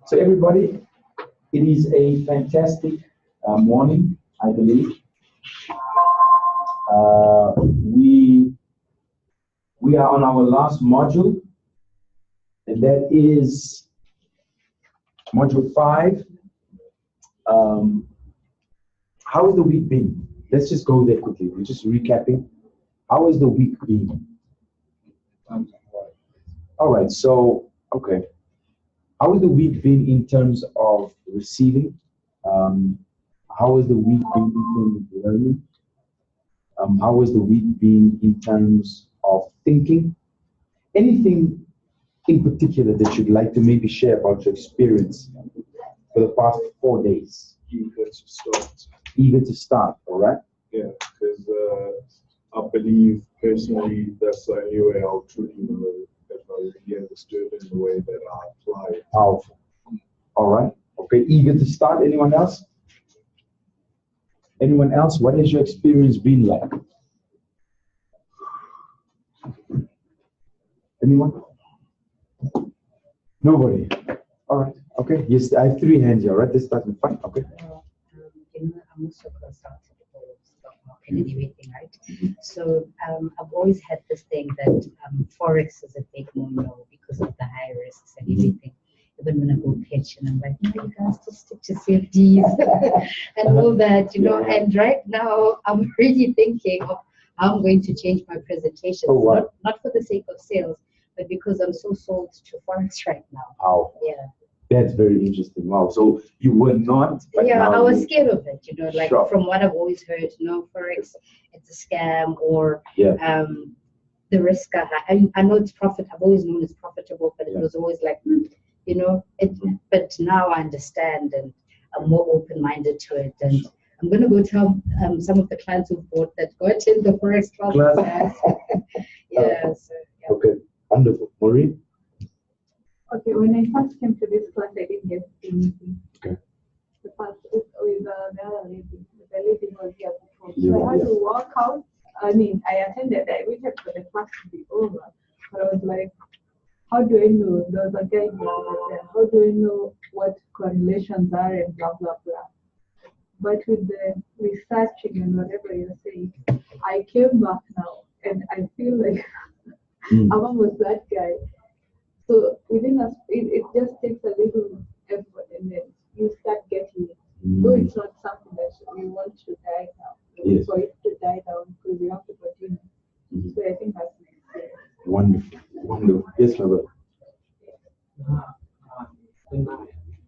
So everybody, it is a fantastic morning, I believe. We are on our last module, and that is module 5. How has the week been? Let's just go there quickly. We're just recapping. How has the week been? All right, so, okay. How has the week been in terms of receiving? How has the week been in terms of learning? How has the week been in terms of thinking? Anything in particular that you'd like to maybe share about your experience for the past 4 days? Eager to start. Eager to start, all right? Yeah, because I believe personally that's the only way I'll truly know if I really understood in the way that I apply it. Powerful. All right. Okay, eager to start. Anyone else? Anyone else? What has your experience been like? Anyone? Nobody. All right. Okay. Yes, I have 3 hands here. All right. Let's start with fun. Okay. I'm also consultant for stock market and everything, right? So I've always had this thing that Forex is a big no-no because of the high risks and everything. Even when I go pitch and I'm like, no, you guys just stick to CFDs and all that, you know. And right now I'm really thinking of how I'm going to change my presentations, not for the sake of sales, but because I'm so sold to Forex right now. Wow. Yeah. That's very interesting. Wow. So you were not. Yeah, I was scared of it, you know, like Sure. from what I've always heard, you know, Forex, it's a scam, or the risk I know it's profit. I've always known it's profitable, but it was always like, you know, but now I understand and I'm more open-minded to it. And I'm going to go tell some of the clients who bought that, go attend the Forex class. Okay, wonderful. Maureen? Okay, when I first came to this class, I didn't get anything. Okay. The first with the other lady. The lady was here before. So I had to walk out. I mean, I attended, I waited for the class to be over. But I was like, how do I know? There was a guy there. How do I know what correlations are and blah, blah, blah. But with the researching and whatever you're saying, I came back now and I feel like I'm almost that guy. So within us, it just takes a little effort and then you start getting it. Though it's not something that we want to die now. For it to die down because you have to continue. So I think that's my experience. Wonderful. Wonderful. Yes, my brother.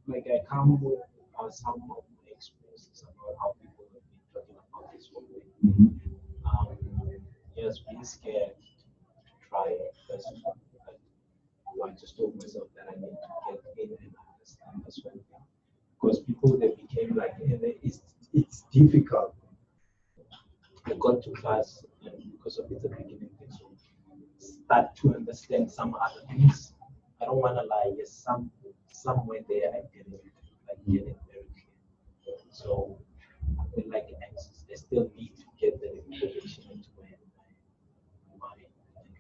Like I come with some of my experiences about how people have been talking about this whole thing. Yes, being scared to try it first. I just told myself that I need to get in and understand as well. Because people, they became like, it's difficult. I got to class, and because of it's a beginning thing, so start to understand some other things. I don't want to lie, yes, somewhere there I get it very clear. So I feel like I still need to get the information into my mind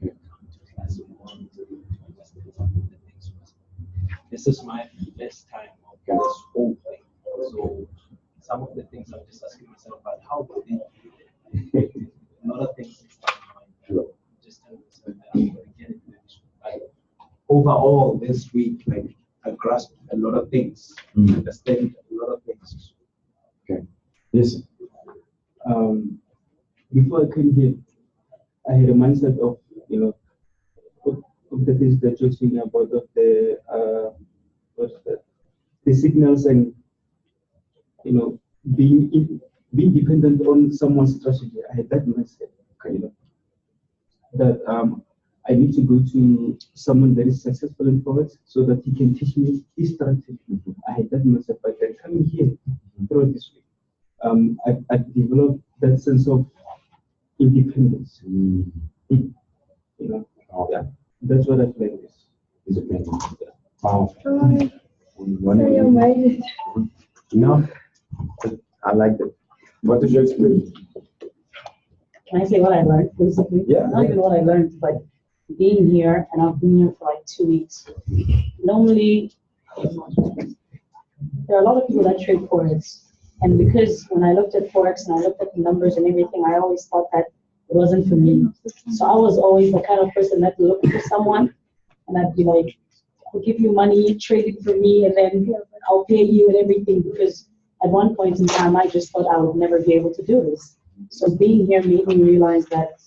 and come to class and want to understand some of the things. This is my first time of this whole thing. So some of the things I'm just asking myself about, how do they do it? A lot of things in my mind. Just telling myself that I'm going to get it. Like, overall, this week, like I grasped a lot of things, understand a lot of things. Okay. Yes. Before I came here, I had a mindset of, you know, of the things that you're speaking about, of the signals and, you know, being dependent on someone's strategy. I had that mindset, you know, that I need to go to someone that is successful in Forex so that he can teach me his strategy. I had that mindset, but then coming here throughout this week, I developed that sense of independence. You know, that's what I feel like is amazing. Wow. No, I like that. What is your experience? Can I say what I learned, basically? Yeah. Not even what I learned, but being here, and I've been here for like 2 weeks. Normally, there are a lot of people that trade Forex. And because when I looked at Forex and I looked at the numbers and everything, I always thought that it wasn't for me. So I was always the kind of person that looked for someone and I'd be like, I'll give you money, trade it for me, and then I'll pay you and everything, because at one point in time, I just thought I would never be able to do this. So being here made me realize that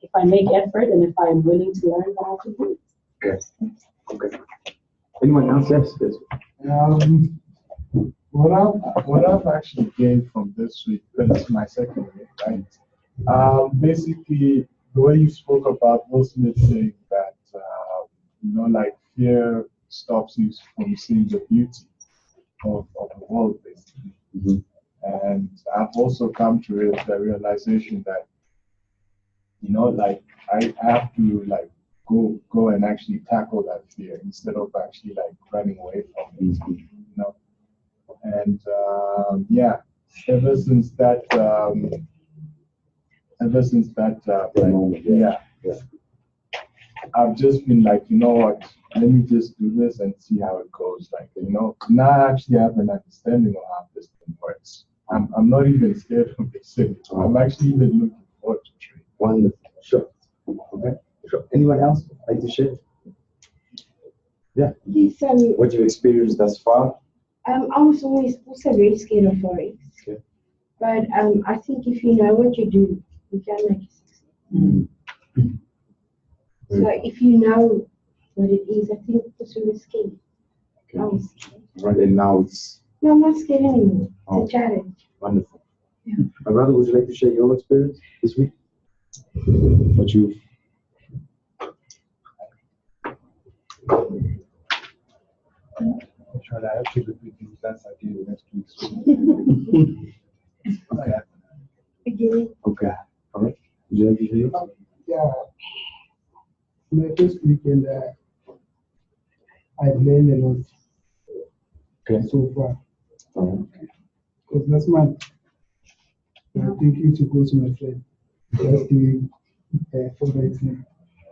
if I make effort and if I'm willing to learn, then I can do it. Yes. Okay. Anyone else? Yes. What I've actually gained from this week, because it's my second week, right? Basically, the way you spoke about Will Smith saying that, like fear stops you from seeing the beauty of the world, basically. Mm-hmm. And I've also come to the realization that, like I have to like go and actually tackle that fear instead of actually like running away from it. Mm-hmm. And ever since that, I've just been like, you know what, let me just do this and see how it goes. Like, now I actually have an understanding of how this thing works. I'm not even scared of the city. I'm actually even looking forward to trade. Wonderful. Sure. Okay. Sure. Anyone else like to share? Yeah. Yes, What you experienced thus far? I was always also very scared of Forex. Okay. But I think if you know what you do, you can make it succeed. Mm-hmm. So if you know what it is, I think it's really scary. Okay. I was scared. Right, and now it's... No, I'm not scared anymore. It's Oh. a challenge. Wonderful. Yeah. My brother, would you like to share your experience this week? What you've... I actually would be that's ideal next week. Okay. Beginning. Okay. All right. Would you like to share yours? Yeah. My first weekend, I've learned a lot so far. All right. Because last month, I'm thinking to go to my friend. Just doing Forex now.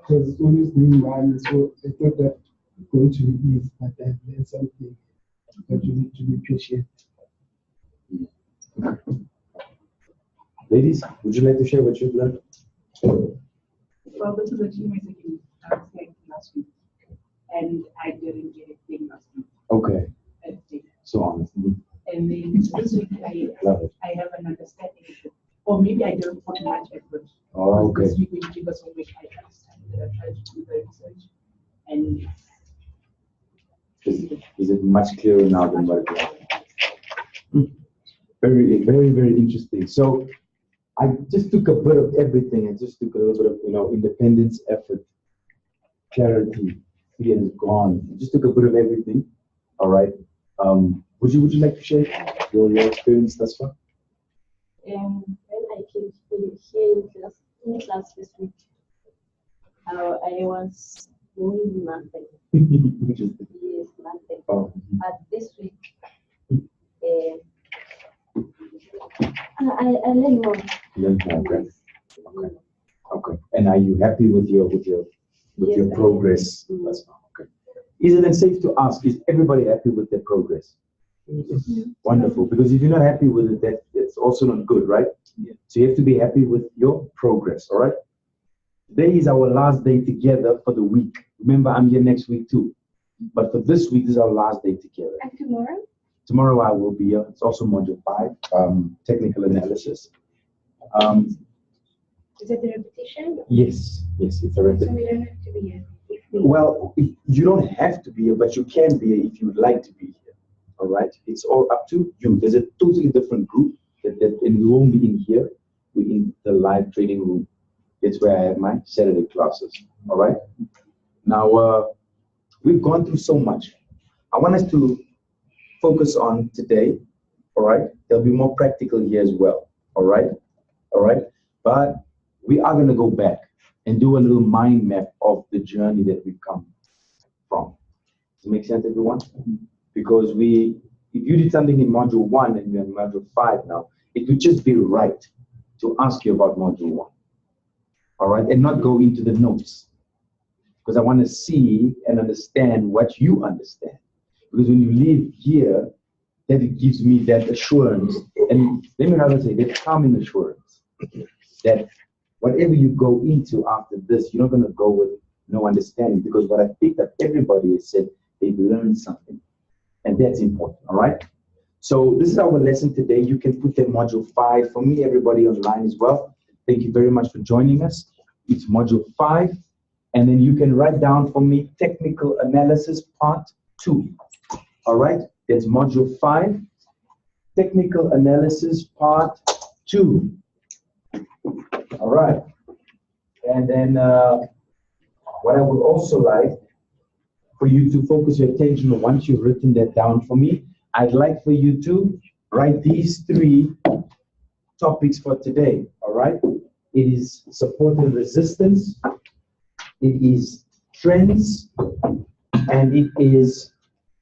Because it's always new one, so I thought that going to be easy, but I've learned something that you need to be patient. Ladies, would you like to share what you've learned? Well, this is actually my second like last week, and I didn't get it big last week. Okay. Thursday. So honest. And then this week Love it. I have an understanding of it. Or maybe I don't put much effort. Oh, okay. This week when you give us homework, I understand that I tried to do the research. And Is it much clearer now than what it was? Very, very, very interesting. So I just took a bit of everything. I just took a little bit of, independence, effort, clarity. Fear is gone. I just took a bit of everything. All right. Would you like to share your experience thus far? When I came here in class this week, I was doing nothing. Interesting. Yes, nothing. Oh. But this week, I learned more. Okay. Okay. And are you happy with your Yes, progress thus far? Okay. Is it then safe to ask, is everybody happy with their progress? Wonderful. Because if you're not happy with it, that's also not good, right? Yeah. So you have to be happy with your progress, all right? Today is our last day together for the week. Remember, I'm here next week too. But for this week, this is our last day together. And tomorrow? Tomorrow I will be here. It's also module 5, technical analysis. Is it a repetition? Yes, it's a So repetition. we don't have to be here. Well, you don't have to be here, but you can be here if you would like to be here. All right? It's all up to you. There's a totally different group, and we won't be in here. We're in the live trading room. It's where I have my Saturday classes. All right? Now, we've gone through so much. I want us to focus on today. All right? There'll be more practical here as well. All right? All right? But we are going to go back and do a little mind map of the journey that we've come from. Does it make sense, everyone? Because if you did something in module 1 and you're in module 5 now, it would just be right to ask you about module 1. all right, and not go into the notes, because I want to see and understand what you understand. Because when you leave here, that it gives me that assurance, and let me rather say that calming assurance, that whatever you go into after this, you're not going to go with no understanding, because what I think that everybody has said, they've learned something, and that's important, all right? So this is our lesson today. You can put that module 5 for me, everybody online as well. Thank you very much for joining us. It's module 5, and then you can write down for me technical analysis part 2, all right? That's module 5, technical analysis part 2. All right. And then what I would also like for you to focus your attention on, once you've written that down for me, I'd like for you to write these 3 topics for today. All right. It is support and resistance. It is trends, and it is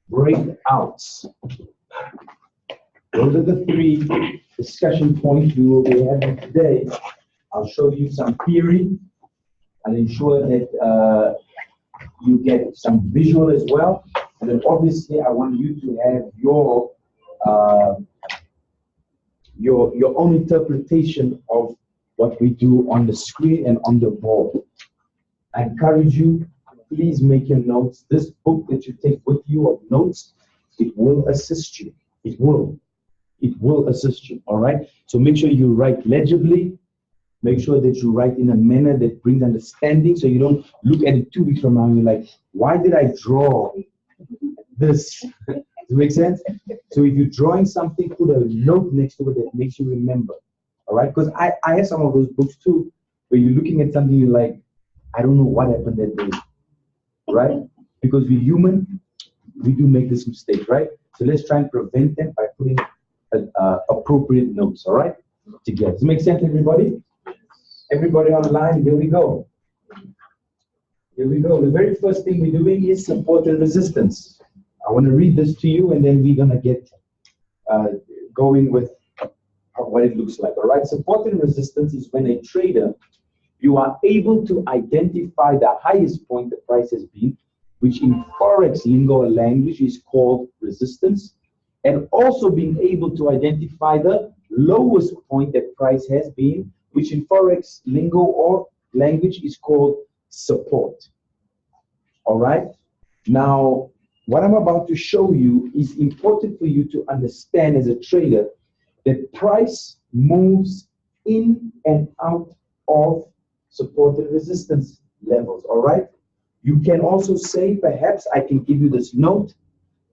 breakouts. Those are the 3 discussion points we will be having today. I'll show you some theory. I'll ensure that you get some visual as well. And then obviously I want you to have your own interpretation of what we do on the screen and on the board. I encourage you, please make your notes. This book that you take with you of notes, it will assist you. It will assist you, all right? So make sure you write legibly. Make sure that you write in a manner that brings understanding, so you don't look at it 2 weeks from now and you're like, why did I draw this? Does it make sense? So if you're drawing something, put a note next to it that makes you remember, all right? Because I have some of those books too, where you're looking at something, you're like, I don't know what happened that day, right? Because we're human, we do make this mistake, right? So let's try and prevent them by putting appropriate notes, all right? Together. Does it make sense, everybody? Everybody online, here we go. Here we go. The very first thing we're doing is support and resistance. I want to read this to you, and then we're going to get going with what it looks like. All right. Support and resistance is when a trader, you are able to identify the highest point the price has been, which in Forex lingo or language is called resistance, and also being able to identify the lowest point that price has been, which in Forex lingo or language is called support. All right. Now, what I'm about to show you is important for you to understand as a trader that price moves in and out of support and resistance levels. All right. You can also say, perhaps I can give you this note.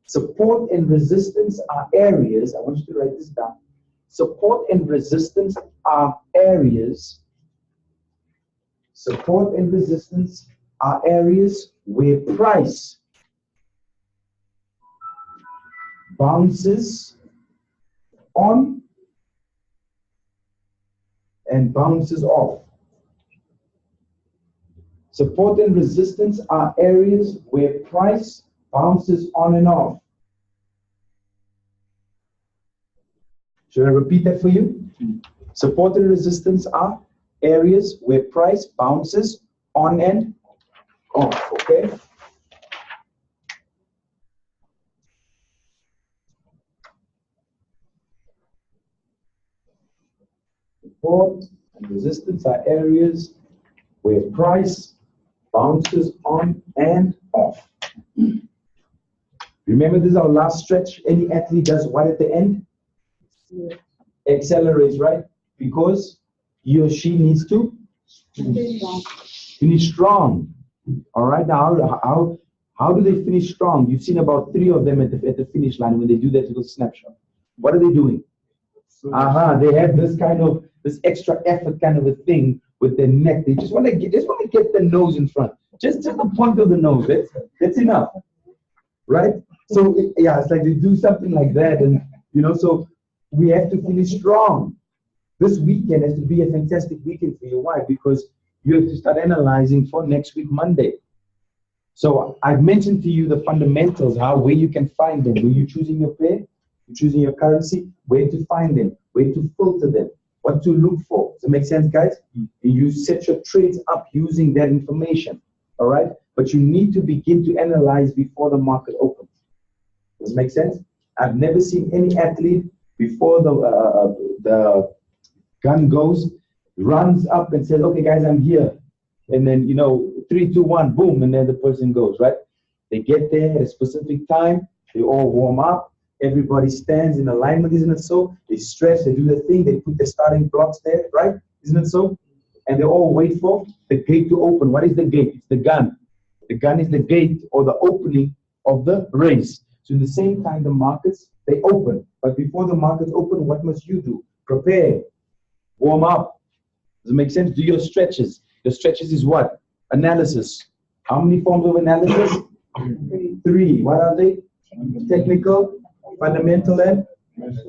Support and resistance are areas. I want you to write this down. Support and resistance are areas. Support and resistance are areas where price bounces on and bounces off. Support and resistance are areas where price bounces on and off. Should I repeat that for you? Support and resistance are areas where price bounces on and off, okay? Support and resistance are areas where price bounces on and off. Remember, this is our last stretch. Any athlete does what at the end? Accelerates, right? Because he or she needs to finish strong. All right. Now, how do they finish strong? You've seen about 3 of them at the finish line when they do that little snapshot. What are they doing? They have this extra effort kind of a thing with their neck. They just want to get the nose in front. Just the point of the nose. That's enough, right? So it's like they do something like that, and so we have to finish strong. This weekend has to be a fantastic weekend for you. Why? Because you have to start analyzing for next week, Monday. So I've mentioned to you the fundamentals, where you can find them. When you're choosing your pair, you're choosing your currency, where to find them, where to filter them. what to look for. Does it make sense, guys? You set your trades up using that information, all right? But you need to begin to analyze before the market opens. Does it make sense? I've never seen any athlete before the gun goes, runs up and says, okay, guys, I'm here. And then, 3, 2, 1, boom, and then the person goes, right? They get there at a specific time. They all warm up. Everybody stands in alignment, isn't it so? They stretch, they do the thing, they put the starting blocks there, right? Isn't it so? And they all wait for the gate to open. What is the gate? It's the gun. The gun is the gate or the opening of the race. So in the same time, the markets, they open. But before the markets open, what must you do? Prepare. Warm up. Does it make sense? Do your stretches. Your stretches is what? Analysis. How many forms of analysis? 3. What are they? Technical, fundamental, and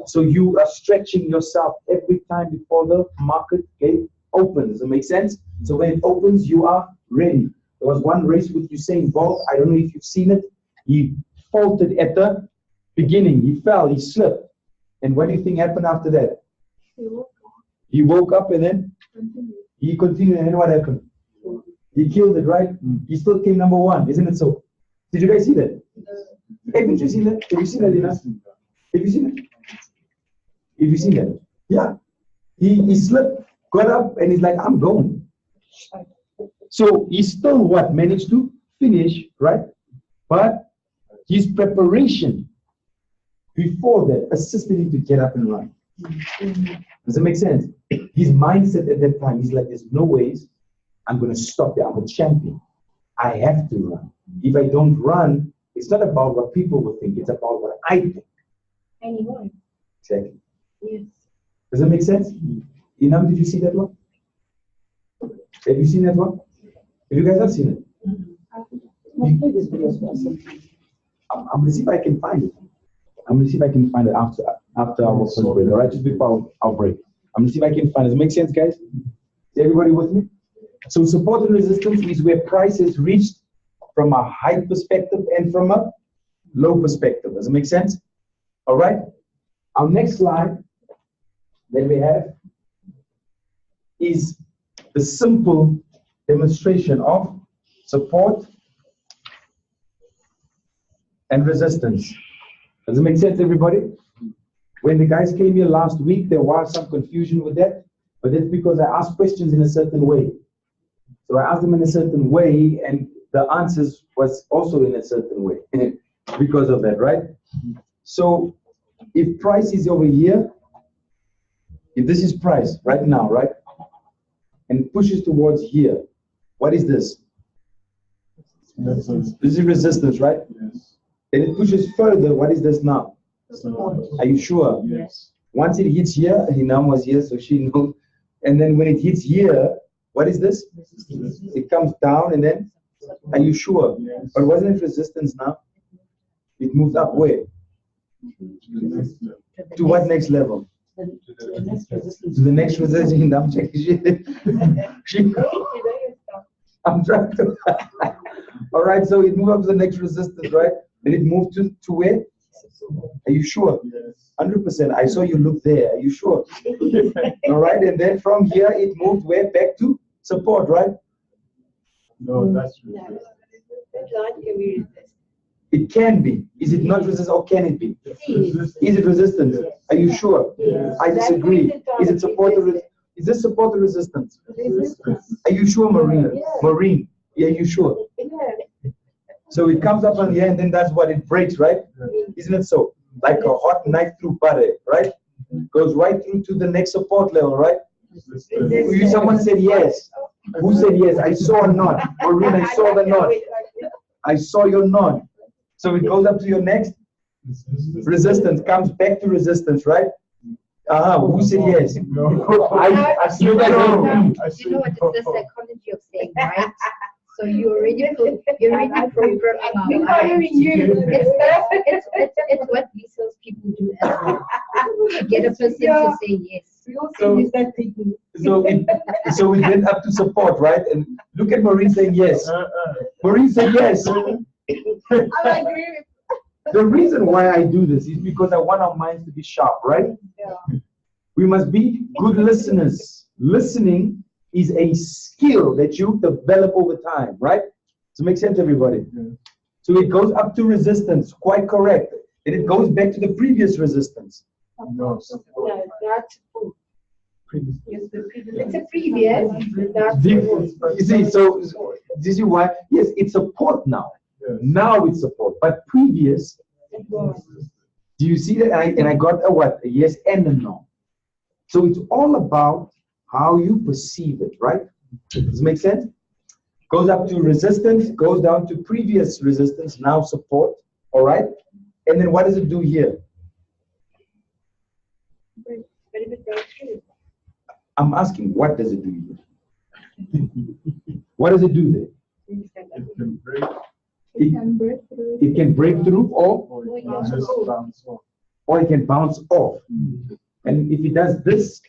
so you are stretching yourself every time before the market gate opens. Does it make sense? So when it opens, you are ready. There was one race with Usain Bolt. I don't know if you've seen it. He faltered at the beginning. He fell. He slipped. And what do you think happened after that? He woke up and then he continued. And then what happened? He killed it, right? He still came number 1. Isn't it so? Did you guys see that? Haven't you seen that? Have you seen that, Lina? Have you seen it? Have you seen that? Yeah. He slipped, got up, and he's like, I'm going. So he still what? Managed to finish, right? But his preparation before that assisted him to get up and run. Does it make sense? His mindset at that time, he's like, there's no ways I'm going to stop there. I'm a champion. I have to run. If I don't run, it's not about what people will think. It's about what I think. Anymore. Exactly. Yes. Does that make sense? Inam, did you see that one? Have you seen that one? Have you guys have seen it? Let's play this video for us. I'm going to see if I can find it. I'm going to see if I can find it after our first break. All right, just before our break. I'm going to see if I can find it. Does it make sense, guys? Is everybody with me? So support and resistance is where price is reached from a high perspective and from a low perspective. Does it make sense? All right. Our next slide that we have is the simple demonstration of support and resistance. Does it make sense, everybody? When the guys came here last week, there was some confusion with that, but that's because I asked questions in a certain way. So I asked them in a certain way, and the answers was also in a certain way because of that, right? So if price is over here, if this is price right now, right, and pushes towards here, what is this? This is resistance, right? Yes. And it pushes further, what is this now? Are you sure? Yes. Once it hits here, Hinam was here, so she knows. And then when it hits here, what is this? It comes down and then, are you sure? Yes. But wasn't it resistance now? It moved up where? To what next level? To the next resistance. To the next resistance. I'm checking. I'm trying to. All right, so it moved up to the next resistance, right? Then it moved to where? Are you sure? Yes. 100%. I saw you look there. Are you sure? All right, and then from here it moved where? Back to support, right? No, that's That line can be resisted. It can be. Is it not resistance or can it be? resistance. Is it resistance? Are you sure? Yes. I disagree. Is it support or is this support or resistance? Resistance. Are you sure, Marina? Yeah. Marine, yeah, you sure? Yeah. So it comes up on here and then that's what it breaks, right? Isn't it so? Like a hot knife through butter, right? Goes right through to the next support level, right? Resistance. Someone said yes. Who said yes? I saw a nod. Marina, I saw the nod. I saw your nod. So it goes up to your next resistance, comes back to resistance, right? Who said yes? No. You guys know. You know what? It's the psychology of saying right. So you're already programming our lives. It's what we sales people do as well. Get a person to say yes. So we went up to support, right? And look at Maureen saying yes. Maureen said yes. I agree with The reason why I do this is because I want our minds to be sharp, right? Yeah. We must be good listeners. Listening is a skill that you develop over time, right? Does it make sense, everybody? Yeah. So it goes up to resistance, quite correct. And it goes back to the previous resistance. No. No, not Previous. it's a previous, not You see, so this is why, yes, it's support now. Yes. Now it's support. But previous, do you see that? And I got a what? A yes and a no. So it's all about how you perceive it, right? Does it make sense? Goes up to resistance, goes down to previous resistance, now support, all right? And then what does it do here? I'm asking, what does it do here? What does it do there? It can break It can break through. It can break through or it can just bounce off. or it can bounce off. And if it does this,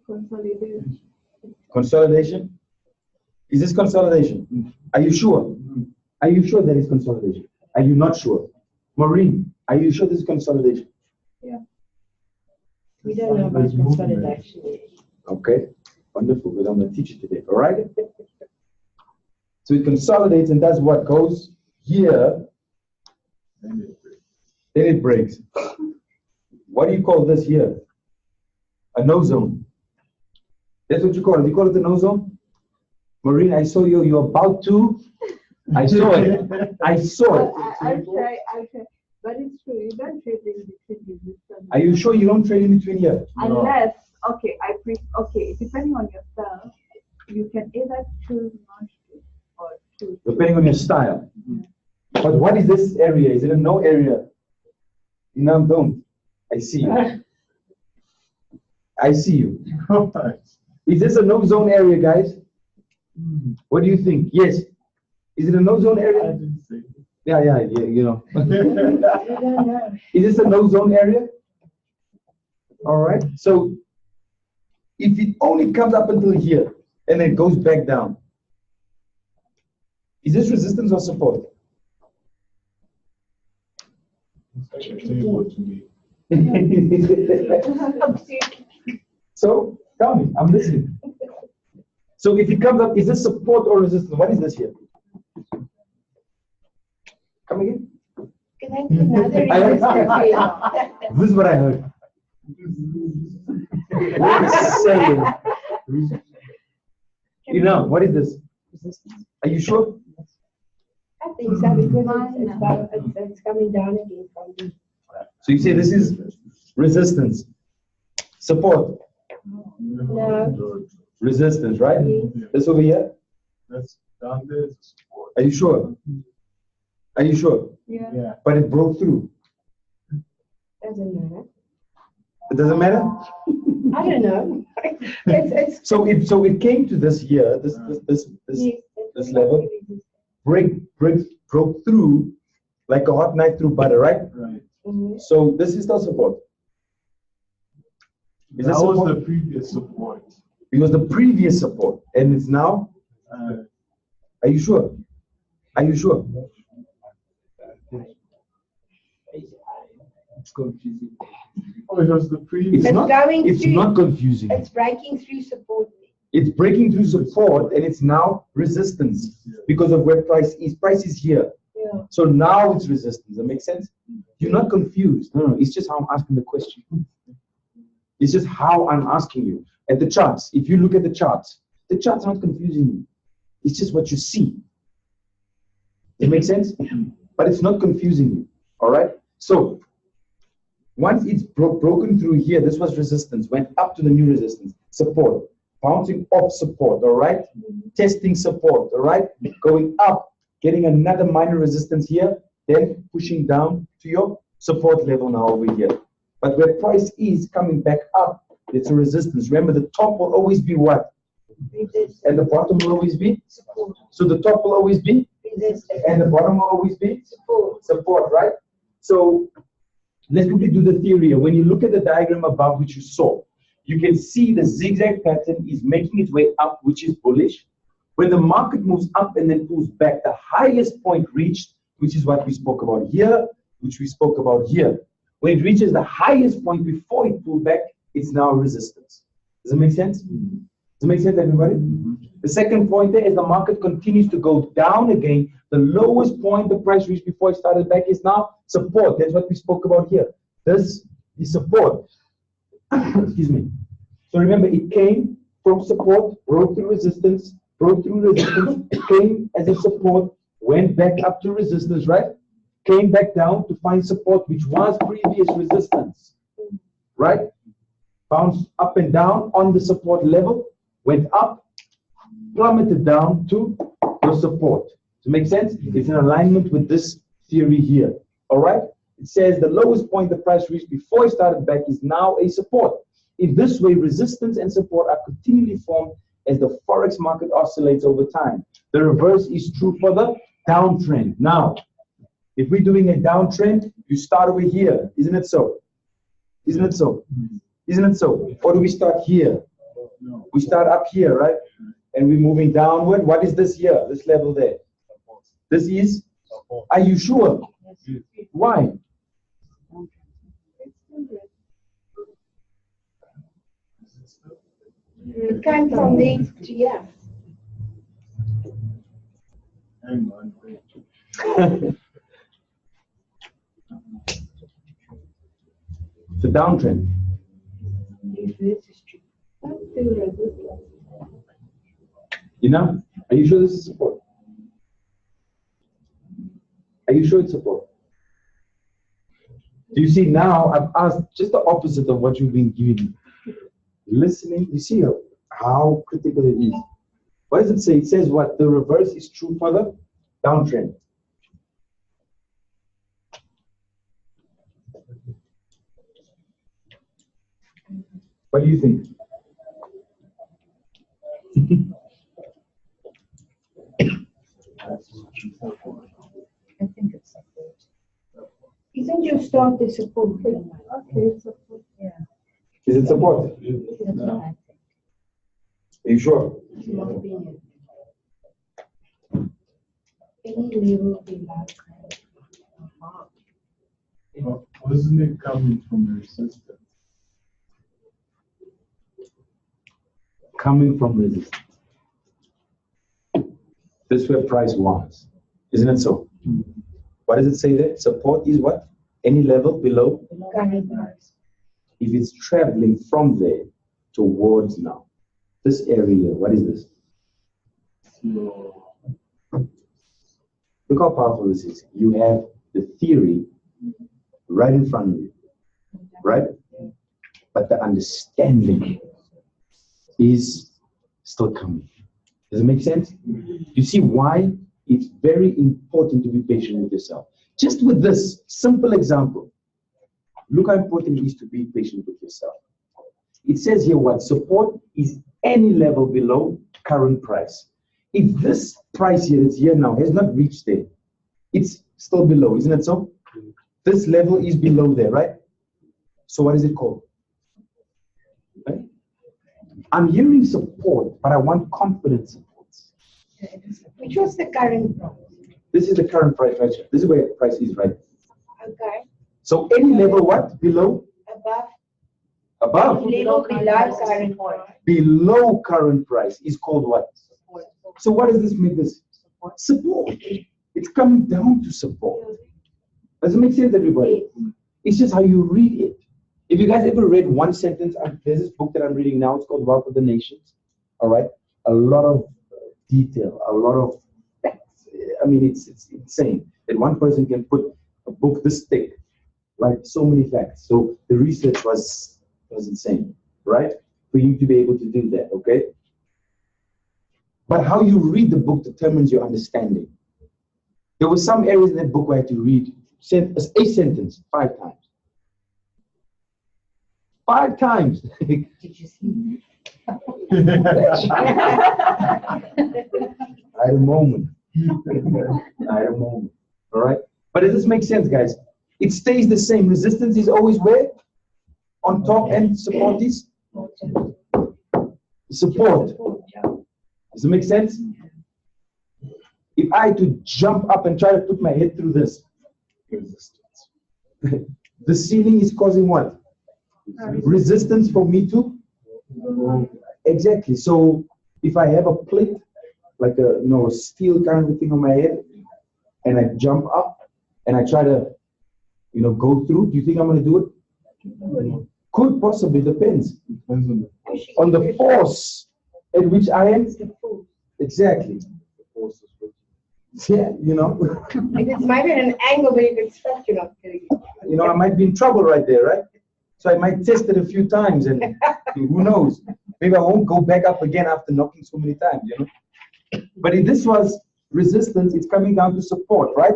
Consolidation. consolidation. Is this consolidation? Are you sure? Are you sure that is consolidation? Are you not sure? Maureen, are you sure this is consolidation? We don't know about consolidation. Okay, wonderful. But I'm going to teach you today, all right? So it consolidates and does what? Goes here, then it breaks. What do you call this here? A no zone. That's what you call it. You call it a no zone? Maureen, I saw you. You're about to. I saw it. I saw it. I'll try. But it's true, you don't trade in between resistance. Are you sure you don't trade in between here? Unless, okay, depending on your style, you can either choose not to or choose. Depending on your style. But what is this area? Is it a no area? No, don't. I see you. I see you. Is this a no zone area, guys? What do you think? Yes. Is it a no zone I area? didn't say it. Yeah, you know. We don't know. Is this a no zone area? All right. So if it only comes up until here and then goes back down, is this resistance or support? It's a table to me. So tell me, I'm listening. So if it comes up, is this support or resistance? What is this here? Come again? Can I do another I heard resistance? This is what I heard. What is saying? You know, what is this? Are you sure? I think so because it's coming down again from the. So you say this is resistance, support, No. resistance, right? This over here? That's down there is support. Are you sure? Are you sure? Yeah. But it broke through. Doesn't matter. It doesn't matter? I don't know. It's So it came to this here, this level, broke through like a hot knife through butter, right? Right. So this is still support. Is That this was support? the previous support. It was the previous support, and it's now. Are you sure? Are you sure? It's confusing. Oh, it was the previous. It's not. going It's through. not confusing. It's breaking through support. It's breaking through support, and it's now resistance because of where price is. Price is here. Yeah. So now it's resistance. That makes sense? You're not confused. No, it's just how I'm asking the question. It's just how I'm asking you. At the charts, if you look at the charts are not confusing you. It's just what you see. It makes sense? But it's not confusing you. All right? So once it's broken through here, this was resistance, went up to the new resistance, support, bouncing off support, all right? Testing support, all right? Going up, getting another minor resistance here, then pushing down to your support level now over here. But where price is coming back up, it's a resistance. Remember, the top will always be what? And the bottom will always be? Support. So the top will always be? Resistance. And the bottom will always be? Support. Support, right? So let's quickly do the theory. When you look at the diagram above which you saw, you can see the zigzag pattern is making its way up, which is bullish. When the market moves up and then pulls back, the highest point reached, which is what we spoke about here, which we spoke about here. When it reaches the highest point before it pulled back, it's now resistance. Does it make sense? Does it make sense, everybody? The second point there is the market continues to go down again. The lowest point the price reached before it started back is now support. That's what we spoke about here. This is support. Excuse me. So remember, it came from support, broke through resistance, came as a support, went back up to resistance, right? Came back down to find support, which was previous resistance, right? Bounced up and down on the support level, went up, plummeted down to the support. Does it make sense? It's in alignment with this theory here, all right? It says the lowest point the price reached before it started back is now a support. In this way, resistance and support are continually formed as the Forex market oscillates over time. The reverse is true for the downtrend. Now, if we're doing a downtrend, you start over here, isn't it so? Isn't it so? Isn't it so? Or do we start here? We start up here, right? And we're moving downward. What is this here? This level there? This is? Are you sure? Why? It came from the yeah. It's a downtrend. You know? Are you sure this is support? Are you sure it's support? Do you see now? I've asked just the opposite of what you've been giving. Listening, you see how critical it is. What does it say? It says what? The reverse is true for the downtrend. What do you think? I think it's support. Isn't your start the support? Okay, it's support. Yeah. Is it support? That's what I think. Are you sure? In my opinion. Any level below. Wasn't it coming from resistance? Coming from resistance. This is where price was. Isn't it so? What does it say there? Support is what? Any level below Current price. If it's traveling from there towards now. This area, what is this? Look how powerful this is. You have the theory right in front of you, right? But the understanding is still coming. Does it make sense? You see why it's very important to be patient with yourself. Just with this simple example, look how important it is to be patient with yourself. It says here what? Support is any level below current price. If this price here is here now has not reached there, it's still below, isn't it so? This level is below there, right? So what is it called? Right? I'm hearing support, but I want confident support. Which was the current price? This is the current price right here. This is where price is right. Okay. So any level what? Below? Above. Above? Level below current price. Below current price is called what? So what does this make this? Support. It's coming down to support. Does it make sense, everybody? It's just how you read it. If you guys ever read one sentence, there's this book that I'm reading now. It's called Wealth of the Nations. All right? A lot of detail, a lot of facts. I mean, it's insane that one person can put a book this thick, right? So many facts. So the research was insane, right? For you to be able to do that, okay? But how you read the book determines your understanding. There were some areas in that book where I had to read a sentence 5 times. 5 times. Did you see? I had a moment. I had a moment. All right? But does this make sense, guys? It stays the same. Resistance is always where? On top, and support is? Support. Does it make sense? If I had to jump up and try to put my head through this, resistance. The ceiling is causing what? Resistance for me to? Exactly. So if I have a plate, like a steel kind of thing on my head, and I jump up and I try to go through, do you think I'm going to do it? Could possibly, depends on the force at which I am. Exactly. Yeah, Like it might be an angle where you can stretch it up. I might be in trouble right there, right? So I might test it a few times, and who knows? Maybe I won't go back up again after knocking so many times, But if this was resistance, it's coming down to support, right?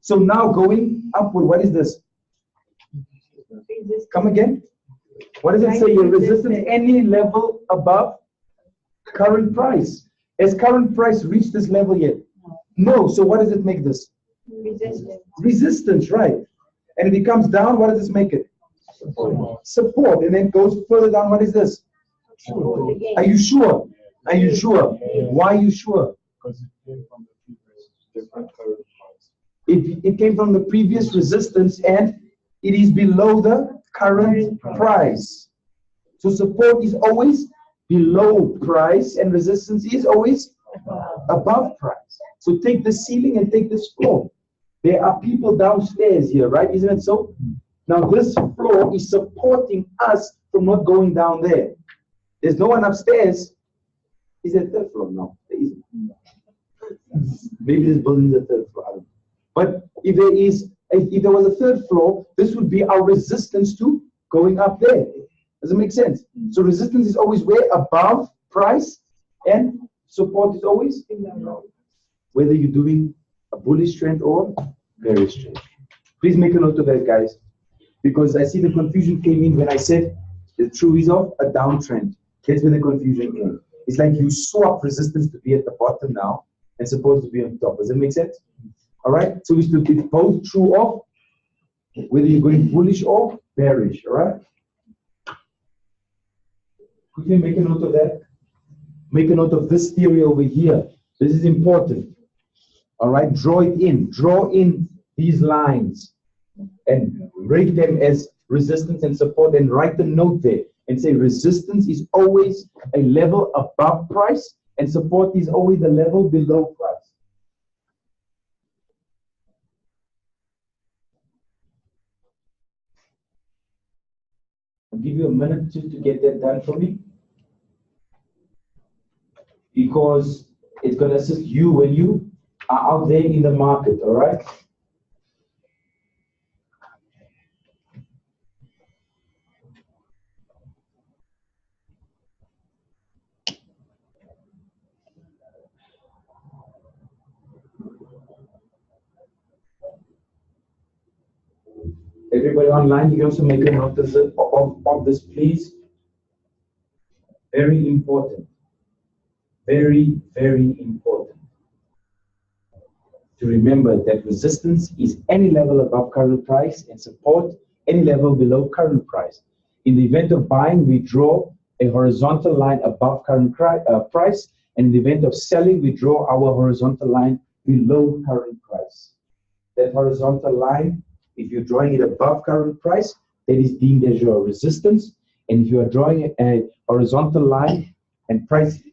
So now going upward, what is this? Come again? What does it say? Your resistance, any level above current price. Has current price reached this level yet? No. So what does it make this? Resistance. Resistance, right? And if it comes down, what does this make it? Support. And then goes further down. What is this? Are you sure? Are you sure? Why are you sure? Because it came from the previous different current price. It came from the previous resistance and it is below the current price. So support is always below price and resistance is always above price. So take the ceiling and take this floor. There are people downstairs here, right? Isn't it so? Now this floor is supporting us from not going down there. There's no one upstairs. Is there a third floor? No, there isn't. Maybe this building is a third floor. I don't know. But if there was a third floor, this would be our resistance to going up there. Does it make sense? So resistance is always where? Above price, and support is always below. Whether you're doing a bullish trend or bearish trend. Please make a note of that, guys, because I see the confusion came in when I said the true is of a downtrend. That's where the confusion came. It's like you swap resistance to be at the bottom now and support to be on top. Does that make sense? All right. So it's both true of whether you're going bullish or bearish. All right. Quickly make a note of that. Make a note of this theory over here. This is important. All right. Draw it in. Draw in these lines and rate them as resistance and support, and write the note there and say resistance is always a level above price and support is always a level below price. I'll give you a minute to get that done for me, because it's going to assist you when you are out there in the market, all right? Everybody online, you can also make a note of this, please. Very important. Very, very important to remember that resistance is any level above current price and support any level below current price. In the event of buying, we draw a horizontal line above current price, and in the event of selling, we draw our horizontal line below current price. That horizontal line, if you're drawing it above current price, that is deemed as your resistance. And if you are drawing a horizontal line and price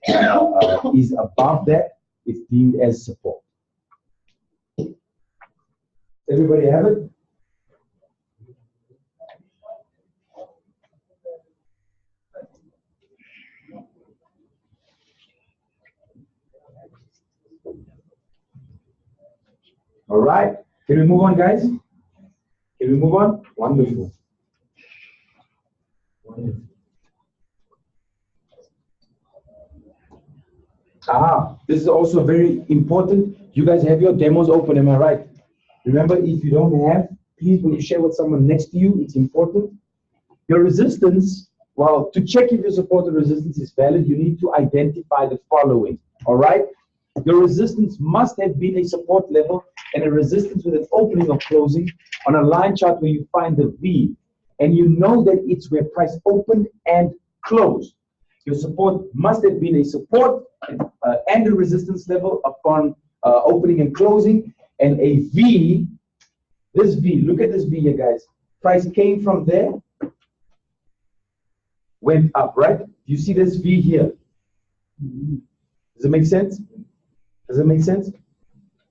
is above that, it's deemed as support. Everybody have it? All right. Can we move on, guys? Can we move on? Wonderful. Wonderful. This is also very important. You guys have your demos open, am I right? Remember, if you don't have, please, when you share with someone next to you, it's important. Your resistance, well, to check if your support or resistance is valid, you need to identify the following, all right? Your resistance must have been a support level and a resistance with an opening or closing on a line chart where you find the V, and you know that it's where price opened and closed. Your support must have been a support and a resistance level upon opening and closing, and a V, This V, look at this V here, guys. Price came from there, went up, right? You see this V here. Does it make sense? Does it make sense?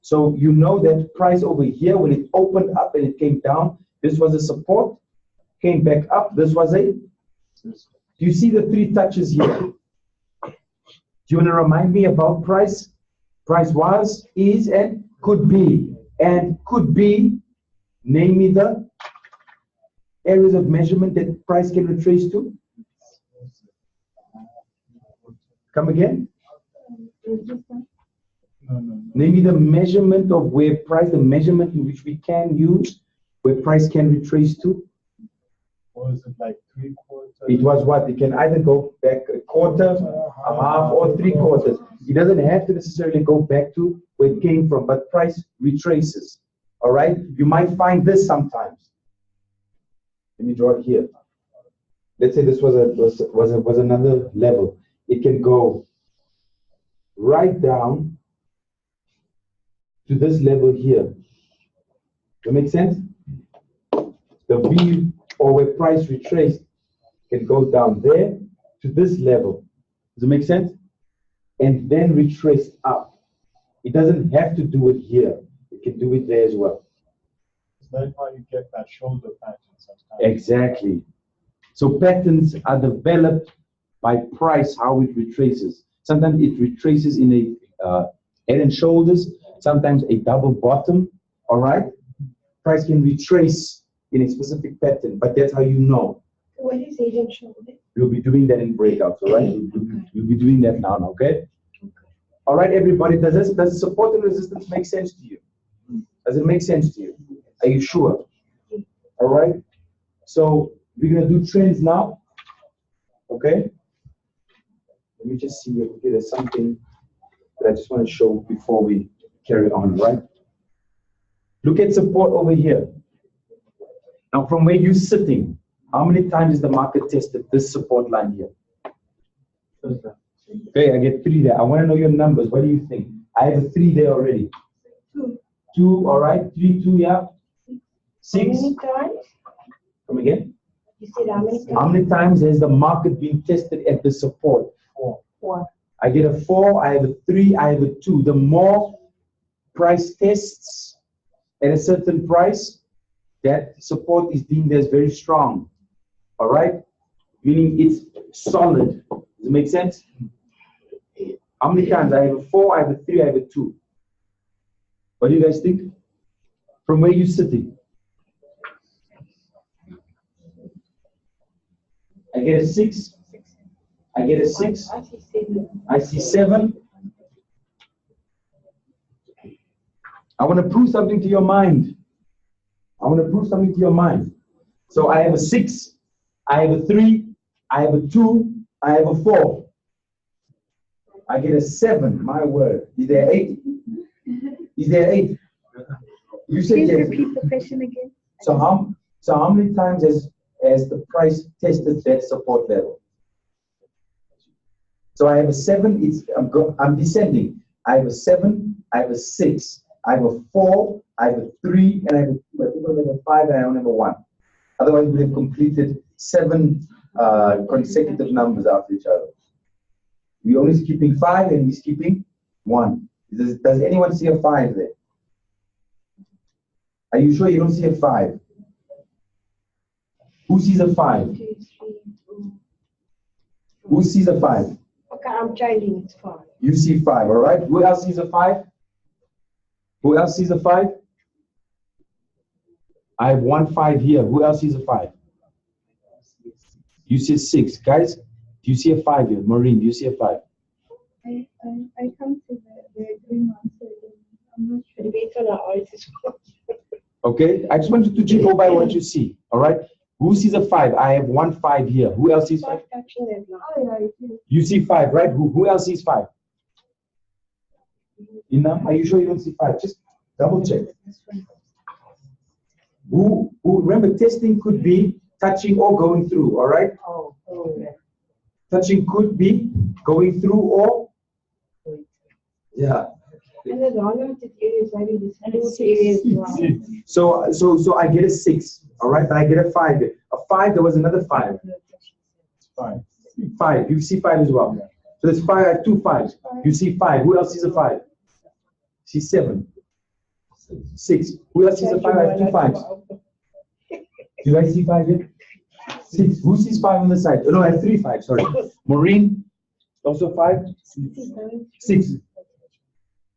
So you know that price over here, when it opened up and it came down, this was a support, came back up, this was a, do you see the three touches here? Do you want to remind me about price? Price was, is, and could be. And could be, name me the areas of measurement that price can retrace to. Come again? Name me the measurement of where price, the measurement in which we can use, where price can retrace to. Was it like 3/4? It was what? It can either go back a quarter, a half, or 3/4. It doesn't have to necessarily go back to where it came from, but price retraces. All right? You might find this sometimes. Let me draw it here. Let's say this was another level. It can go right down to this level here. Does that make sense? The V, or where price retraced, can go down there to this level. Does it make sense? And then retrace up. It doesn't have to do it here. It can do it there as well. Is that how you get that shoulder pattern sometimes? Exactly. So patterns are developed by price, how it retraces. Sometimes it retraces in a head and shoulders, sometimes a double bottom, all right? Price can retrace in a specific pattern, but that's how you know. What is head and shoulder? We'll be doing that in breakouts, all right? We'll be doing that now, okay? All right, everybody, does support and resistance make sense to you? Does it make sense to you? Are you sure? All right? So we're gonna do trends now, okay? Let me just see if there's something that I just want to show before we carry on, right? Look at support over here. Now, from where you're sitting, how many times has the market tested this support line here? Okay, I get 3 there. I want to know your numbers. What do you think? I have a 3 there already. 2. 2, all right. 3, 2, yeah. 6. How many times? Come again? You said how many times? How many times has the market been tested at the support? 4. I get a 4, I have a 3, I have a 2. The more price tests at a certain price, that support is deemed as very strong. All right? Meaning it's solid. Does it make sense? How many times? I have a 4, I have a 3, I have a 2. What do you guys think? From where you're sitting? I get a 6. I get a 6. I see 7. I see 7. I want to prove something to your mind. I want to prove something to your mind. So I have a 6. I have a 3. I have a 2. I have a 4. I get a 7. My word. Is there 8? Is there 8? You said Please yes. repeat the question again. So how many times has the price tested that support level? So I have a 7. I'm descending. I have a 7. I have a 6. I have a 4. I have a 3, and I have a 2. I think I have a 5, and I don't have a 1. Otherwise, we have completed 7 consecutive numbers after each other. We're only skipping 5, and we're skipping 1. Does anyone see a 5 there? Are you sure you don't see a 5? Who sees a 5? 2, 3, 4. Who sees a 5? Okay, I'm changing. It's 5. You see 5, all right? Who else sees a 5? Who else sees a 5? I have 1 5 here. Who else sees a 5? You see 6. Guys, do you see a 5 here? Maureen, do you see a 5? I can't see the green one, so I'm not sure. Debate on our eyes as well. Okay, I just want you to go by what you see, all right? Who sees a 5? I have 1 5 here. Who else sees 5? Touching that line. Oh, yeah, it is. You see 5, right? Who else sees 5? Ina, are you sure you don't see 5? Just double check. Who remember, testing could be touching or going through, all right? Oh, yeah. Touching could be going through or, yeah. And the downloaded areas, I mean, this areas. So I get a 6, all right, but I get a 5. A 5, there was another 5. 5. 5, you see 5 as well. So there's 5, I have 2 5s. You see 5, who else sees a 5? See 7. 6, who else sees a 5? I have 2 5s. Do you guys see 5 here? 6, who sees 5 on the side? Oh, no, I have 3 5, sorry. Maureen, also 5? 6.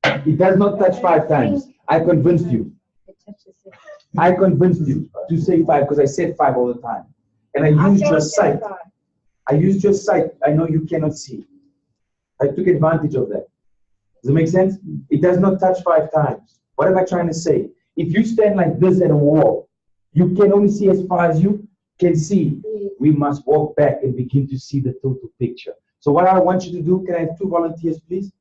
It does not touch 5 times. I convinced you. I convinced you to say 5 because I said 5 all the time. And I used your sight. I used your sight. I know you cannot see. I took advantage of that. Does it make sense? It does not touch 5 times. What am I trying to say? If you stand like this at a wall, you can only see as far as you can see. We must walk back and begin to see the total picture. So what I want you to do, can I have 2 volunteers, please?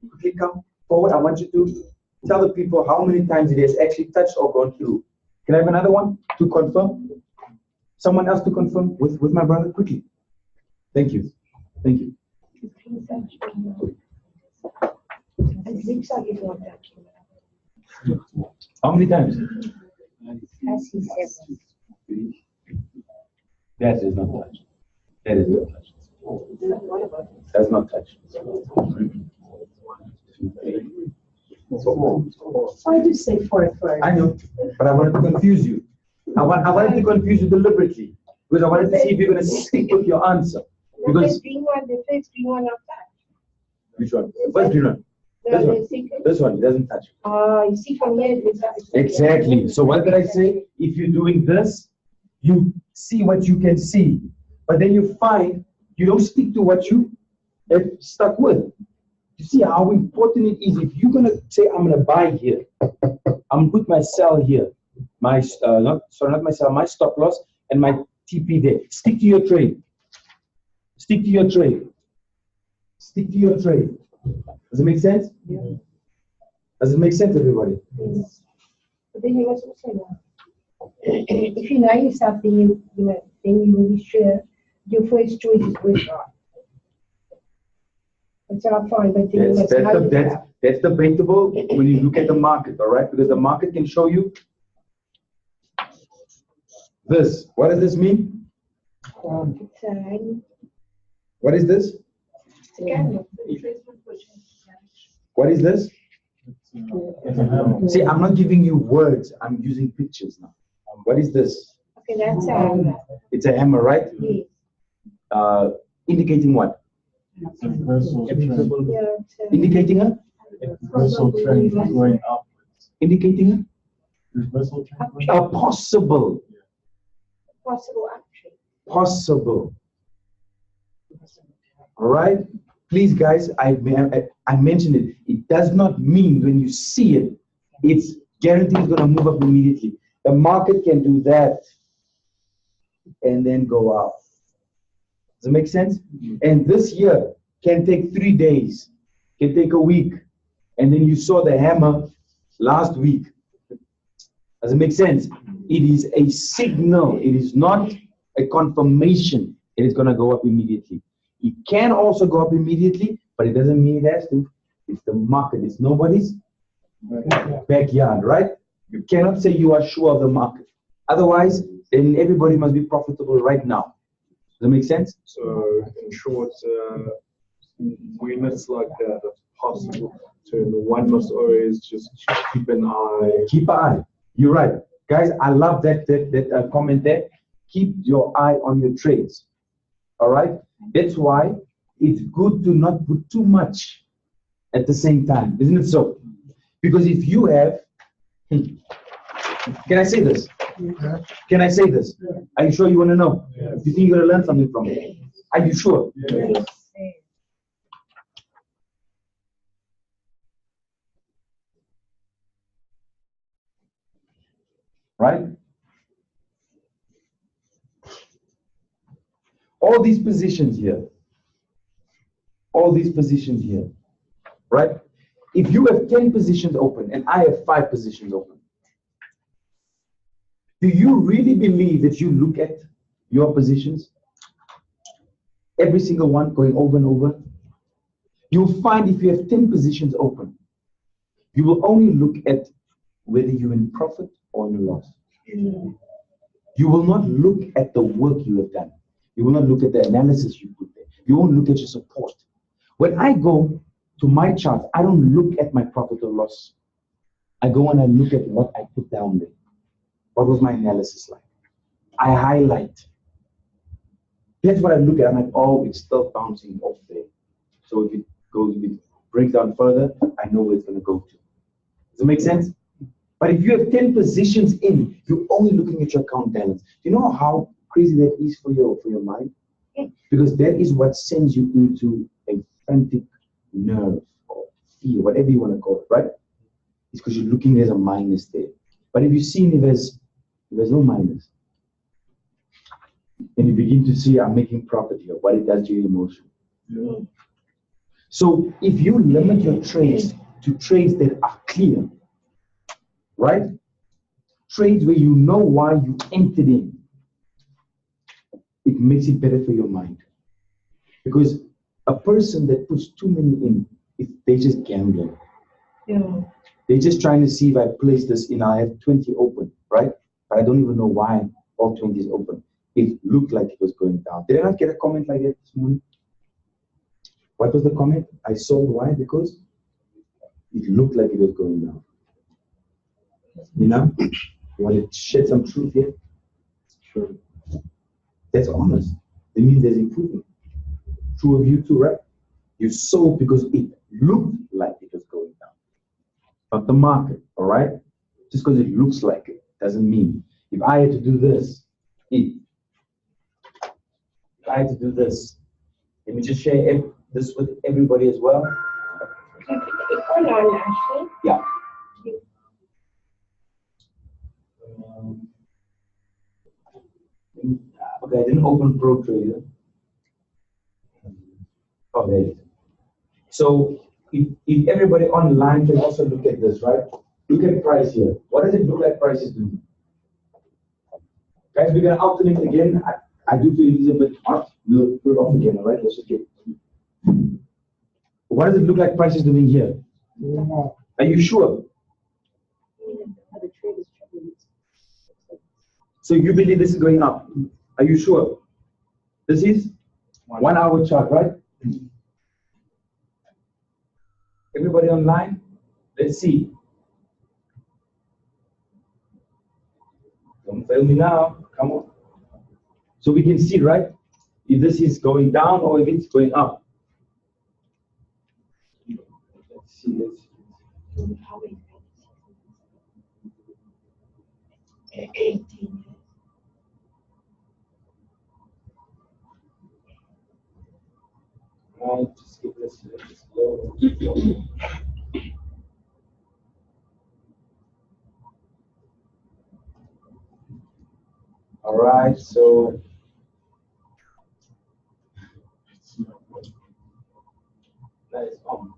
Quickly come forward. I want you to tell the people how many times it has actually touched or gone through. Can I have another one to confirm? Someone else to confirm with my brother, quickly. Thank you. Thank you. How many times? That is not touch. That is not touch. That's not touch. So I do say 4 first. I know, but I wanted to confuse you. I wanted to confuse you deliberately because I wanted to see if you're going to stick with your answer. Because the first green one of that. which one? First green one. This one doesn't touch. You see from here, Exactly. So what did I say? If you're doing this, you see what you can see, but then you find you don't stick to what you have stuck with. You see how important it is. If you're gonna say, I'm gonna buy here, I'm gonna put my sell here, my not my sell, my stop loss and my TP there. Stick to your trade. Stick to your trade. Stick to your trade. Does it make sense? Yeah. Does it make sense, everybody? Yes. But then you must also know. If you know yourself, then you will be sure your first choice is breakout. That's what I find. But then that's debatable when you look at the market, all right? Because the market can show you this. What does this mean? What is this? What is this? See, I'm not giving you words. I'm using pictures now. What is this? Okay, that's a hammer. It's a hammer, right? Yes. Indicating what? Indicating a? Reversal trend going upwards. Indicating a? Reversal trend going A possible. Possible action. Possible. All right? Please, guys, I mentioned it. It does not mean when you see it, it's guaranteed it's going to move up immediately. The market can do that and then go up. Does it make sense? And this year can take 3 days, can take a week. And then you saw the hammer last week. Does it make sense? It is a signal. It is not a confirmation it is going to go up immediately. It can also go up immediately, but it doesn't mean it has to. It's the market. It's nobody's backyard, right? You cannot say you are sure of the market. Otherwise, then everybody must be profitable right now. Does that make sense? So, in short, when it's like that, it's possible to, one must always just keep an eye. Keep an eye. You're right. Guys, I love that comment there. Keep your eye on your trades. All right? That's why it's good to not put too much at the same time. Isn't it so? Because if you have... Can I say this? Yeah. Can I say this? Yeah. Are you sure you want to know? Yes. Do you think you're going to learn something from it? Are you sure? Yes. Right? All these positions here, right? If you have 10 positions open and I have 5 positions open, do you really believe that you look at your positions, every single one going over and over? You'll find if you have 10 positions open, You will only look at whether you're in profit or in loss. You will not look at the work you have done. You will not look at the analysis you put there. You won't look at your support. When I go to my chart, I don't look at my profit or loss. I go and I look at what I put down there. What was my analysis like? I highlight. That's what I look at. I'm like, oh, it's still bouncing off there. So if it breaks down further, I know where it's going to go to. Does it make sense? But if you have 10 positions in, you're only looking at your account balance. Do you know how crazy that is for your mind? Because that is what sends you into a frantic nerve or fear, whatever you want to call it, right? It's because you're looking there's a minus there. But if you see if there's no minus, and you begin to see I'm making profit here, what it does to your emotion. Yeah. So if you limit your trades to trades that are clear, right? Trades where you know why you entered in, it makes it better for your mind. Because a person that puts too many in, they're just gambling. Yeah. They're just trying to see if I place this in, I have 20 open, right? But I don't even know why all 20 is open. It looked like it was going down. Did I not get a comment like that this morning? What was the comment? I sold. Why? Because it looked like it was going down. You know? You want to shed some truth here? Sure. That's honest. It means there's improvement. True of you too, right? You sold because it looked like it was going down. Not the market, all right? Just because it looks like it doesn't mean. If I had to do this, if I had to do this, let me just share this with everybody as well. Yeah. Okay, I didn't open ProTrader. Oh, there it is. So if everybody online can also look at this, right? Look at price here. What does it look like price is doing? Guys, we're going to alternate again. I do feel it's a bit hot. We'll put it off again, all right? Let's just get. What does it look like price is doing here? Yeah. Are you sure? So you believe this is going up? Are you sure? This is 1 hour chart, right? Everybody online? Let's see. Don't fail me now. Come on. So we can see, right? If this is going down or if it's going up. Let's see this. 18. Right, just give this a little slow. All right, so that is on.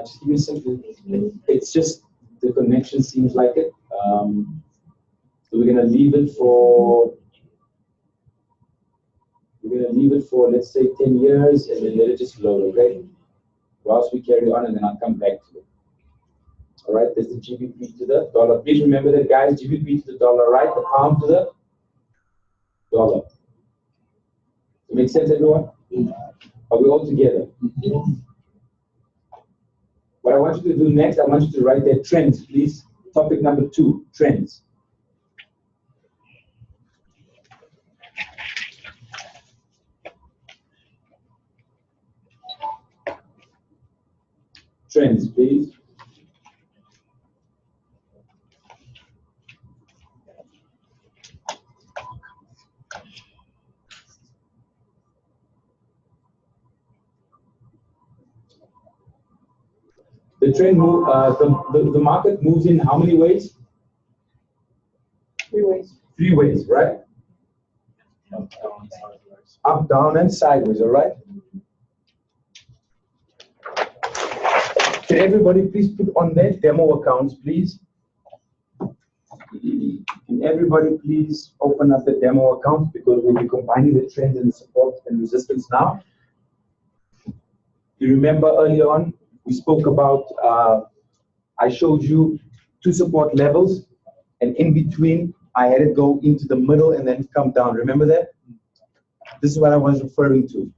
Just give me a second. It's just the connection seems like it. So we're gonna leave it for. We're gonna leave it for, let's say, 10 years, and then let it just load. Okay. Whilst we carry on, and then I'll come back to it. All right. There's the GBP to the dollar. Please remember that, guys. GBP to the dollar, right? The pound to the dollar. Does it make sense, everyone? Are we all together? What I want you to do next, I want you to write there trends, please. Topic number 2, trends. Trends, please. The trend move, the market moves in how many ways? 3 ways. 3 ways, right? Up, down, and sideways, all right? Can everybody please put on their demo accounts, please? Can everybody please open up the demo accounts, because we'll be combining the trends and support and resistance now. You remember earlier on, we spoke about, I showed you 2 support levels, and in between, I had it go into the middle and then come down. Remember that? This is what I was referring to.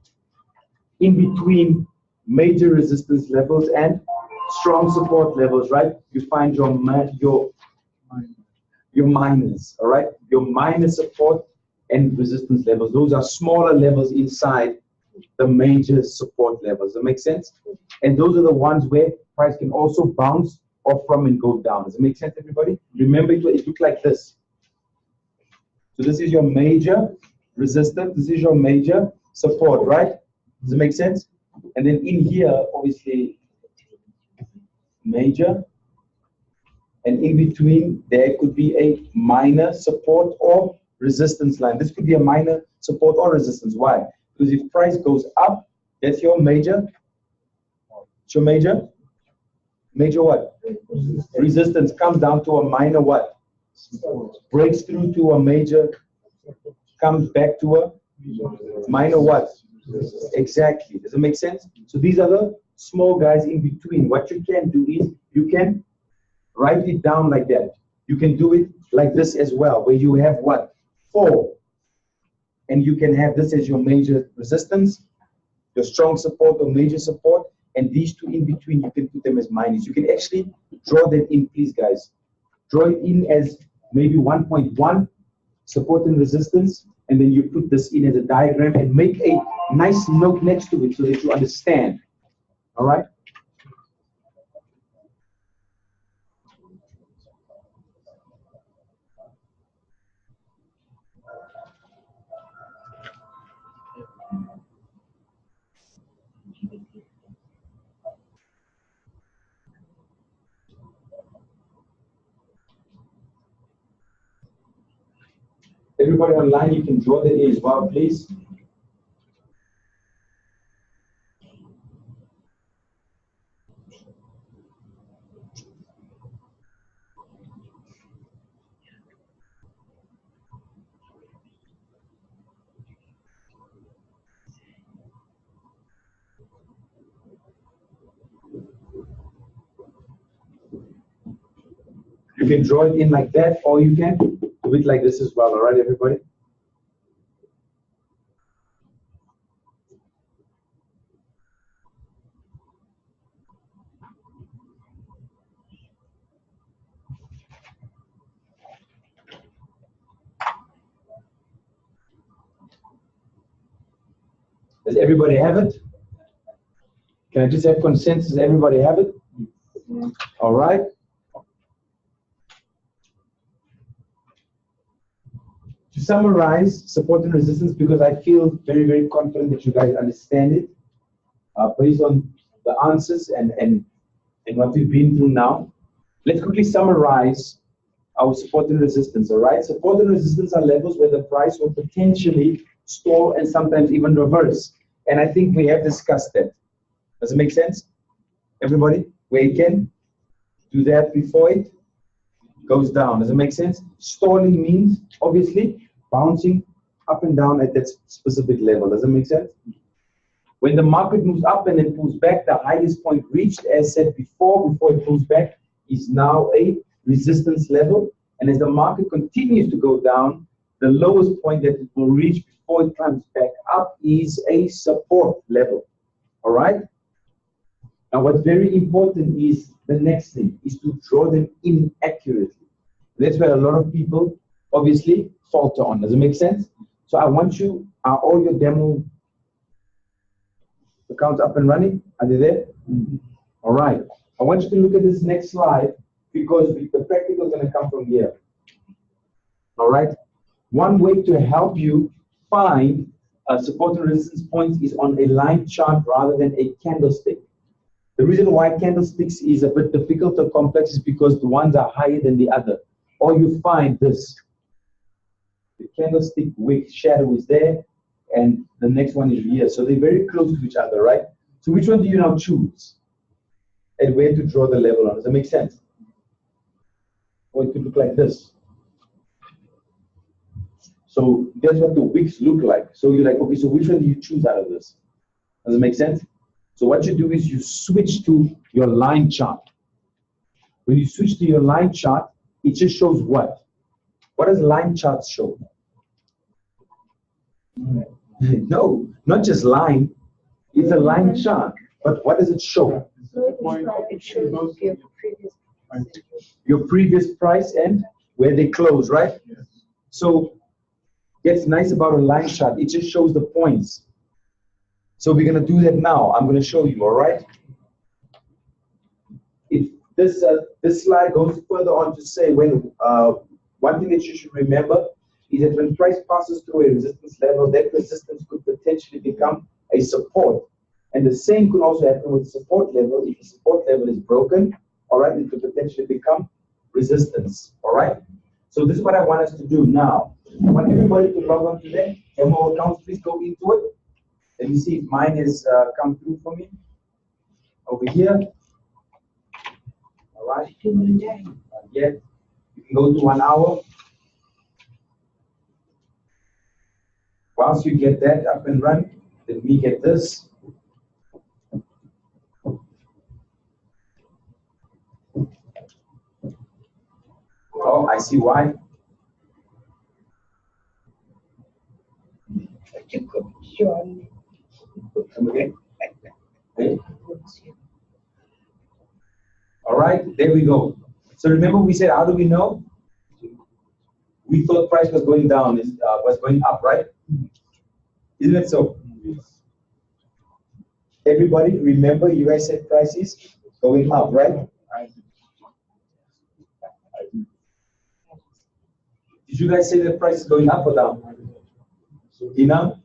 In between major resistance levels and strong support levels, right? You find your minors, all right? Your minor support and resistance levels. Those are smaller levels inside the major support levels. Does that make sense? And those are the ones where price can also bounce off from and go down. Does it make sense, everybody? Remember, it looked like this. So this is your major resistance. This is your major support, right? Does it make sense? And then in here, obviously, major. And in between, there could be a minor support or resistance line. This could be a minor support or resistance. Why? Because if price goes up, that's your major. It's your major. Major what? Resistance comes down to a minor what? Breaks through to a major, comes back to a minor what? Exactly. Does it make sense? So these are the small guys in between. What you can do is you can write it down like that. You can do it like this as well, where you have what? 4. And you can have this as your major resistance, your strong support or major support, and these 2 in between, you can put them as minors. You can actually draw that in, please, guys. Draw it in as maybe 1.1 support and resistance, and then you put this in as a diagram and make a nice note next to it so that you understand. All right? Everybody online, you can draw the A as well, please. You can draw it in like that, or you can do it like this as well. All right, everybody? Does everybody have it? Can I just have consensus? Everybody have it? Yeah. All right. To summarize support and resistance, because I feel very, very confident that you guys understand it based on the answers and what we've been through now. Let's quickly summarize our support and resistance, all right? Support and resistance are levels where the price will potentially stall and sometimes even reverse. And I think we have discussed that. Does it make sense? Everybody? Where you can do that before it goes down. Does it make sense? Stalling means, obviously, bouncing up and down at that specific level. Does it make sense? When the market moves up and then pulls back, the highest point reached, as said before it pulls back, is now a resistance level. And as the market continues to go down, the lowest point that it will reach before it comes back up is a support level. All right? Now, what's very important is the next thing, is to draw them inaccurately. That's where a lot of people obviously falter on. Does it make sense? So I want you, are all your demo accounts up and running? Are they there? All right. I want you to look at this next slide because the practical is going to come from here. All right. One way to help you find support and resistance points is on a line chart rather than a candlestick. The reason why candlesticks is a bit difficult or complex is because the ones are higher than the other. Or you find this. The candlestick wick shadow is there, and the next one is here. So they're very close to each other, right? So which one do you now choose? And where to draw the level on? Does that make sense? Or it could look like this. So that's what the wicks look like. So you're like, okay, so which one do you choose out of this? Does it make sense? So what you do is you switch to your line chart. When you switch to your line chart, it just shows what? What does line charts show? No, not just line. It's a line chart. But what does it show? It shows Your previous price and where they close, right? So what's nice about a line chart, it just shows the points. So we're going to do that now. I'm going to show you, all right? This slide goes further on to say when one thing that you should remember is that when price passes through a resistance level, that resistance could potentially become a support. And the same could also happen with support level. If the support level is broken, all right, it could potentially become resistance, all right? So this is what I want us to do now. I want everybody to log on to that. MO accounts, please go into it. Let me see if mine has come through for me. Over here. All right. Yeah. You can go to 1 hour. Once you get that up and running, then we get this. Oh, I see why. Come again. Okay. All right, there we go. So remember we said, how do we know? We thought price was going down, was going up, right? Isn't it so? Everybody, remember you guys said price is going up, right? Did you guys say that price is going up or down? Ina?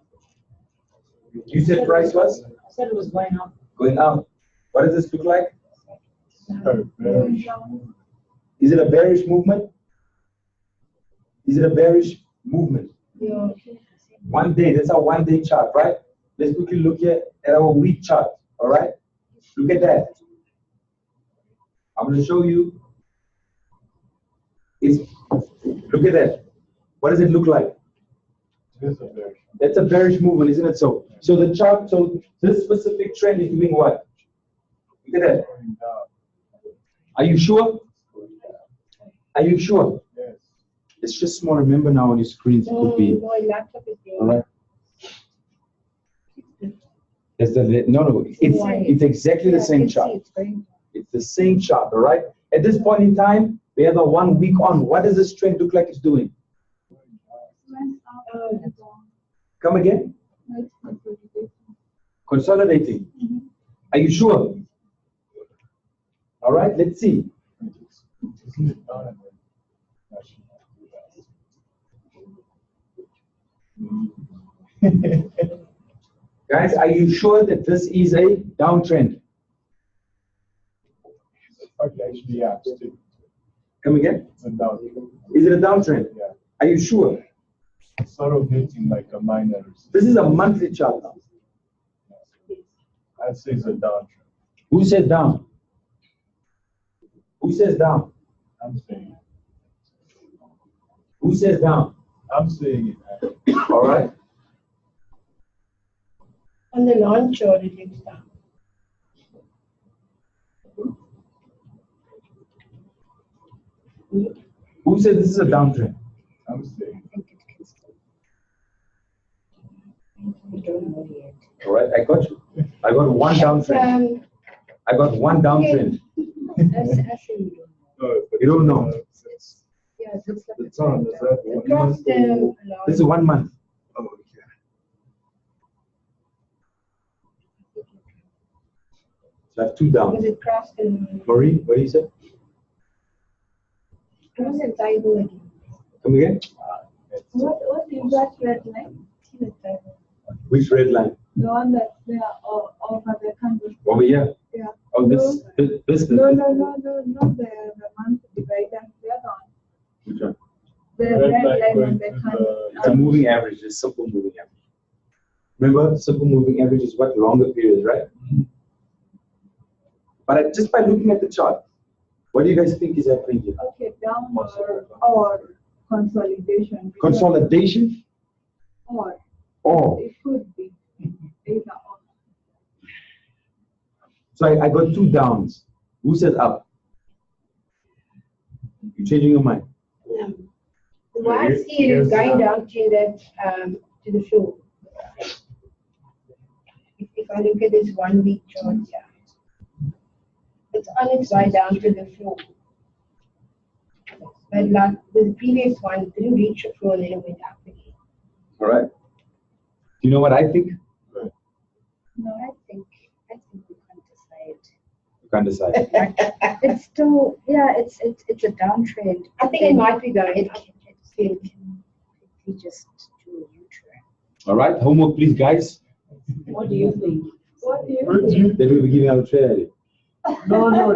You said price was? I said it was going up. Going up. What does this look like? Is it a bearish movement? Is it a bearish movement? Yeah. 1 day, that's our 1 day chart, right? Let's quickly look at our week chart, all right? Look at that. I'm going to show you. Look at that. What does it look like? That's a bearish movement, isn't it so? So the chart, so this specific trend is doing what? Look at that. Are you sure? Are you sure? Yes. It's just small. Remember now on your screens it could be. My laptop is All right. No, it's exactly the same chart. It's the same chart, all right? At this point in time, we have a 1 week on. What does this trend look like it's doing? Come again? Consolidating. Are you sure? All right, let's see. Guys, are you sure that this is a downtrend? Okay, actually, yeah. Come again? It's a downtrend. Is it a downtrend? Yeah. Are you sure? It's sort of hitting like a minor. This is a monthly chart now. I'd say it's a downtrend. Who says down? Who says down? I'm saying it. Who says down? I'm saying it. All right. On the launch chart, it looks down. Who says this is a downtrend? I'm saying it. We don't know yet. All right, I got you. I got one downtrend. I got one downtrend. You don't know. Yeah, it looks like It's on, is that it 1 crossed month? This is 1 month. Oh, okay. So I have two down. because it crossed in Maureen, what do you say? crossed in Taibo again. Come again? What is that red line? See the Taibo. Which red line? The one that they are over the country. Over here? Yeah. Oh, this. No, not the month divider. The other one. Which one? The Red red line line going on the to country. It's a moving average, it's simple moving average. Remember, simple moving average is what? Longer periods, right? But just by looking at the chart, what do you guys think is happening here? Okay, down or consolidation. Consolidation Or or it could be either or. So I got two downs. Who says up? You're changing your mind. What I see it is going down to that to the floor. If I look at this 1 week chart here, it's on its way down to the floor. But like the previous one, it didn't reach the floor and then it went up again. All right. Do you know what I think? No, I think we can't decide. You can't decide. It's still, yeah, it's a downtrend. I think it might be going It up. can quickly just do a U-turn. All right. Homework, please, guys. What do you think? What do you think? Then we'll be giving out a trade idea. No, no,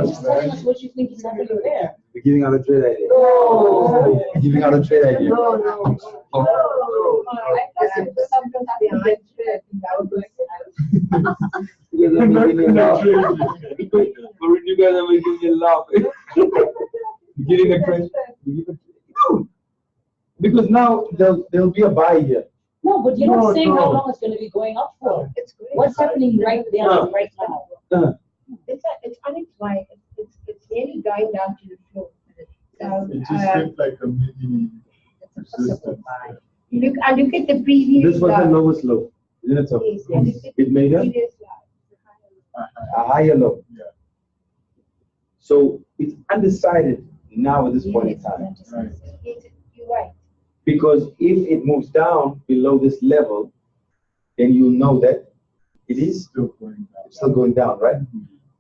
Just telling us what you think is happening there. We're giving out a trade idea. No. We're giving out a trade idea. No, no. Oh. I thought it was something behind it. That would You guys are making me laugh. But you guys are making me laugh. We're getting a trade. Because now there'll be a buy here. No, but you're No, not saying how no. long it's going to be going up for. It's great. What's happening right there, No. right now? It's on its way. It's nearly going down to the floor. So It just seems like a mini It's a possible resistance. buy. I look at the previous. This was the lowest low, isn't it so? Yes, I look at It made the a previous slide. a higher low. Yeah. So it's undecided now at this point in time. Right. Yes, you're right. Because if it moves down below this level, then you know that it is Still going down. it's still going down, right?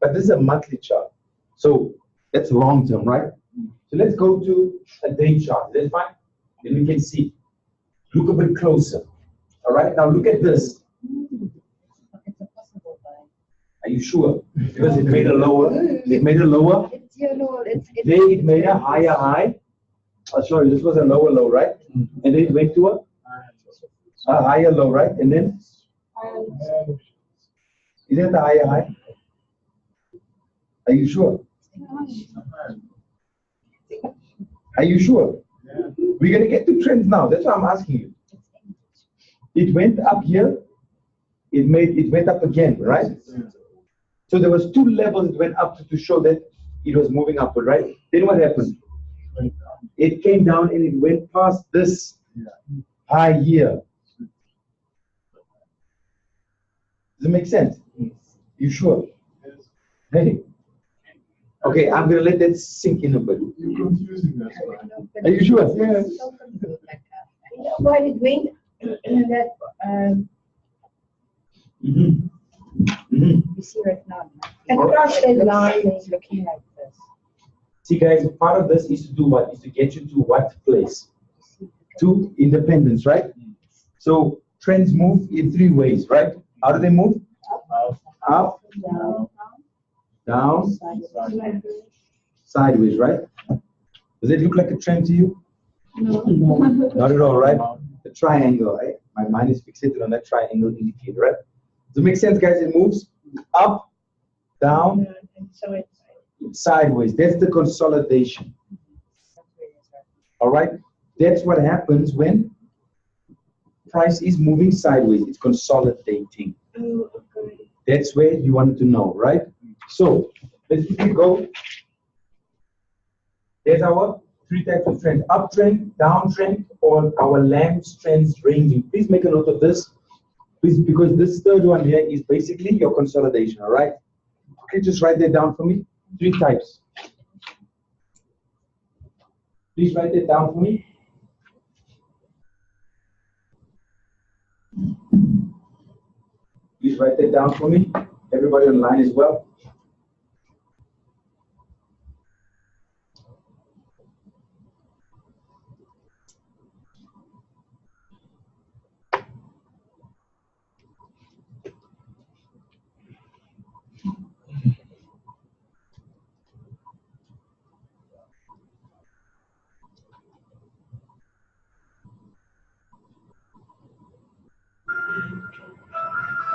But this is a monthly chart. So that's long term, right? So let's go to a day chart. That's fine. Then we can see. Look a bit closer. All right, now look at this. It's a possible buy. Are you sure? Because it made a lower. It made a lower. It's, you know, it's Then it made a higher high. Oh, sorry, this was a lower low, right? And then it went to a higher low, right? And then is that the higher high? Are you sure? Are you sure? Yeah. We're gonna get to trends now. That's why I'm asking you. It went up here. It went up again, right? So there was two levels it went up to show that it was moving upward, right? Then what happened? It came down and it went past this high here. Does it make sense? You sure? Hey. Okay, I'm gonna let that sink in a bit. You're confusing us, right? Are you sure? Yes. You know what it went that You see right now. across the line. It's looking like this. See, guys, part of this is to do what? Is to get you to what place? To independence, right? So trends move in three ways, right? How do they move? Up, down, sideways, right? Does it look like a trend to you? No. Not at all, right? The triangle, right? My mind is fixated on that triangle indicator, right? Does it make sense, guys? It moves up, down, And so it's sideways. That's the consolidation. All right? That's what happens when price is moving sideways. It's consolidating. okay. That's where you wanted to know, right? So let's quickly go. There's our three types of trend: uptrend, downtrend, or our Lamb's trends ranging. Please make a note of this, please, because this third one here is basically your consolidation. All right? Okay, just write that down for me. Three types. Please write that down for me. Please write that down for me. Everybody online as well.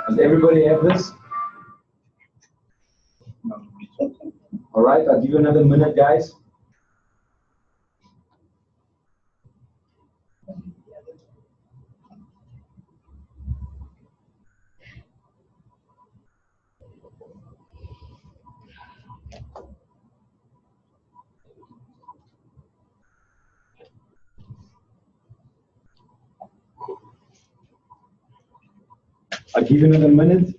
Does everybody have this? All right, I'll give you another minute, guys. I'll give you another minute.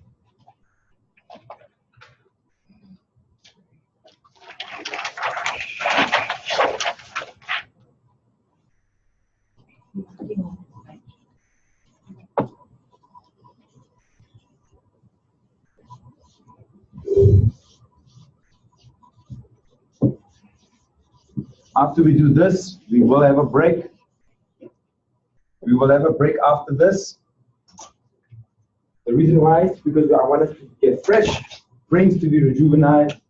After we do this, we will have a break. We will have a break after this. The reason why is because I want us to get fresh, brains to be rejuvenated,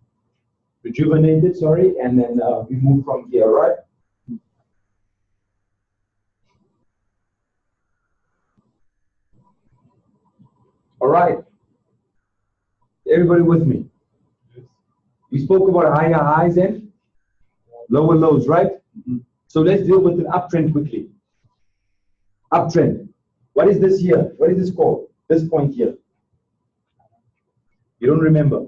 sorry, and then we move from here, right? All right. Everybody with me? We spoke about higher highs and lower lows, right? So let's deal with an uptrend quickly. Uptrend. What is this here? What is this called? This point here. You don't remember.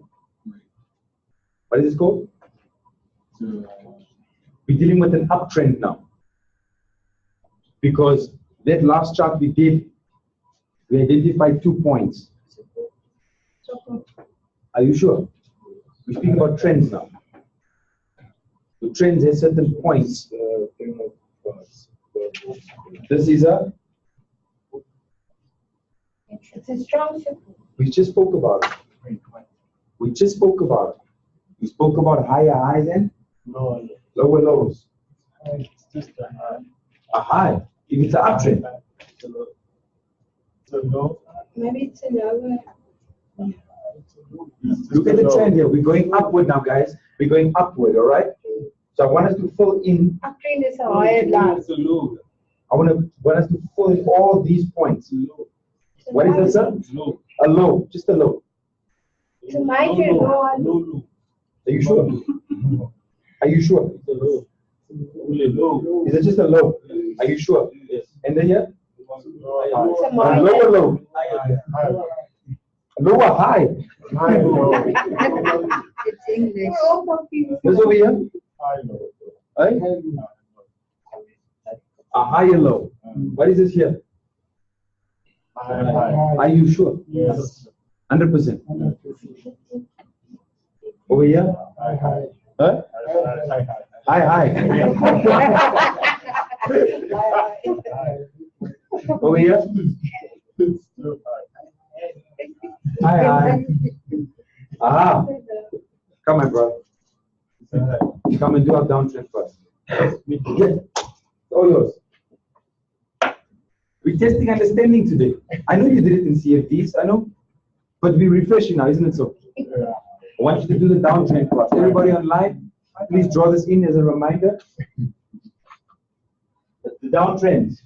What is this called? We're dealing with an uptrend now. Because that last chart we did, we identified 2 points. Are you sure? We're speaking about trends now. The trends have certain points. This is a. It's a strong signal. We just spoke about it. We just spoke about it. We spoke about higher highs and lower lows. It's just a high. A high. If it's an uptrend. So no. Maybe it's a lower. Look at the trend here. We're going upward now, guys. We're going upward, all right? So I want us to fill in. Uptrend is a higher line. I want us to fill in all these points. What is that, sir? Low. A low. Just a low. It's a major low. Are you sure? Are you sure? Is it just a low? Are you sure? Yes. And then here? It's a A minor. lower low. Lower high. It's English. This over here? Right? A higher low. What is this here? Are you sure? Yes. 100%. Over here? Huh? High. Over here? High. Aha. Come on, bro. Come and do our downtrend first. Yeah. All yours. We're testing understanding today. I know you did it in CFDs, I know. But we're refreshing now, isn't it so? I want you to do the downtrend first. Everybody online, please draw this in as a reminder. The downtrend.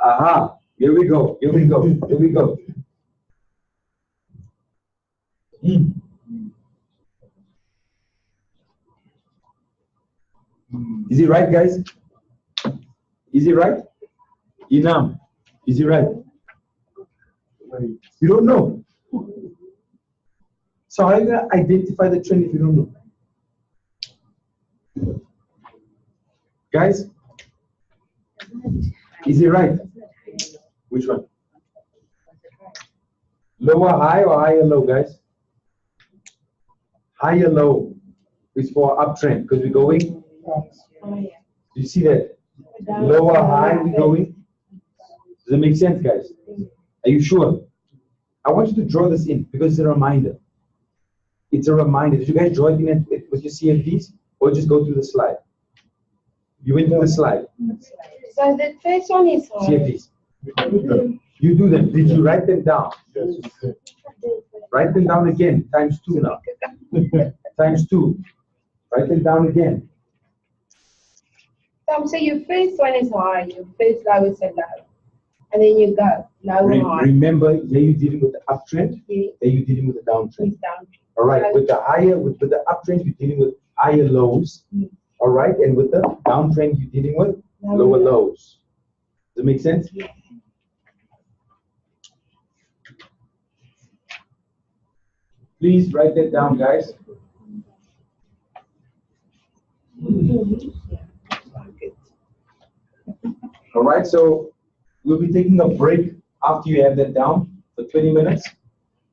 Aha, here we go. Is he right, guys? Is he right? Inam, is he right? You don't know. So how are you going to identify the trend if you don't know? Guys, is he right? Which one? Lower high or higher low, guys? Higher low is for uptrend because we're going. Do you see that? Lower high, we're going. Does it make sense, guys? Are you sure? I want you to draw this in because it's a reminder. It's a reminder. Did you guys draw it in with your CFDs or just go through the slide? You went through the slide. So the first one is CFDs. You do them. Did you write them down? Yes. Write them down again. Times 2 now. Times 2. Write them down again. So your first one is high, your first low is a low. And then you go low high. Remember, here you're dealing with the uptrend, Yeah. there you're dealing with the downtrend. It's down. All right, with the uptrend, you're dealing with higher lows. All right, and with the downtrend, you're dealing with lower lows. Does it make sense? Yeah. Please write that down, guys. All right, so we'll be taking a break after you have that down for 20 minutes.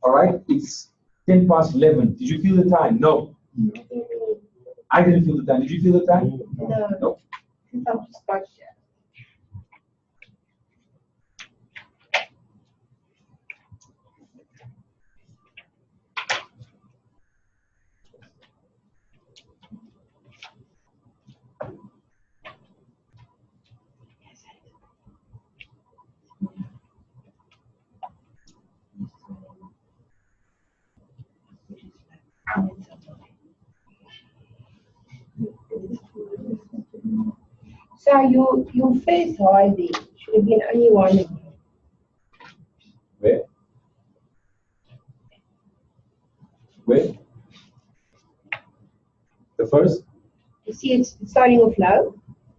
All right, it's 10 past 11. Did you feel the time? No. I didn't feel the time. Did you feel the time? No. No. I'm just like, so you face high there. Should have been only one again. Where? Where? The first? You see, it's starting off low.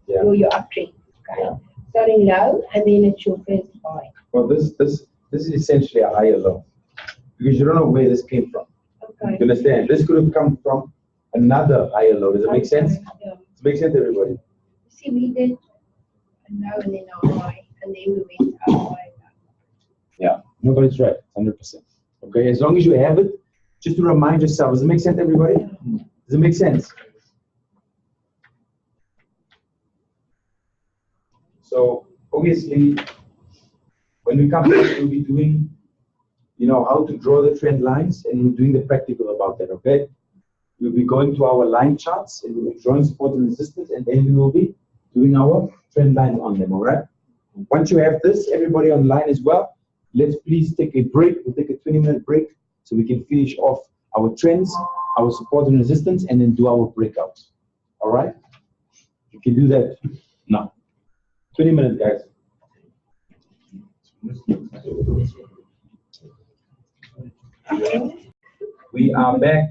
Yeah. Your uptrend. Okay. Starting low, and then it's your first high. Well, this is essentially a higher low because you don't know where this came from. Okay. You understand? This could have come from another higher low. Does it make sense? Yeah. Does it make sense, everybody? See, we did a low and then a high, and then we went up high. Yeah, nobody's right, 100%. Okay, as long as you have it, just to remind yourself. Does it make sense, everybody? Does it make sense? So obviously, when we come back, we'll be doing, how to draw the trend lines, and we're doing the practical about that. Okay, we'll be going to our line charts, and we'll be drawing support and resistance, and then we will be doing our trend lines on them. All right. Once you have this, everybody online as well, let's please take a break. We'll take a 20-minute break so we can finish off our trends, our support and resistance, and then do our breakouts. All right? You can do that now. 20 minutes, guys. We are back,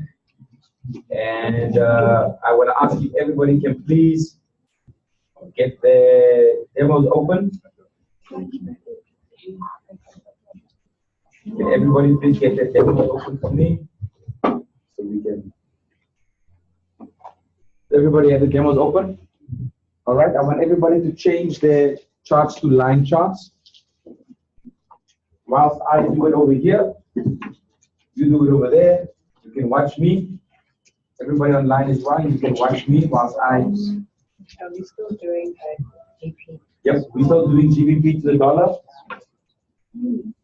and I want to ask if everybody can please get the demos open. Can everybody please get the demo open for me? So we can. Everybody have the demos open? All right, I want everybody to change their charts to line charts. Whilst I do it over here, you do it over there. You can watch me. Everybody online as well, you can watch me whilst I. Are we still doing GP? Yep, we're still doing GBP to the dollar. You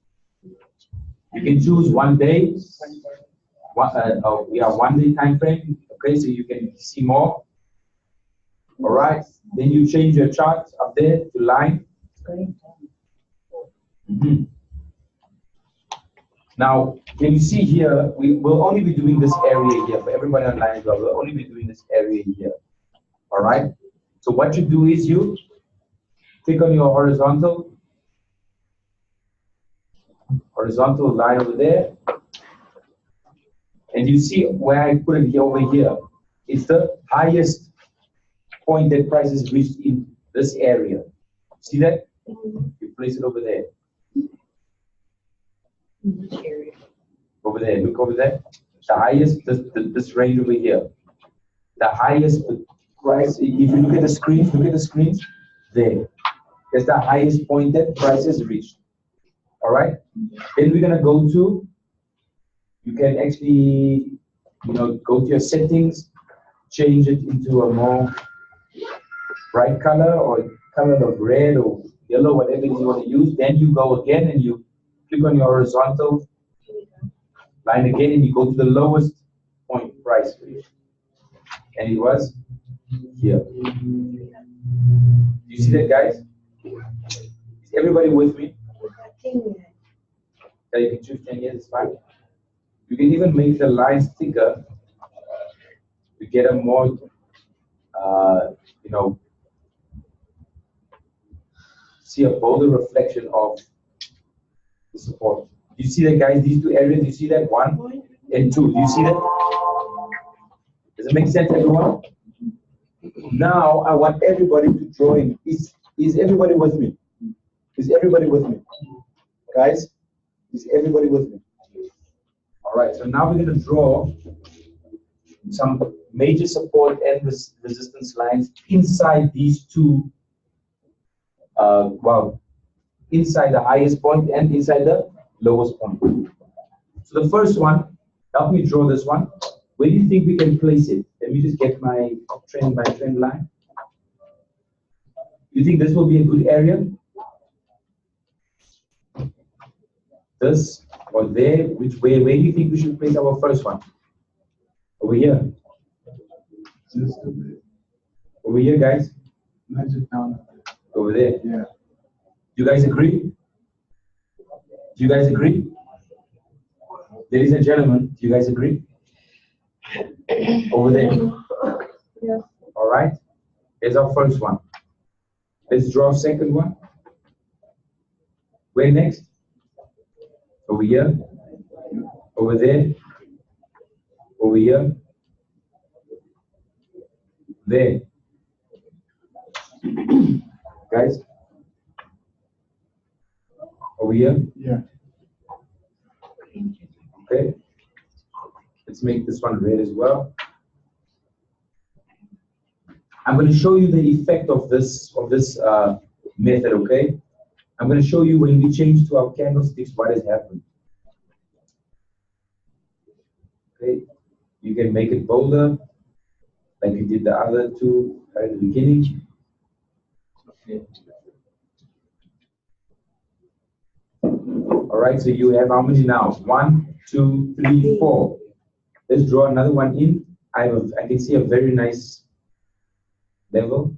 can choose one day. We have 1 day time frame. Okay, so you can see more. All right, then you change your chart up there to line. Now, can you see here? We will only be doing this area here for everybody online as well. We'll only be doing this area here. All right. So what you do is you click on your horizontal line over there, and you see where I put it here over here. It's the highest point that price is reached in this area. See that? You place it over there. Which area? Over there. Look over there. The highest, this range over here. The highest price. If you look at the screens, there. That's the highest point that price is reached. All right. Then we're gonna go to. You can actually, go to your settings, change it into a more bright color or color of red or yellow, whatever you want to use. Then you go again and you click on your horizontal line again, and you go to the lowest point price for you. And it was here. You see that, guys? Is everybody with me? Yeah, you can choose 10 years, it's fine. You can even make the lines thicker to get a more, see a bolder reflection of the support. You see that, guys? These two areas, you see that? 1 and 2. Do you see that? Does it make sense, everyone? Now, I want everybody to draw in. Is everybody with me? Is everybody with me? Guys, is everybody with me? All right, so now we're going to draw some major support and resistance lines inside these two, well, inside the highest point and inside the lowest point. So the first one, help me draw this one. Where do you think we can place it? Let me just get my trend by trend line. You think this will be a good area? This or there? Which way? Where do you think we should place our first one? Over here. Just a bit. Over here, guys. Not just down. Over there. Yeah. You guys agree? Do you guys agree? Ladies and gentlemen, do you guys agree? Over there. Yes. All right. Here's our first one. Let's draw a second one. Where next? Over here. Over there. Over here. There. Guys. Over here. Yeah. Okay. Let's make this one red as well. I'm going to show you the effect of this method, okay? I'm going to show you when we change to our candlesticks what has happened. Okay, you can make it bolder, like you did the other two right at the beginning. Okay. All right, so you have how many now? 1, 2, 3, 4. Let's draw another one in. I can see a very nice level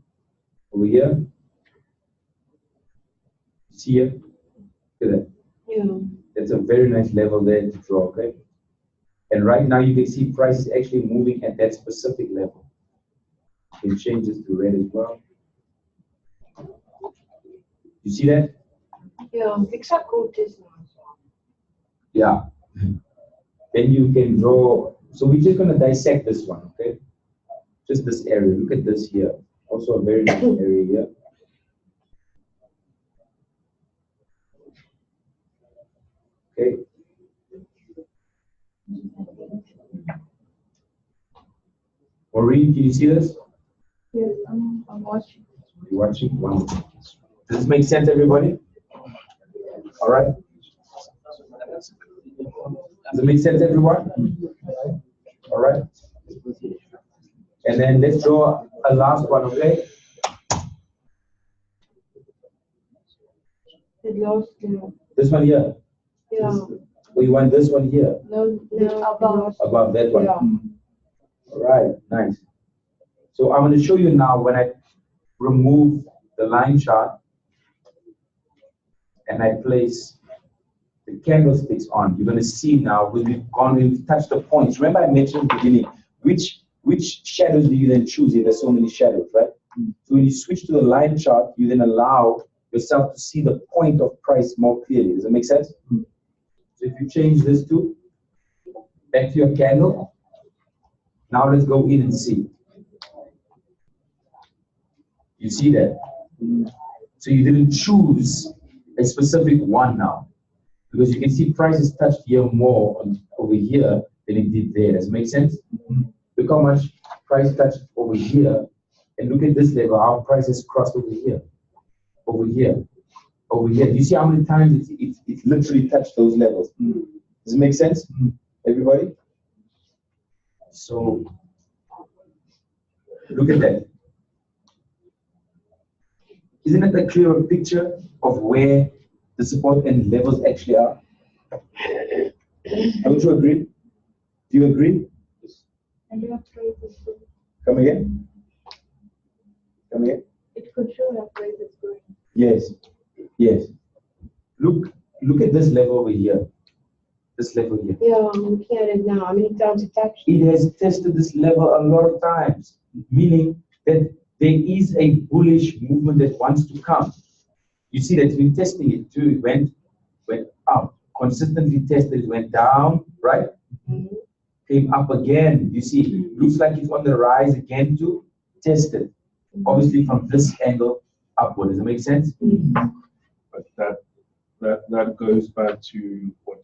over here. See here? Look at that. Yeah. That's a very nice level there to draw, okay? And right now you can see price is actually moving at that specific level. You can change this to red as well. You see that? Yeah, exactly. Yeah. Then you can draw. So we're just going to dissect this one, okay? Just this area. Look at this here. Also a very nice area here. Okay. Maureen, can you see this? Yes, I'm watching. You're watching? Wow. Does this make sense, everybody? All right. Does it make sense, everyone? All right. And then let's draw a last one, okay? The last one. This one here. Yeah. We want this one here. No, Above that one. Yeah. All right, nice. So I'm going to show you now when I remove the line chart and I place the candlesticks on. You're going to see now when we've touched the points. Remember I mentioned at the beginning, which shadows do you then choose if there's so many shadows, right? So when you switch to the line chart, you then allow yourself to see the point of price more clearly. Does that make sense? So if you change this to back to your candle, now let's go in and see. You see that? So you didn't choose a specific one now, because you can see prices touched here more over here than it did there. Does it make sense? Look how much price touched over here, and look at this level, how price has crossed over here, over here, over here. Do you see how many times it literally touched those levels? Does it make sense, everybody? So look at that. Isn't it a clearer picture of where the support and levels actually are? Don't you agree? Do you agree? And your price is good. Come again? Come again? It could show your price is going. Yes. Yes. Look at this level over here. This level here. Yeah, I'm looking at it now. How many times it touched? It has tested this level a lot of times, meaning that there is a bullish movement that wants to come. You see that it's been testing it too. It went up, consistently tested, it went down, right? Came up again. You see, looks like it's on the rise again to test it. Obviously from this angle upward. Does it make sense? But that goes back to what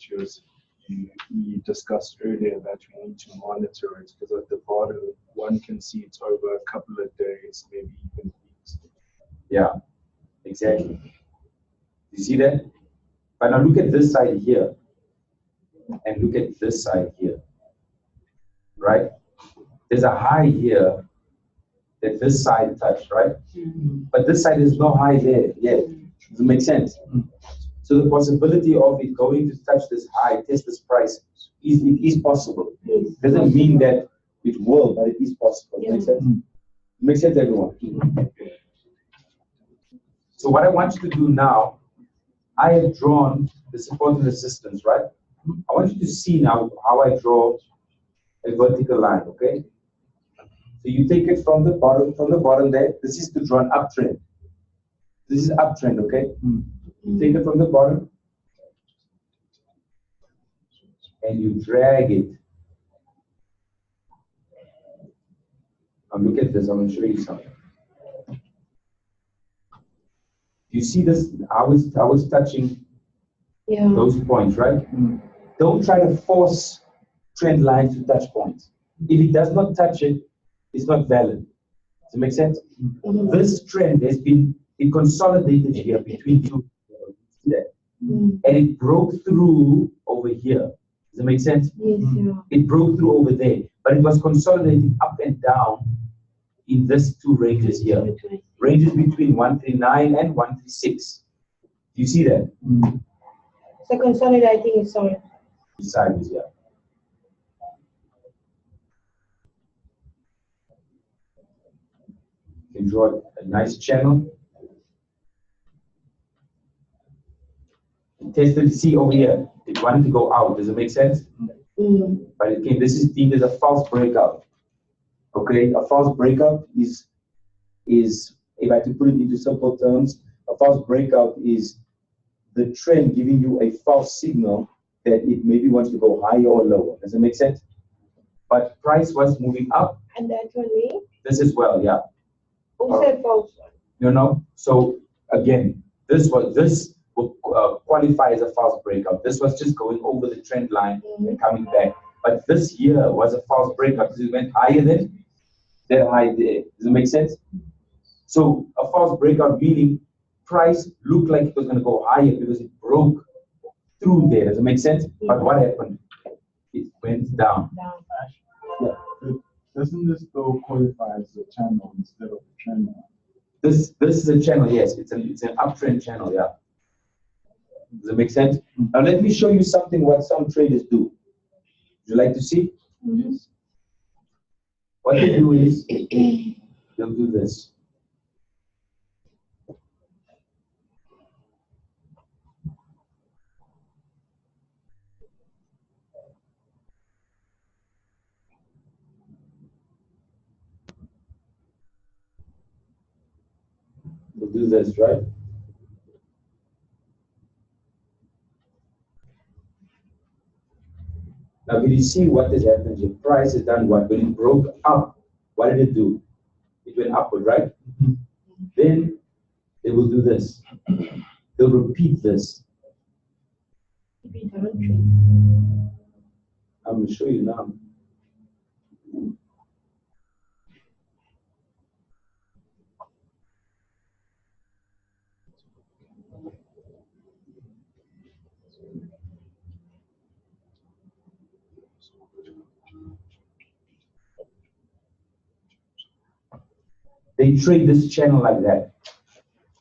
we discussed earlier that we need to monitor it, because at the bottom one can see it's over a couple of days, maybe even weeks. Yeah, exactly. You see that? But now look at this side here, and look at this side here, right? There's a high here that this side touched, right? But this side is no high there yet. Does it make sense? So the possibility of it going to touch this high, test this price, it is possible. Doesn't mean that it will, but it is possible. Makes sense? Makes sense, everyone? So what I want you to do now, I have drawn the support and resistance, right? I want you to see now how I draw a vertical line, okay? So you take it from the bottom there. This is to draw an uptrend. This is uptrend, okay? You take it from the bottom and you drag it. Now look at this, I'm going to show you something. You see this, I was touching those points, right? Don't try to force trend lines to touch points. If it does not touch it, it's not valid. Does it make sense? This trend has been, it consolidated here between two, and it broke through over here. Does it make sense? Yes, yeah. It broke through over there, but it was consolidating up and down in these two ranges here. Ranges between 139 and 136. Do you see that? So consolidating is sorry. Sideways, yeah. You can draw a nice channel. Tested to see over here. It wanted to go out. Does it make sense? But it came. This is deemed as a false breakout. Okay, a false breakout is if I had to put it into simple terms, a false breakout is the trend giving you a false signal that it maybe wants to go higher or lower. Does it make sense? But price was moving up. And that one, eh? This as well, yeah. Who said false one? No. So again, this will qualify as a false breakout. This was just going over the trend line and coming back. But this here was a false breakout because it went higher than that high there. Does it make sense? So a false breakout meaning price looked like it was going to go higher because it broke through there. Does it make sense? But what happened? It went down. Yeah. Doesn't this though qualify as a channel instead of a trend line? This is a channel, yes. It's an uptrend channel, yeah. Does it make sense? Now let me show you something what some traders do. Would you like to see? Yes. What they do is they'll do this. They'll do this, right? Now, can you see what has happened? The price has done what? When it broke up, what did it do? It went upward, right? Then they will do this. They'll repeat this. I'm going to show you now. They trade this channel like that.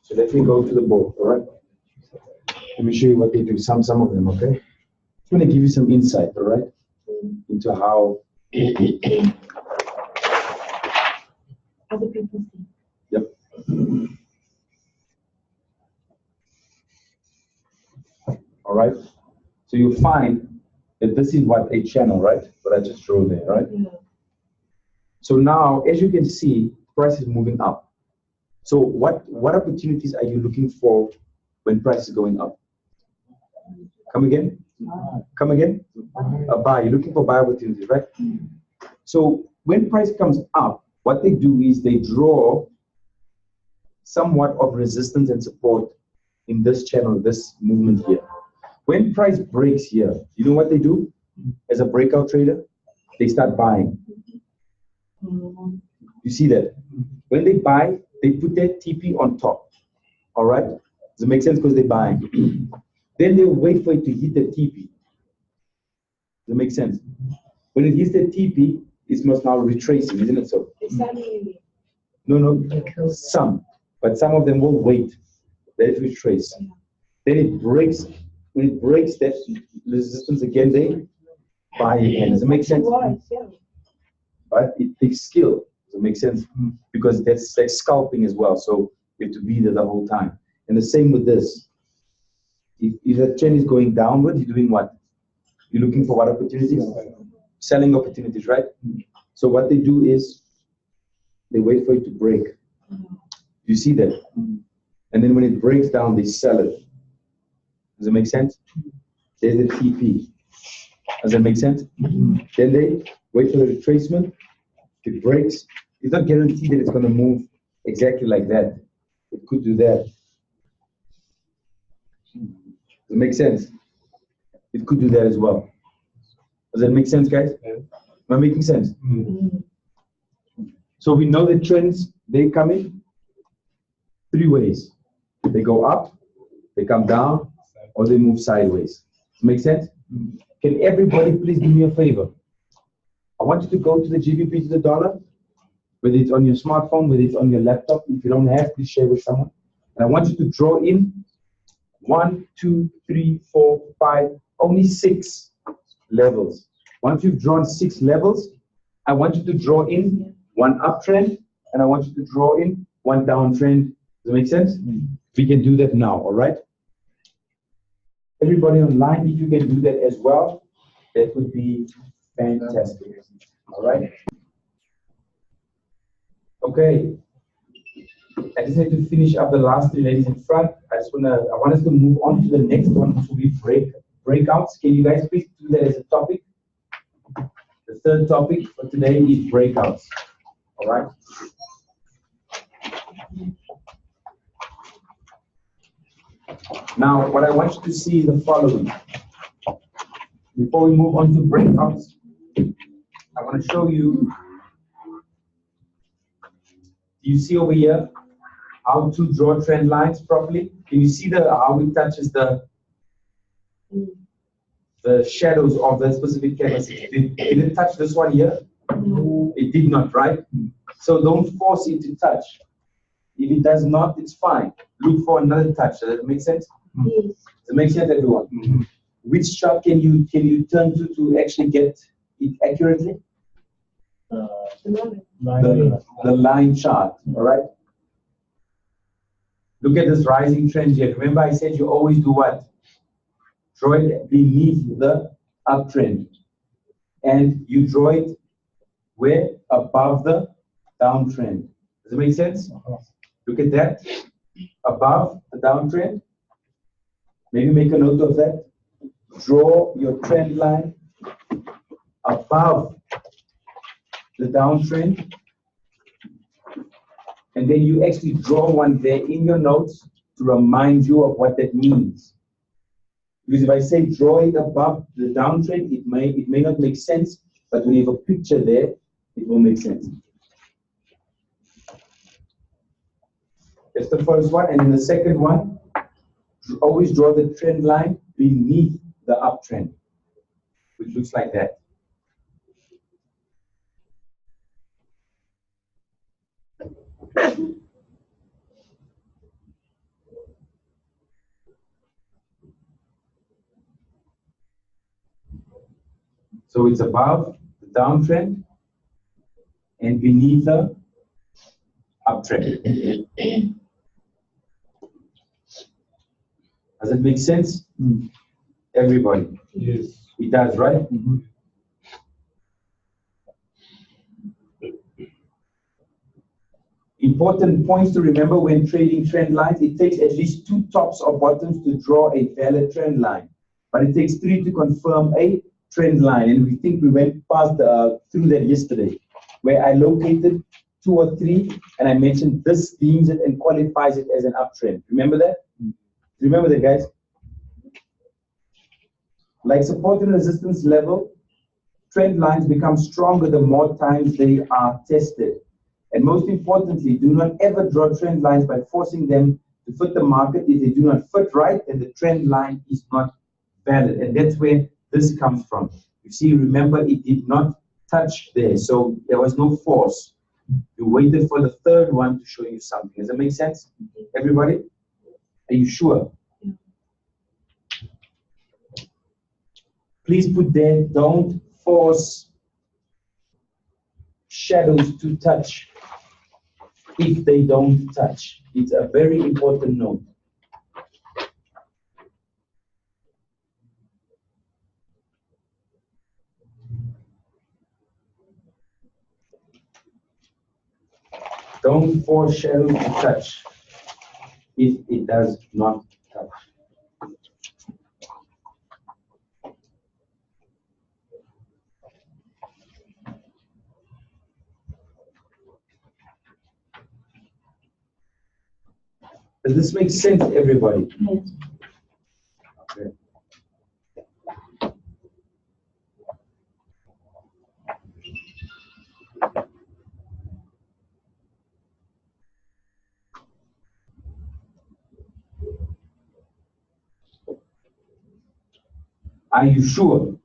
So let me go to the board, all right? Let me show you what they do, some of them, okay? It's going to give you some insight, all right? Into how Other people see. Yep. All right. So you find that this is what a channel, right? What I just drew there, right? Yeah. So now, as you can see, price is moving up. So what opportunities are you looking for when price is going up? Come again? Come again? A buy. You're looking for buy opportunities, right? So when price comes up, what they do is they draw somewhat of resistance and support in this channel, this movement here. When price breaks here, you know what they do as a breakout trader? They start buying. You see that? When they buy, they put their TP on top. All right? Does it make sense? Because they're buying. Then they wait for it to hit the TP. Does it make sense? When it hits the TP, it must now retracing, isn't it so? No, some. But some of them will wait. Let it retrace. Then it breaks. When it breaks that resistance again, they buy again. Does it make sense? But it takes skill. Does it make sense? Because that's like scalping as well. So you have to be there the whole time. And the same with this. If the trend is going downward, you're doing what? You're looking for what opportunities? Selling opportunities, right? So what they do is they wait for it to break. You see that? And then when it breaks down, they sell it. Does it make sense? There's the TP. Does that make sense? Then they wait for the retracement. It breaks. It's not guaranteed that it's going to move exactly like that. It could do that. Does it make sense? It could do that as well. Does that make sense, guys? Am I making sense? So we know the trends, they come in 3 ways. They go up, they come down, or they move sideways. Does it make sense? Can everybody please do me a favor? I want you to go to the GBP to the dollar, whether it's on your smartphone, whether it's on your laptop. If you don't have, please share with someone. And I want you to draw in 1, 2, 3, 4, 5, only 6 levels. Once you've drawn 6 levels, I want you to draw in 1 uptrend, and I want you to draw in 1 downtrend. Does it make sense? We can do that now, all right? Everybody online, if you can do that as well, that would be fantastic. All right? Okay. I just need to finish up the last 3 ladies in front. I want us to move on to the next one, which will be breakouts. Can you guys please do that as a topic? The third topic for today is breakouts. All right? Now, what I want you to see is the following. Before we move on to breakouts, I want to show you. Do you see over here how to draw trend lines properly? Can you see how it touches the shadows of the specific candlestick? Did it touch this one here? No. It did not, right? So don't force it to touch. If it does not, it's fine. Look for another touch. Does that make sense? Yes. Does it make sense, everyone? Which chart can you turn to actually get it accurately? The line chart, all right? Look at this rising trend here. Remember I said you always do what? Draw it beneath the uptrend. And you draw it where? Above the downtrend. Does it make sense? Look at that. Above the downtrend. Maybe make a note of that. Draw your trend line above the downtrend. And then you actually draw one there in your notes to remind you of what that means. Because if I say draw it above the downtrend, it may not make sense, but when you have a picture there, it will make sense. That's the first one. And then the second one, always draw the trend line beneath the uptrend, which looks like that. So it's above the downtrend and beneath the uptrend. Does it make sense? Everybody? Yes. It does, right? Important points to remember when trading trend lines. It takes at least 2 tops or bottoms to draw a valid trend line. But it takes 3 to confirm a trend line. And we think we went past through that yesterday, where I located 2 or 3, and I mentioned this deems it and qualifies it as an uptrend. Remember that? Remember that, guys? Like support and resistance level, trend lines become stronger the more times they are tested. And most importantly, do not ever draw trend lines by forcing them to fit the market. If they do not fit right, then the trend line is not valid. And that's where this comes from. You see, remember, it did not touch there, so there was no force. You waited for the third one to show you something. Does that make sense, everybody? Are you sure? Please put there, don't force shadows to touch if they don't touch. It's a very important note. Don't force shadows to touch if it does not touch. Does this make sense, everybody? Yes. Okay. Are you sure?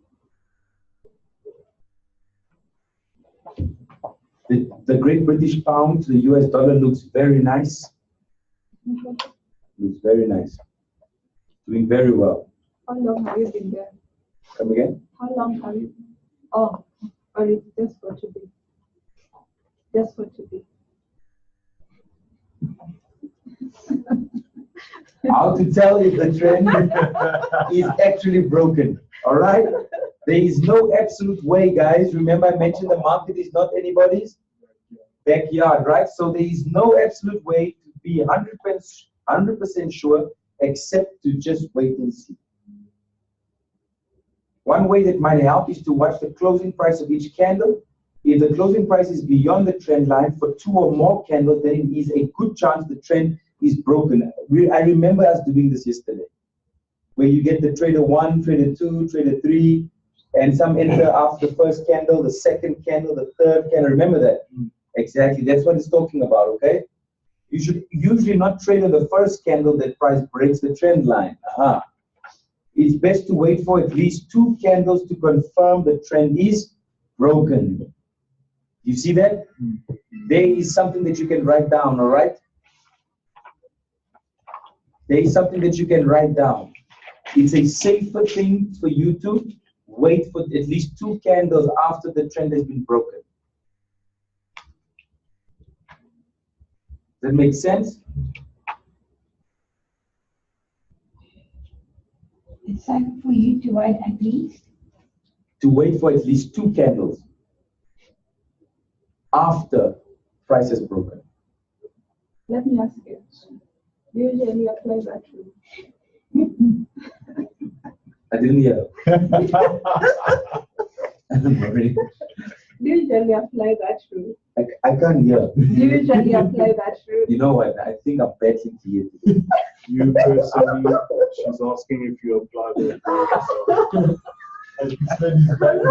The Great British Pound, the US dollar looks very nice. Looks very nice. Doing very well. How long have you been there? Come again? How long have you? Oh, or it's just for today? Just for today. How to tell if the trend is actually broken, all right? There is no absolute way, guys. Remember I mentioned the market is not anybody's backyard, right? So there is no absolute way to be 100% sure except to just wait and see. One way that might help is to watch the closing price of each candle. If the closing price is beyond the trend line for 2 or more candles, then it is a good chance the trend is broken. I remember us doing this yesterday, where you get the trader 1, trader 2, trader 3, and some enter after the first candle, the second candle, the third candle. Remember that? Exactly. That's what it's talking about, okay? You should usually not trade on the first candle that price breaks the trend line. It's best to wait for at least 2 candles to confirm the trend is broken. You see that? There is something that you can write down, all right? There is something that you can write down. It's a safer thing for you to wait for at least 2 candles after the trend has been broken. Does that make sense? It's time for you to wait at least. To wait for at least 2 candles after price is broken. Let me ask you. Do you usually apply that rule? I didn't hear. I'm worried. Do you usually apply that rule? I can't hear. Do you usually apply that rule? You know what? I think I'm betting to you. You personally, she's asking if you apply the rule.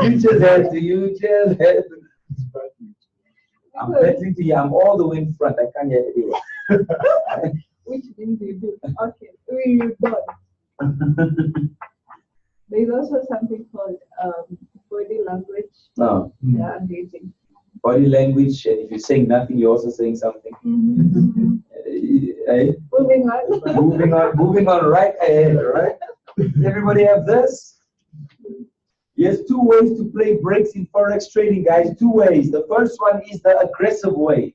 You just had to. You just had to. I'm betting to you. I'm all the way in front. I can't hear anyone. Which things do you do? Okay, we don't. There's also something called body language. No. Yeah, amazing. Body language, and if you're saying nothing, you're also saying something. Moving on. Moving on right ahead, right? Everybody have this? Yes, 2 ways to play breaks in Forex trading, guys. 2 ways. The first one is the aggressive way.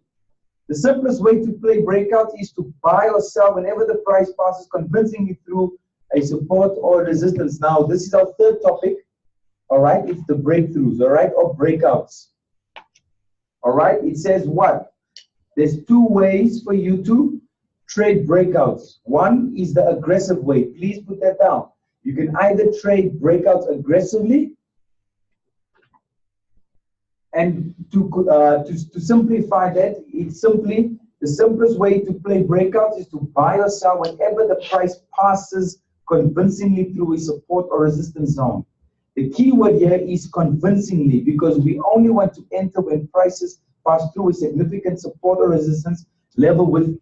The simplest way to play breakouts is to buy or sell whenever the price passes convincingly through a support or resistance. Now, this is our third topic, all right? It's the breakthroughs, all right, or breakouts. All right, it says what? There's 2 ways for you to trade breakouts. One is the aggressive way. Please put that down. You can either trade breakouts aggressively, and to simplify that, it's simply the simplest way to play breakouts is to buy or sell whenever the price passes convincingly through a support or resistance zone. The key word here is convincingly, because we only want to enter when prices pass through a significant support or resistance level with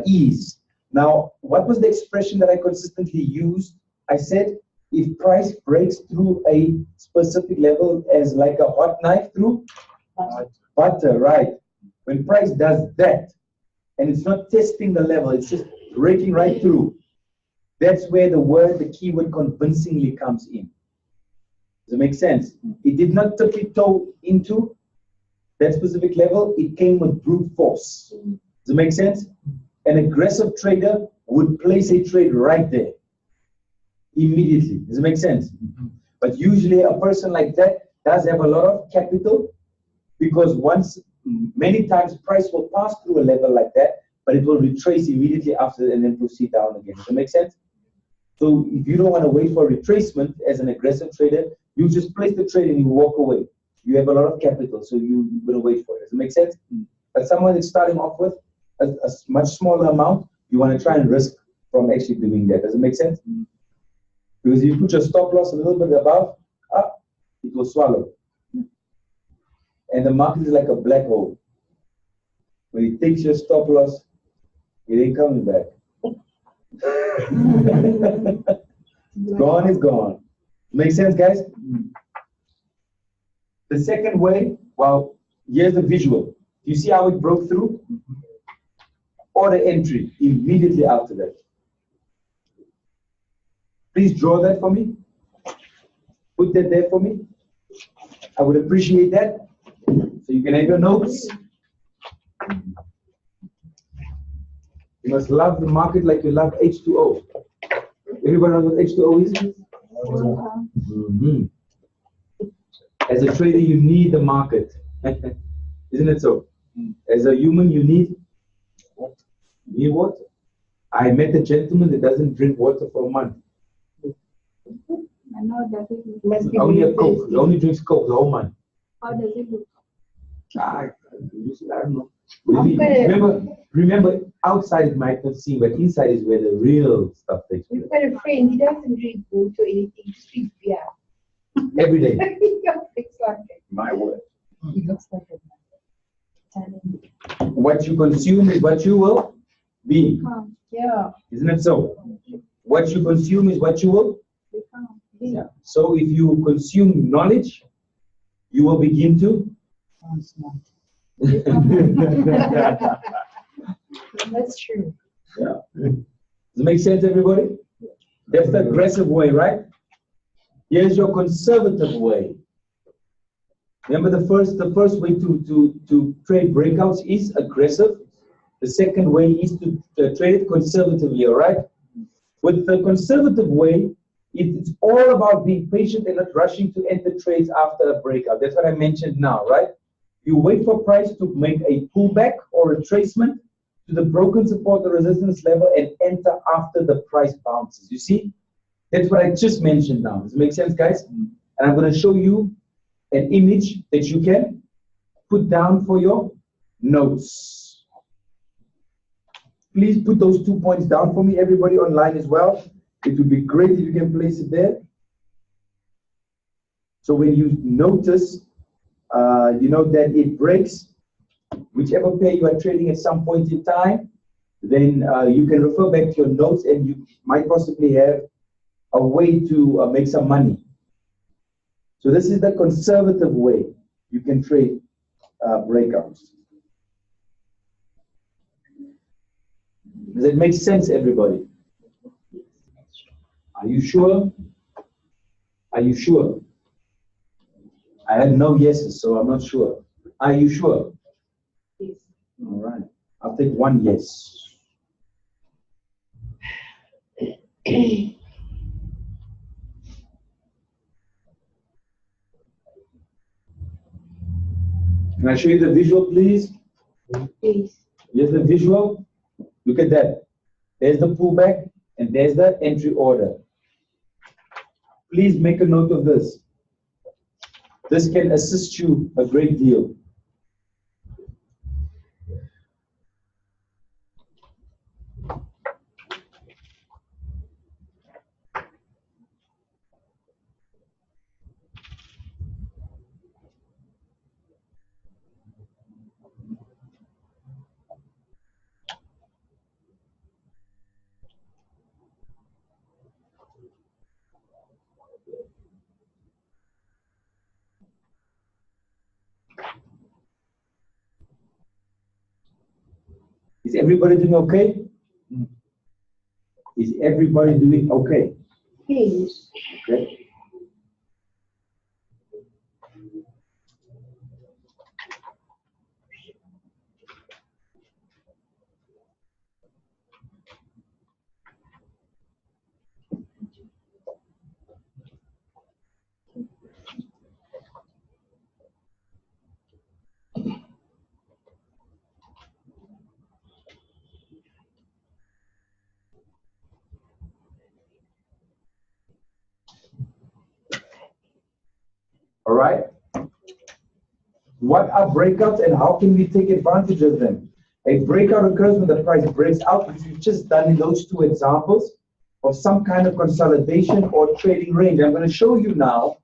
ease. Now, what was the expression that I consistently used? I said, if price breaks through a specific level as like a hot knife through butter, right? When price does that, and it's not testing the level, it's just breaking right through. That's where the keyword convincingly comes in. Does it make sense? It did not tiptoe into that specific level, it came with brute force. Does it make sense? An aggressive trader would place a trade right there, immediately. Does it make sense? But usually a person like that does have a lot of capital, because many times price will pass through a level like that, but it will retrace immediately after and then proceed down again. Does it make sense? So if you don't want to wait for retracement as an aggressive trader, you just place the trade and you walk away. You have a lot of capital, so you're going to wait for it. Does it make sense? But someone that's starting off with a much smaller amount, you want to try and risk from actually doing that. Does it make sense? Because if you put your stop loss a little bit above, it will swallow. And the market is like a black hole. When it takes your stop loss, it ain't coming back. Gone is gone. Make sense, guys? The second way, well, here's the visual. You see how it broke through? Order entry immediately after that. Please draw that for me. Put that there for me. I would appreciate that. So you can have your notes. You must love the market like you love H2O. Everybody knows what H2O is? As a trader, you need the market. Isn't it so? As a human, you need water. I met a gentleman that doesn't drink water for a month. I know that it Only a Coke. He only drinks Coke the whole month. How does it look? I don't know. Remember, outside it might not seem, but inside is where the real stuff takes place. We've got a friend, he doesn't drink water or anything, he just drinks beer. Every day. It's like it. My word. He looks like it. What you consume is what you will be. Yeah. Isn't it so? What you consume is what you will Become. Yeah. So if you consume knowledge, you will begin to Sound smart. That's true. Yeah. Does it make sense, everybody? That's the aggressive way, right? Here's your conservative way. Remember the first way to trade breakouts is aggressive. The second way is to trade it conservatively, all right? With the conservative way, it's all about being patient and not rushing to enter trades after a breakout. That's what I mentioned now, right? You wait for price to make a pullback or retracement to the broken support or resistance level and enter after the price bounces. You see? That's what I just mentioned now. Does it make sense, guys? And I'm going to show you an image that you can put down for your notes. Please put those 2 points down for me, everybody online as well. It would be great if you can place it there. So when you notice, you know that it breaks, whichever pair you are trading at some point in time, then you can refer back to your notes and you might possibly have a way to make some money. So this is the conservative way you can trade breakouts. Does it make sense, everybody? Are you sure? Are you sure? I had no yeses, so I'm not sure. Are you sure? Yes. All right. I'll take one yes. Can I show you the visual, please? Yes. Here's the visual. Look at that. There's the pullback, and there's the entry order. Please make a note of this. This can assist you a great deal. Is everybody doing okay? Is everybody doing okay? Yes. Okay. All right. What are breakouts and how can we take advantage of them? A breakout occurs when the price breaks out, which we've just done in those two examples of some kind of consolidation or trading range. I'm going to show you now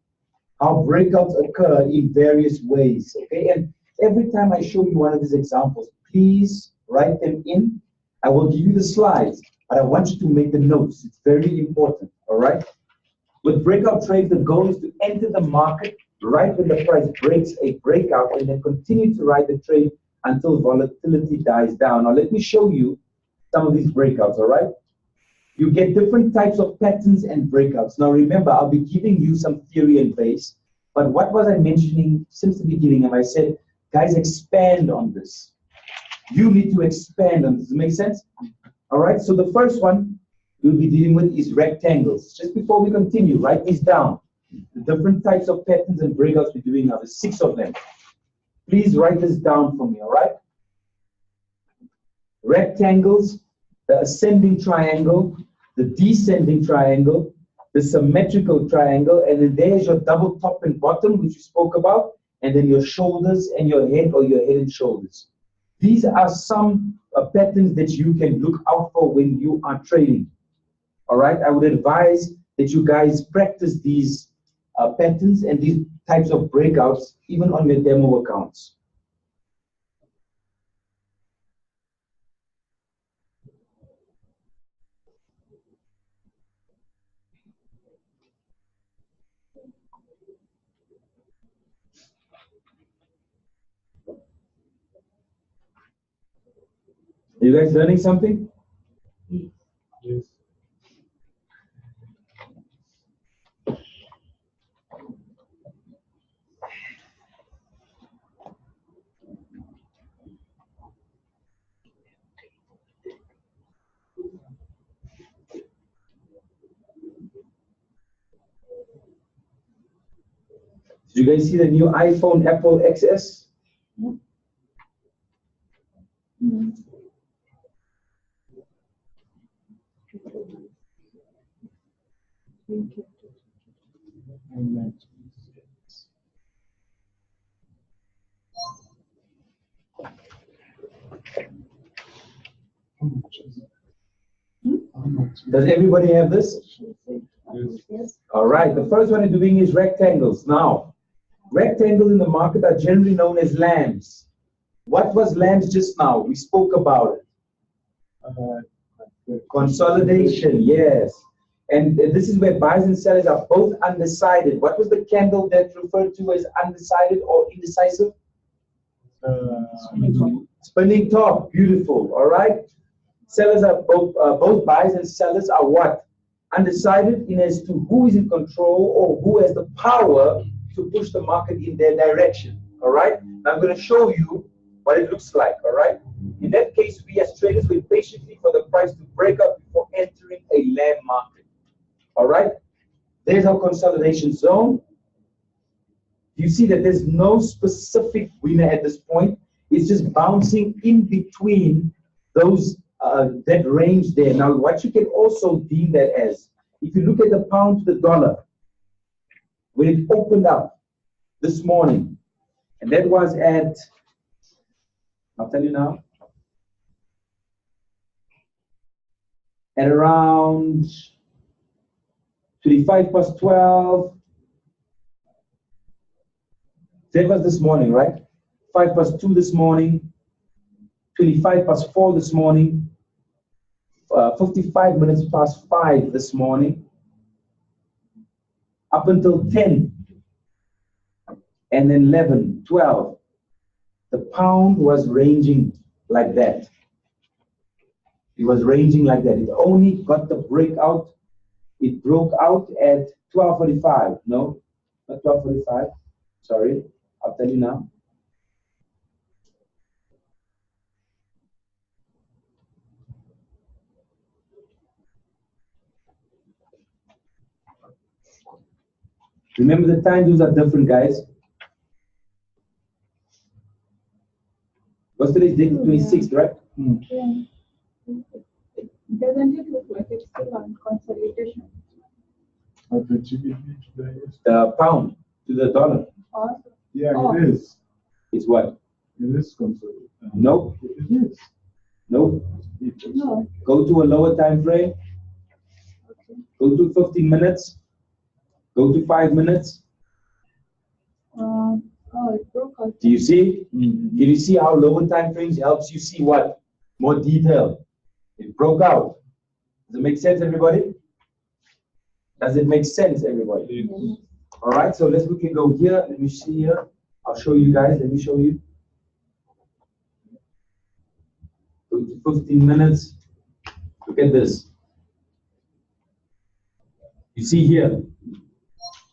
how breakouts occur in various ways. Okay, and every time I show you one of these examples, please write them in. I will give you the slides, but I want you to make the notes. It's very important. All right. With breakout trades, the goal is to enter the market right when the price breaks a breakout and then continue to ride the trade until volatility dies down. Now, let me show you some of these breakouts, all right? You get different types of patterns and breakouts. Now, remember, I'll be giving you some theory and base, but what was I mentioning since the beginning? And I said, guys, expand on this. You need to expand on this. Does it make sense? All right, so the first one we'll be dealing with is rectangles. Just before we continue, write these down. The different types of patterns and breakouts we're doing now, there's 6 of them. Please write this down for me, all right? Rectangles, the ascending triangle, the descending triangle, the symmetrical triangle, and then there's your double top and bottom, which we spoke about, and then your shoulders and your head, or your head and shoulders. These are some patterns that you can look out for when you are trading. All right, I would advise that you guys practice these patterns and these types of breakouts even on your demo accounts. Are you guys learning something? Yes. Did you guys see the new iPhone Apple XS? Does everybody have this? Yes. All right, the first one we're doing is rectangles. Now, rectangles in the market are generally known as lambs. What was lambs just now? We spoke about it. Consolidation, yes. And this is where buyers and sellers are both undecided. What was the candle that referred to as undecided or indecisive? Spinning top, beautiful, all right? Sellers are both buyers and sellers are what? Undecided in as to who is in control or who has the power to push the market in their direction, all right? Now I'm going to show you what it looks like, all right? In that case, we as traders wait patiently for the price to break up before entering a lamb market, all right? There's our consolidation zone. You see that there's no specific winner at this point. It's just bouncing in between those that range there. Now, what you can also deem that as, if you look at the pound to the dollar, when it opened up this morning, and that was at, I'll tell you now, at around 25 past 12. That was this morning, right? 5 past 2 this morning, 25 past 4 this morning, 55 minutes past 5 this morning, up until 10, and then 11, 12. The pound was ranging like that. It was ranging like that. It only got the breakout. It broke out at 12:45. No, not 12:45. Sorry, I'll tell you now. Remember the time zones are different, guys. What's today's date? 26th, right? Yeah. Doesn't it look like it's still on consolidation? Of the GBP today is. The pound to the dollar. Also, Yeah, Oh. it is. Is what? It is consolidated. No, It is. no. It is. no. Go to a lower time frame. Okay. Go to 15 minutes. Go to 5 minutes. Oh, it broke out. Do you see? Can you see how lower time frames helps you see what? More detail. It broke out. Does it make sense, everybody? Does it make sense, everybody? All right, so let's quickly go here. Let me see here. I'll show you guys. Let me show you. Go to 15 minutes. Look at this. You see here.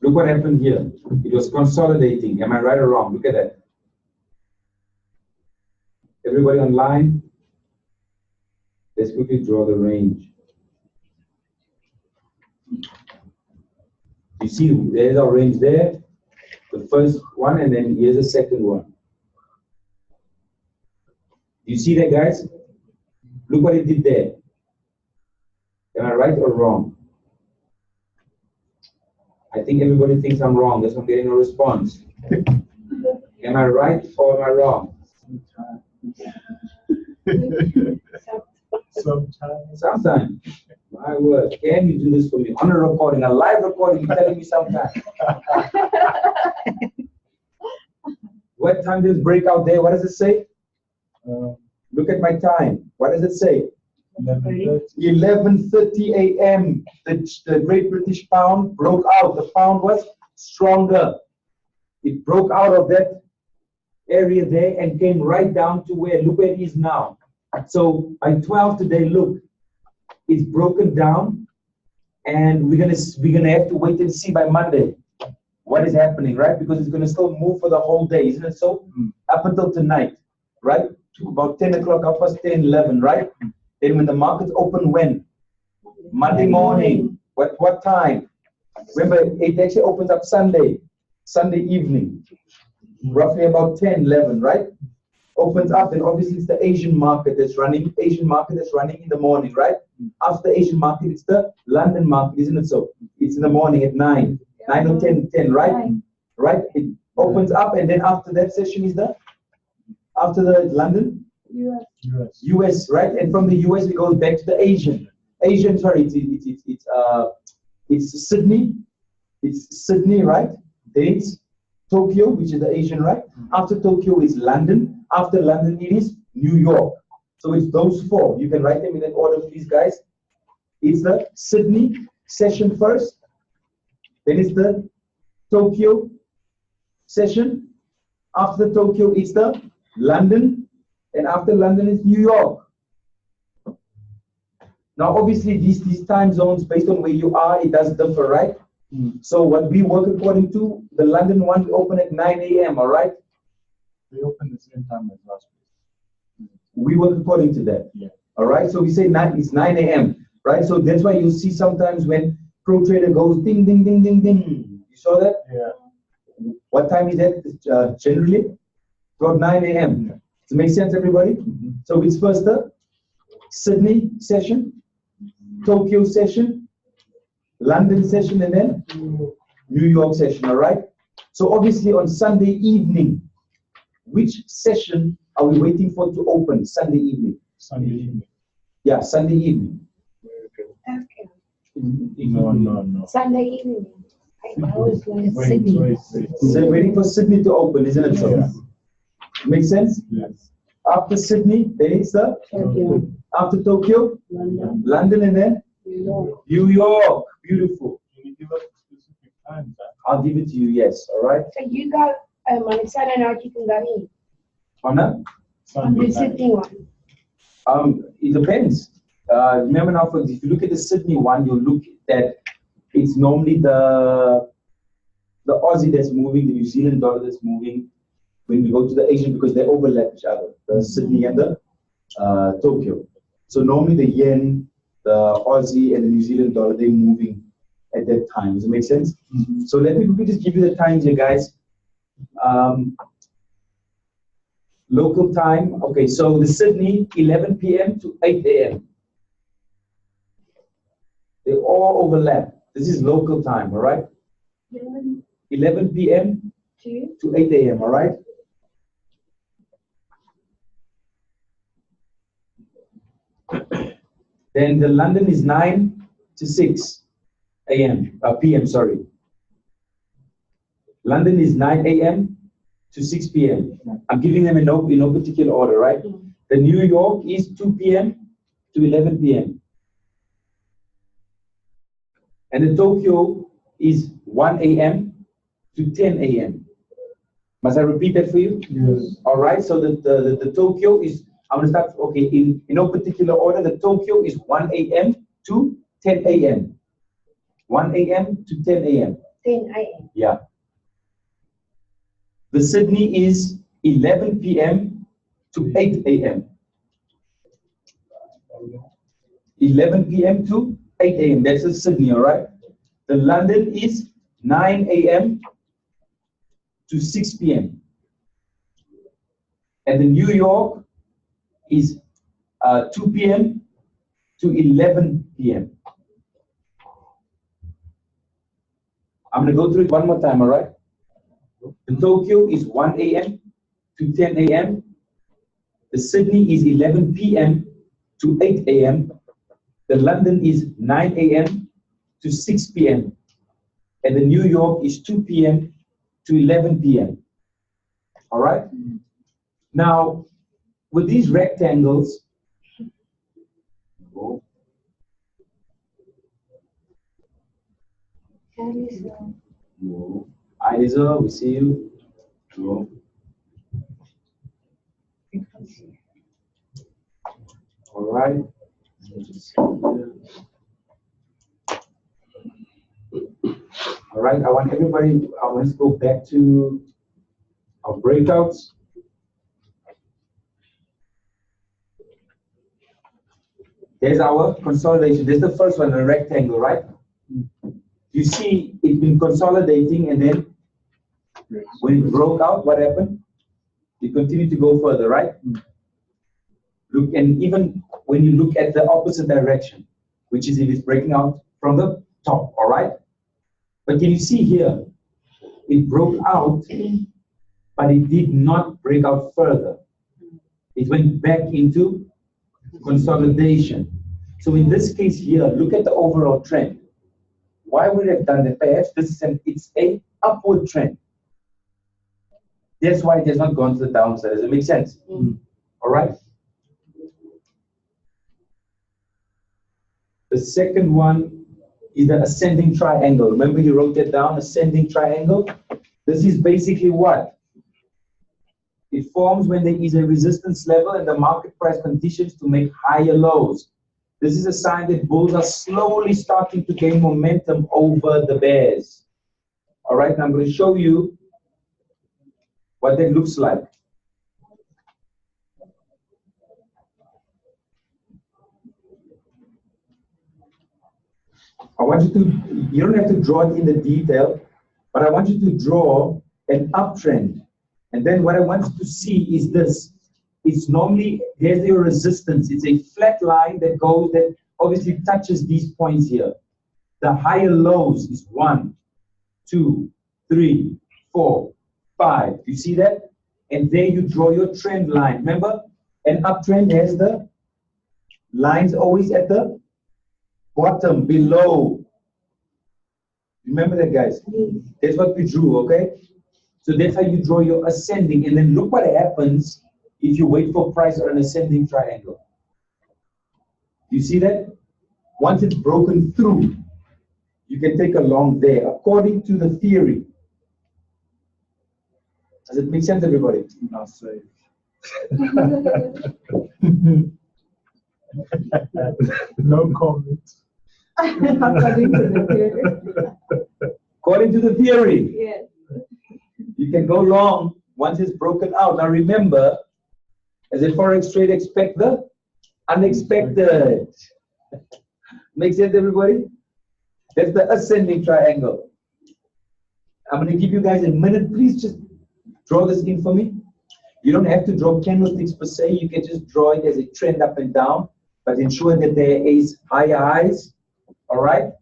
Look what happened here. It was consolidating. Am I right or wrong? Look at that. Everybody online? Let's quickly draw the range. You see, there's our range there. The first one, and then here's the second one. You see that, guys? Look what it did there. Am I right or wrong? I think everybody thinks I'm wrong. That's why I'm getting a response. Am I right or am I wrong? Sometimes. Sometimes. My word. Can you do this for me? On a recording, a live recording, you're telling me sometimes. What time does breakout there? What does it say? Look at my time. What does it say? 11:30 a.m. The Great British Pound broke out. The pound was stronger. It broke out of that area there and came right down to where, look where it is now. So by 12 today, look, it's broken down, and we're gonna have to wait and see by Monday what is happening, right? Because it's gonna still move for the whole day, isn't it so? Up until tonight, right? To about 10 o'clock, 10:30, 11, right? Then when the markets open, when? Monday morning. What time? Remember, it actually opens up Sunday evening, roughly about 10, 11, right? Opens up, and obviously it's the Asian market that's running. Asian market that's running in the morning, right? After the Asian market, it's the London market, isn't it so? It's in the morning at 9 or 10, right? Right? It opens up, and then after that session is after the London? US, right? And from the US it goes back to the Asian, sorry, it's Sydney. It's Sydney, right? Then it's Tokyo, which is the Asian, right? After Tokyo is London. After London it is New York. So it's those four. You can write them in that order, please, guys. It's the Sydney session first. Then it's the Tokyo session. After the Tokyo, it's the London. And after London, it's New York. Now, obviously, these time zones, based on where you are, it does differ, right? So what we work according to, the London one, we open at 9 a.m., all right? They open the same time as last week. We work according to that. Yeah. All right, so we say it's 9 a.m., right? So that's why you'll see sometimes when Pro Trader goes ding, ding, ding, ding, ding. You saw that? Yeah. What time is that generally? About 9 a.m. Yeah. Does it make sense, everybody? So it's first the Sydney session, Tokyo session, London session, and then New York session, all right? So obviously on Sunday evening, which session are we waiting for to open Sunday evening? Sunday evening. Yeah, Sunday evening. Okay. No. Sunday evening. I always wanted Wait. Sydney. So waiting for Sydney to open, isn't it so? Yeah. Make sense? Yes. After Sydney, then it's the Tokyo, after Tokyo, London, London, and then New York. New York. Beautiful. Can you give us specific times? I'll give it to you, yes. All right. So you got Manisana and Anna? on the sitting one. It depends. remember now, if you look at the Sydney one, you'll look at it's normally the Aussie that's moving, the New Zealand dollar that's moving when we go to the Asian, because they overlap each other, the Sydney and the Tokyo. So normally the yen, the Aussie, and the New Zealand dollar, they're moving at that time. Does it make sense? Mm-hmm. So let me quickly just give you the times here, guys. Local time. Okay, so the Sydney, 11 p.m. to 8 a.m. They all overlap. This is local time, all right? 11 p.m. to 8 a.m., all right? Then the London is 9 to 6 a.m. p.m., sorry. London is 9 a.m. to 6 p.m. I'm giving them in no particular order, right? The New York is 2 p.m. to 11 p.m. And the Tokyo is 1 a.m. to 10 a.m. Must I repeat that for you? Yes. All right, so the Tokyo is, I'm going to start, okay, in no particular order. The Tokyo is 1 a.m. to 10 a.m. 1 a.m. to 10 a.m. 10 a.m. Yeah. The Sydney is 11 p.m. to 8 a.m. 11 p.m. to 8 a.m. That's the Sydney, all right? The London is 9 a.m. to 6 p.m. And the New York is 2 p.m. to 11 p.m. I'm going to go through it one more time, all right? The Tokyo is 1 a.m. to 10 a.m. The Sydney is 11 p.m. to 8 a.m. The London is 9 a.m. to 6 p.m. And the New York is 2 p.m. to 11 p.m. All right? Now, with these rectangles, Hi, Lisa, we see you. All right. All right, I want everybody, I want to go back to our breakouts. There's our consolidation. There's the first one, a rectangle, right? You see it's been consolidating, and then when it broke out, what happened? It continued to go further, right? Look, and even when you look at the opposite direction, which is if it's breaking out from the top, all right? But can you see here, it broke out, but it did not break out further. It went back into consolidation. So in this case here, look at the overall trend. Why would it have done that? Perhaps this is it's a upward trend. That's why it has not gone to the downside. Does it make sense? All right. The second one is the ascending triangle. Remember you wrote that down, ascending triangle? This is basically what? It forms when there is a resistance level and the market price conditions to make higher lows. This is a sign that bulls are slowly starting to gain momentum over the bears. All right, now I'm going to show you what that looks like. I want you to, you don't have to draw it in the detail, but I want you to draw an uptrend. And then what I want you to see is this. It's normally, here's your resistance. It's a flat line that goes, that obviously touches these points here. The higher lows is 1, 2, 3, 4, 5. You see that? And there you draw your trend line. Remember, an uptrend has the lines always at the bottom, below. Remember that, guys? That's what we drew, okay? So that's how you draw your ascending. And then look what happens if you wait for price on an ascending triangle. You see that? Once it's broken through, you can take a long there, according to the theory. Does it make sense, everybody? Not safe. No comment. According to the theory. According to the theory, Yes. you can go long once it's broken out. Now remember, as a forex trade, expect the unexpected. Make sense, everybody? That's the ascending triangle. I'm going to give you guys a minute. Please just draw this in for me. You don't have to draw candlesticks per se. You can just draw it as a trend up and down, but ensure that there is higher highs, all right,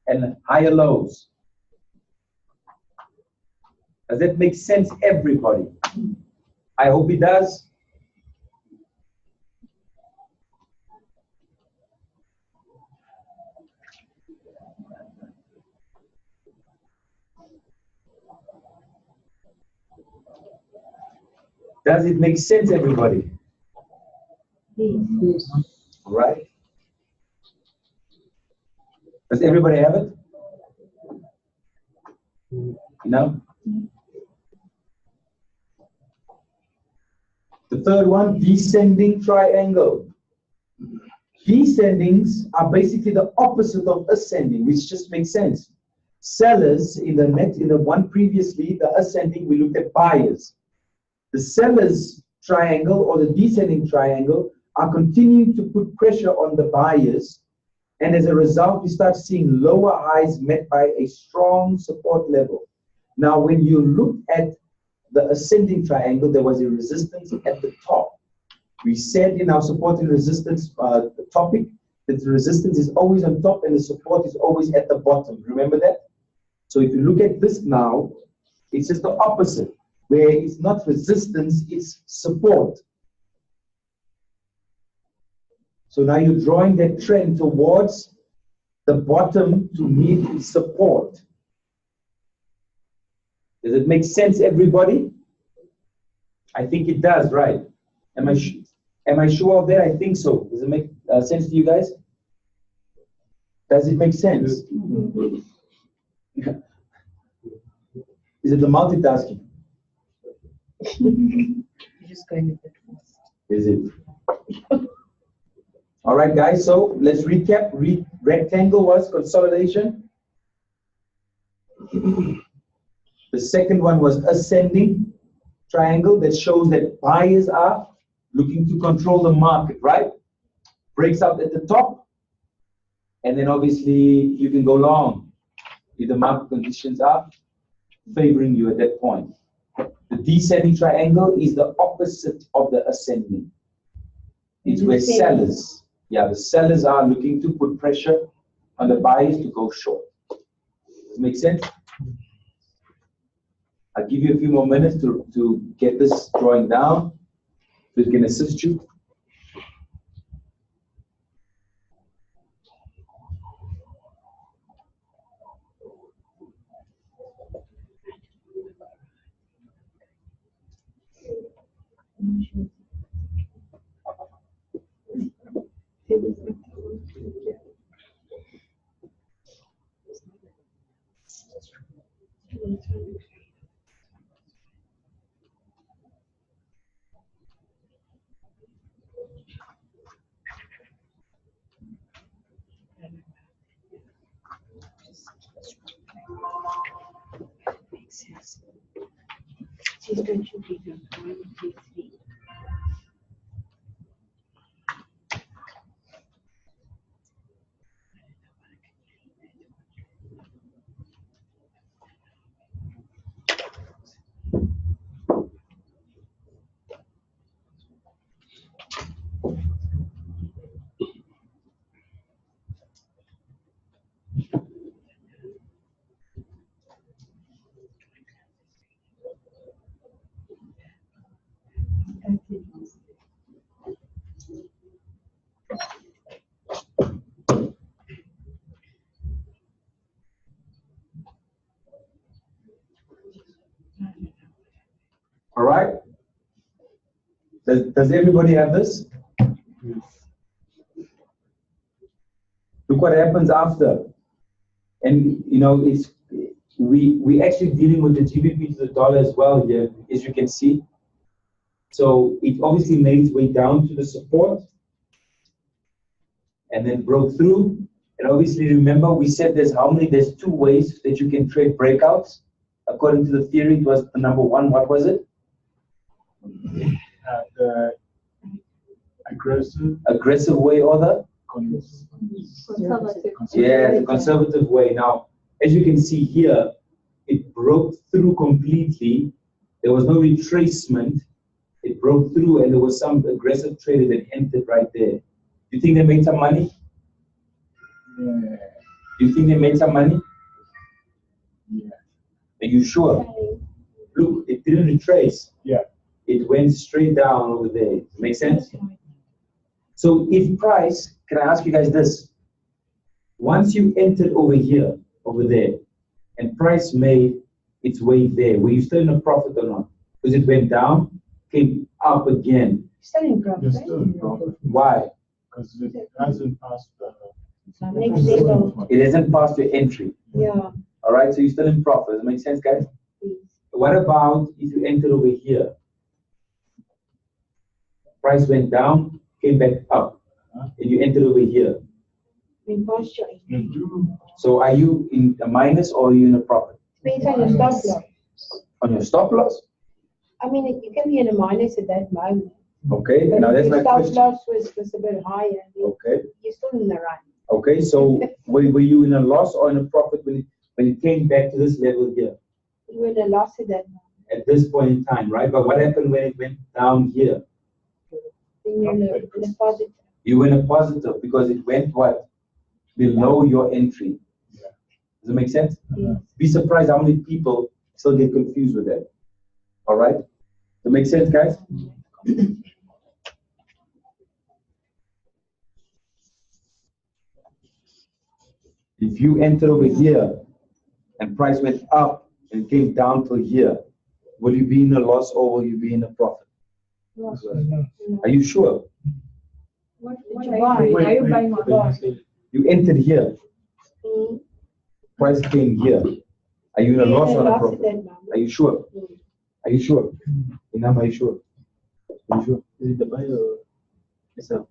and higher lows. Does that make sense, everybody? I hope it does. Does it make sense, everybody? Yes. All right. Does everybody have it? No? The third one, descending triangle. Descendings are basically the opposite of ascending, which just makes sense. Sellers in the one previously, the ascending, we looked at buyers. The sellers triangle or the descending triangle are continuing to put pressure on the buyers, and as a result, we start seeing lower highs met by a strong support level. Now, when you look at the ascending triangle, there was a resistance at the top. We said in our support and resistance topic that the resistance is always on top and the support is always at the bottom. Remember that? So if you look at this now, it's just the opposite, where it's not resistance, it's support. So now you're drawing that trend towards the bottom to meet support. Does it make sense, everybody? I think it does, right? Am I sure of that? I think so. Does it make sense to you guys? Does it make sense? Is it the multitasking? You're just going a bit fast. Is it? All right, guys, so let's recap. Rectangle was consolidation. The second one was ascending triangle that shows that buyers are looking to control the market, right? Breaks out at the top, and then obviously you can go long if the market conditions are favoring you at that point. The descending triangle is the opposite of the ascending. It's where sellers, the sellers are looking to put pressure on the buyers to go short. Does it make sense? I'll give you a few more minutes to get this drawing down so it can assist you. She's going to be the 1, 2, 3. All right? Does everybody have this? Look what happens after. And you know, we actually dealing with the GBP to the dollar as well here, as you can see. So it obviously made its way down to the support. and then broke through. And obviously, remember, we said there's two ways that you can trade breakouts. According to the theory, it was the number one. What was it? The aggressive way or the? Conservative. Yeah, the conservative way. Now, as you can see here, it broke through completely. There was no retracement. It broke through, and there was some aggressive trader that entered right there. You think they made some money? Yeah. You think they made some money? Yeah. Are you sure? Look, it didn't retrace. Yeah. It went straight down over there. Make sense? So if price, can I ask you guys this? Once you entered over here, over there, and price made its way there, were you still in a profit or not? Because it went down, came up again. Still in profit. You're still in profit. Why? Because it hasn't passed the Next level. It hasn't passed your entry. Yeah. All right, so you're still in profit. Does that make sense, guys? What about if you entered over here? Price went down, came back up, and you entered over here. In posture. So are you in a minus or are you in a profit? Based on your stop loss. On your stop loss? I mean, you can be in a minus at that moment. Okay, But now if that's your my stop question. loss was a bit higher, Okay, you're still in the run. okay, so were you in a loss or in a profit when it came back to this level here? You were in a loss at that moment. At this point in time, right? But what happened when it went down here? Then you're in a positive. You were in a positive because it went what? Below your entry. Does it make sense? Yes. Be surprised how many people still get confused with that. All right? Does it make sense, guys? If you enter over here and price went up and came down to here, will you be in a loss or will you be in a profit? Are you sure? What are you buying on loss? You entered here. Price came here. Are you in a loss or a profit? Are you sure? Are you sure? Inam, are you sure? Are you sure? Is it the buy or the sell?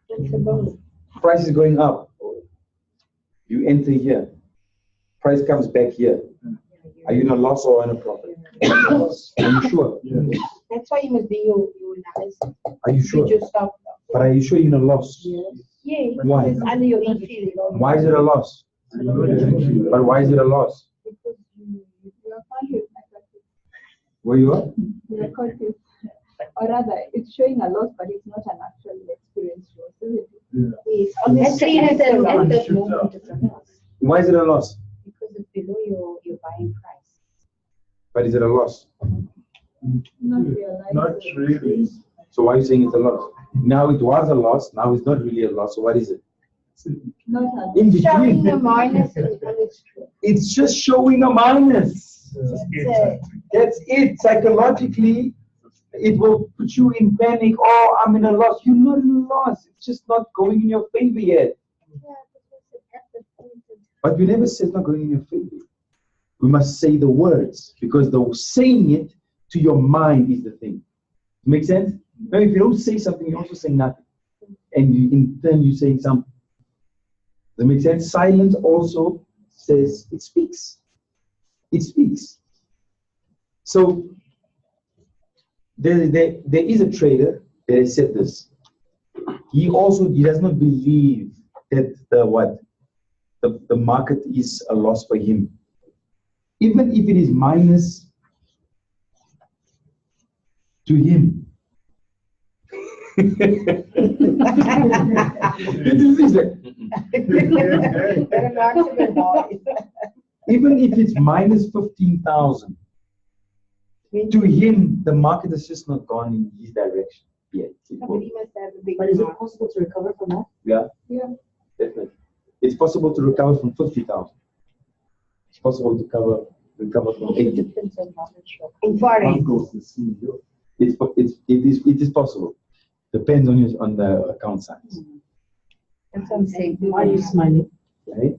It's a bonus. Price is going up. You enter here. Price comes back here. Are you in a loss or in a profit? Are you sure? Yes. That's why you must be your analysis. Are you sure? You just stop loss. But are you sure you're in a loss? Yeah, Why? it's under your entry level. Why is it a loss? But why is it a loss? Because you are confused. Where you are? You are confused. Or rather, it's showing a loss, but it's not an actual experience loss, isn't it? Yes, on the screen at that moment it's a loss. Why is it a loss? Because it's below your buying price. But is it a loss? Not realized. Not really. So why are you saying it's a loss? Now it was a loss, now it's not really a loss, so what is it? Not a In Showing between. the minus on its true. It's just showing a minus. That's it. Psychologically, it will put you in panic. Oh, I'm in a loss. You're not in a loss. It's just not going in your favor yet. But we never said it's not going in your favor. We must say the words because the saying it to your mind is the thing. Make sense? Now, if you don't say something, you also say nothing. And you, in turn, you're saying something. Does that make sense? Silence also says it speaks. It speaks. So there is a trader that has said this. He does not believe that the market is a loss for him. Even if it is minus to him. Even if it's minus 15,000, to him, the market has just not gone in his direction yet. Somebody must have a big But is it mark. possible to recover from that? Yeah, Yeah. definitely. It's possible to recover from 50,000. It's possible to recover from 80. In foreign. It is possible. Depends on the account size. That's what I'm saying. Why are you smiling? Right?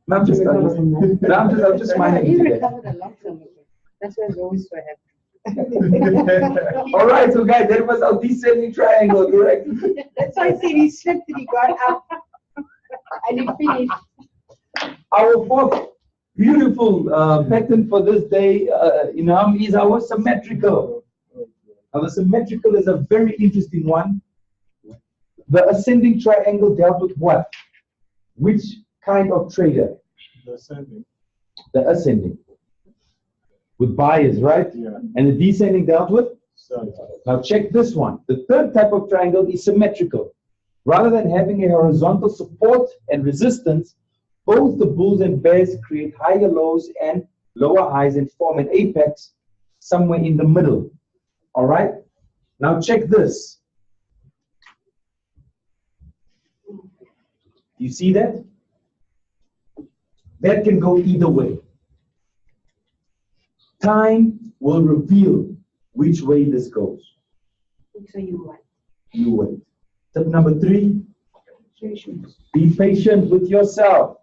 No, I'm just recover from that. smiling. You today. recovered a lot from it. That's why it's always so happy. All right, so guys, that was our descending triangle, correct? That's why I said he slipped and he got up and he finished. Our fourth beautiful pattern for this day is our symmetrical. Now, the symmetrical is a very interesting one. The ascending triangle dealt with what? Which kind of trader? The ascending. The ascending. With buyers, right? Yeah. And the descending dealt with? So, Now check this one. The third type of triangle is symmetrical. Rather than having a horizontal support and resistance, both the bulls and bears create higher lows and lower highs and form an apex somewhere in the middle. All right? Now check this. You see that? That can go either way. Time will reveal which way this goes. So you what? You wait. Tip number 3, Patience. be patient with yourself.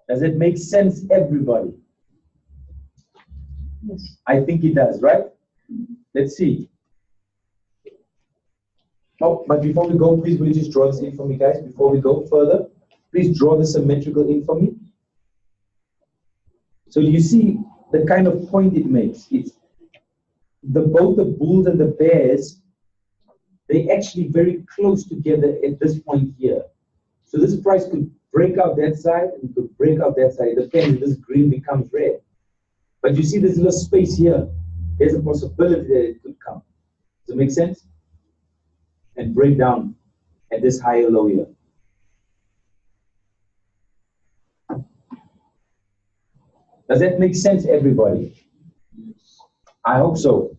Does it make sense, everybody? Yes. I think it does, right? Let's see. Oh, but before we go, please will you just draw this in for me, guys? Before we go further, please draw the symmetrical in for me. So you see the kind of point it makes. It's both the bulls and the bears, they're actually very close together at this point here. So this price could break out that side and could break out that side. It depends if this green becomes red. But you see this little space here. There's a possibility that it could come. Does it make sense? And break down at this higher low here. Does that make sense, everybody? I hope so.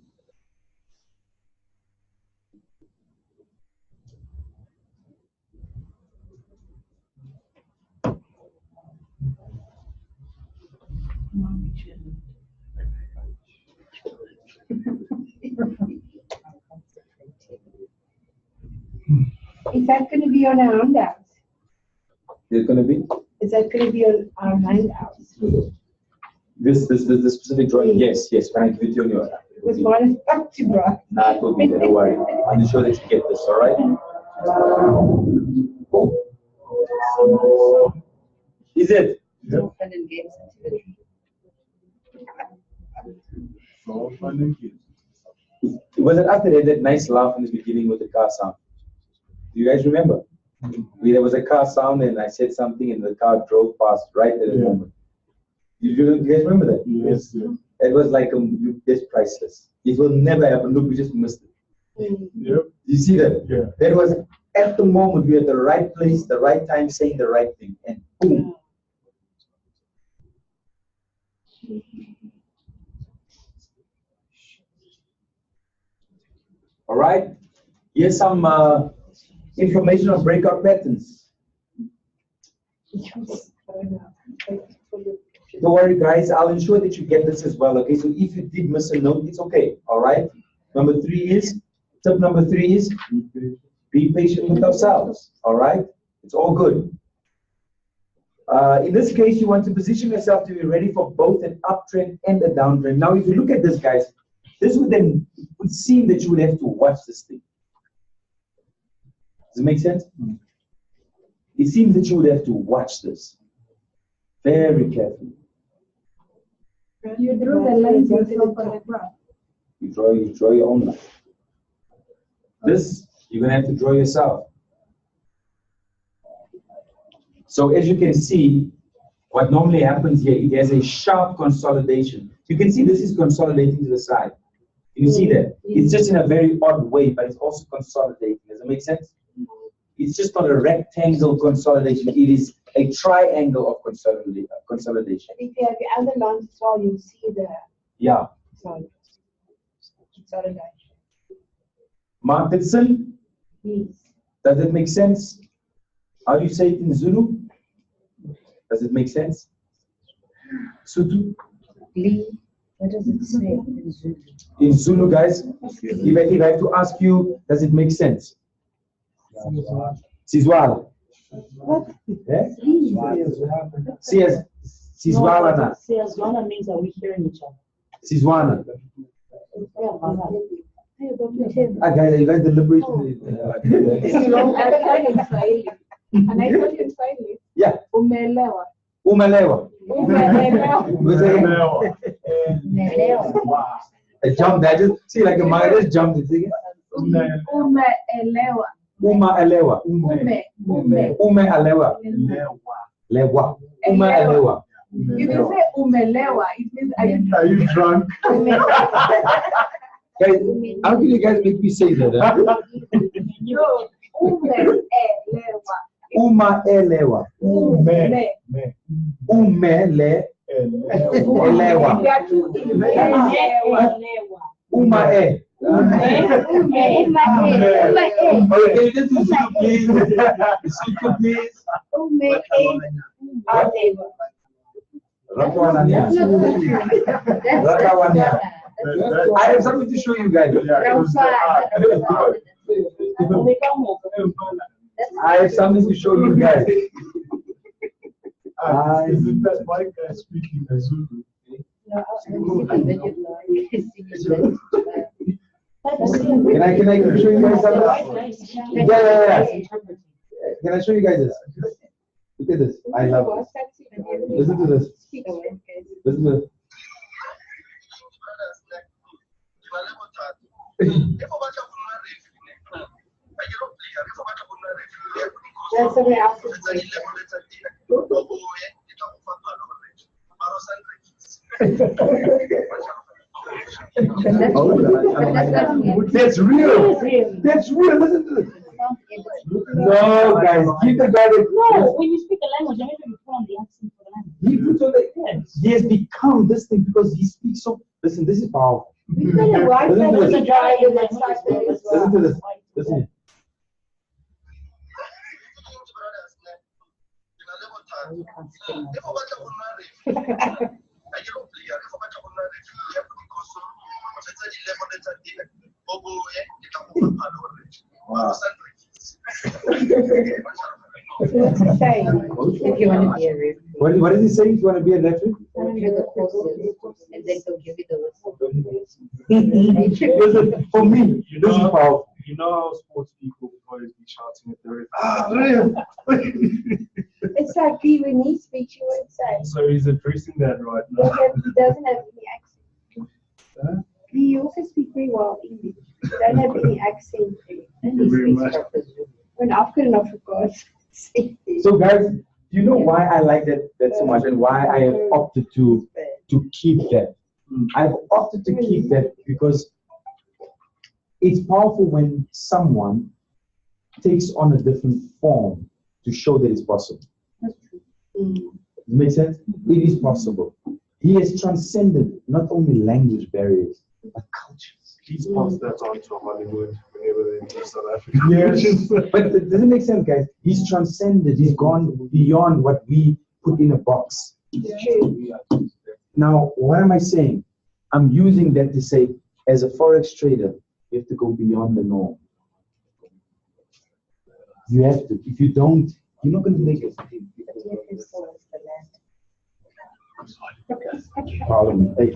Is that going to be on our handouts? There's going to be Is that going to be on our handouts? this specific drawing. Yes, yes. Can I give it to you on your? With one up to bro. Nah, it will be there. Don't worry. I'm sure that you get this. All right. Is it? So fun and games. so fun and games. Was it after that nice laugh in the beginning with the car sound? Do you guys remember? There was a car sound and I said something and the car drove past right at the moment. You guys remember that? Yes, yes. It was like it's priceless. It will never happen. Look, we just missed it. Yep. You see that? Yeah. That was at the moment we were at the right place, the right time, saying the right thing, and boom. All right. Here's some information on breakout patterns. Don't worry, guys. I'll ensure that you get this as well. Okay. So if you did miss a note, it's okay. All right. Tip number three is be patient with ourselves. All right. It's all good. In this case, you want to position yourself to be ready for both an uptrend and a downtrend. Now, if you look at this, guys, this would seem that you would have to watch this thing. Does it make sense? It seems that you would have to watch this very carefully. You drew the lines yourself on the graph. You draw your own line. This you're gonna have to draw yourself. So as you can see, what normally happens here, it has a sharp consolidation. You can see this is consolidating to the side. You see that? It's just in a very odd way, but it's also consolidating. Does it make sense? It's just not a rectangle consolidation. It is a triangle of consolidation. If you have the other lines as well, you see the consolidation. Mark Dixon, Yes. does it make sense? How do you say it in Zulu? Does it make sense? Sutu? What does it say in Zulu? In Zulu, guys, if I have to ask you, does it make sense? Sizwala. What? Eh? Sizwala na. Siazwana means are we hearing each other? Sizwana. Guys, you guys deliberate. I tried in Swahili. And I told you in Swahili. Yeah. Umelewa. Umelewa. Umelewa. I jumped. I just see like a man just jumped. Umelewa. Uma elewa. Ume alewa. Lewa. Uma elewa. If you say umelewa, it means Are you drunk? Guys, how can you guys make me say that? No, umelewa. Uma elewa. Umelewa. Umele elewa. Uma e. Okay, can you just do Suku, please? Suku, please. Rakawania. Rakawania. I have something to show you guys. I have something to show you guys. Isn't that white guy speaking the Zulu? Can I show you guys something? Yeah. Can I show you guys this? Look at this. I love this. Listen to this. Listen to this. That's real. That's real. Listen to this. No, guys, keep the guy. No, when you speak a language, everything you put on the accent for the language. He puts on the. He has become this thing because he speaks so. Listen, this is powerful. Listen to this. Listen to this. Listen. Wow. If you want to be a referee. What is he saying? If you want to be a referee? Do the courses, and then they'll give you the Listen, for me, this is powerful. You know how sports people always be shouting at the referee? It's like he, when he speaks, you won't say. So he's addressing that right now. He doesn't have any accent. Huh? He also speaks very well English. He don't have any accent. Thank you very much. When I've got enough regards. So guys, do you know why I like that so much and why I have opted to keep that? I've opted to keep that because it's powerful when someone takes on a different form to show that it's possible. That's true. Does it make sense? It is possible. He has transcended not only language barriers, but cultures. Please pass that on to Hollywood whenever they enter South Africa. Yes, but does it make sense, guys? He's transcended. He's gone beyond what we put in a box. Now, what am I saying? I'm using that to say, as a Forex trader, you have to go beyond the norm. You have to. If you don't, you're not going to make it. Pardon me.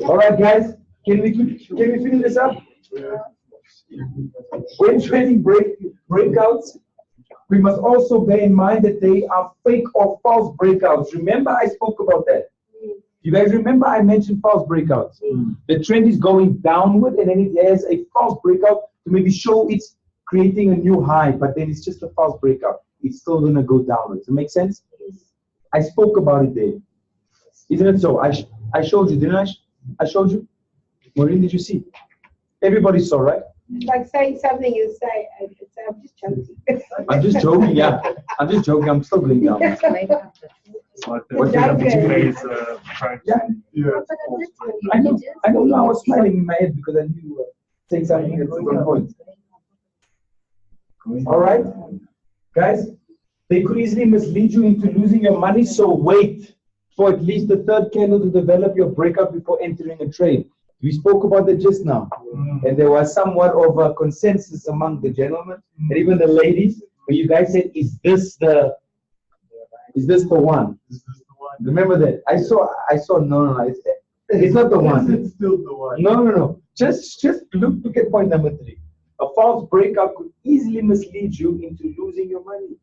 All right, guys. Can we finish this up? When trading breakouts, we must also bear in mind that they are fake or false breakouts. Remember, I spoke about that. You guys remember I mentioned false breakouts. The trend is going downward, and then it has a false breakout to maybe show it's creating a new high, but then it's just a false breakout. It's still going to go downward. Does it make sense? I spoke about it there. Isn't it so? I showed you, didn't I? I showed you. Maureen, did you see? Everybody saw, right? It's like saying something you say, I'm just joking. I'm just joking, yeah. I'm just joking. I'm still going down. It's like What did I do? Yeah. I know. I was smiling in my head because I knew you were saying something at one point. All right, guys. They could easily mislead you into losing your money, so wait for at least the third candle to develop your breakout before entering a trade. We spoke about that just now, and there was somewhat of a consensus among the gentlemen and even the ladies, where you guys said, "Is this the one?" Remember that? I saw. No. It's not the one. It's still the one. No. Just look at point number 3. A false breakout could easily mislead you into losing your money.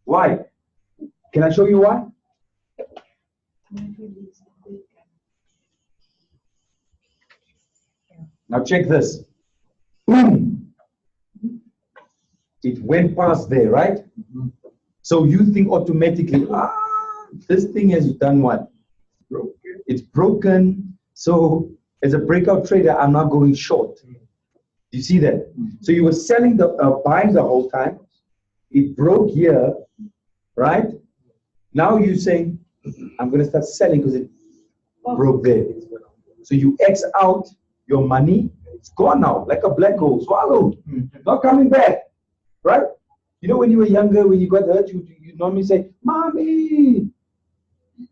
Why? Can I show you why? Now check this. Boom! It went past there, right? So you think automatically, this thing has done what? Broken. It's broken. So as a breakout trader, I'm not going short. You see that? So you were selling buying the whole time. It broke here, right? Now you're saying, I'm going to start selling because it broke there. So you X out your money. It's gone now, like a black hole, swallowed, not coming back, right? You know, when you were younger, when you got hurt, you normally say, "Mommy."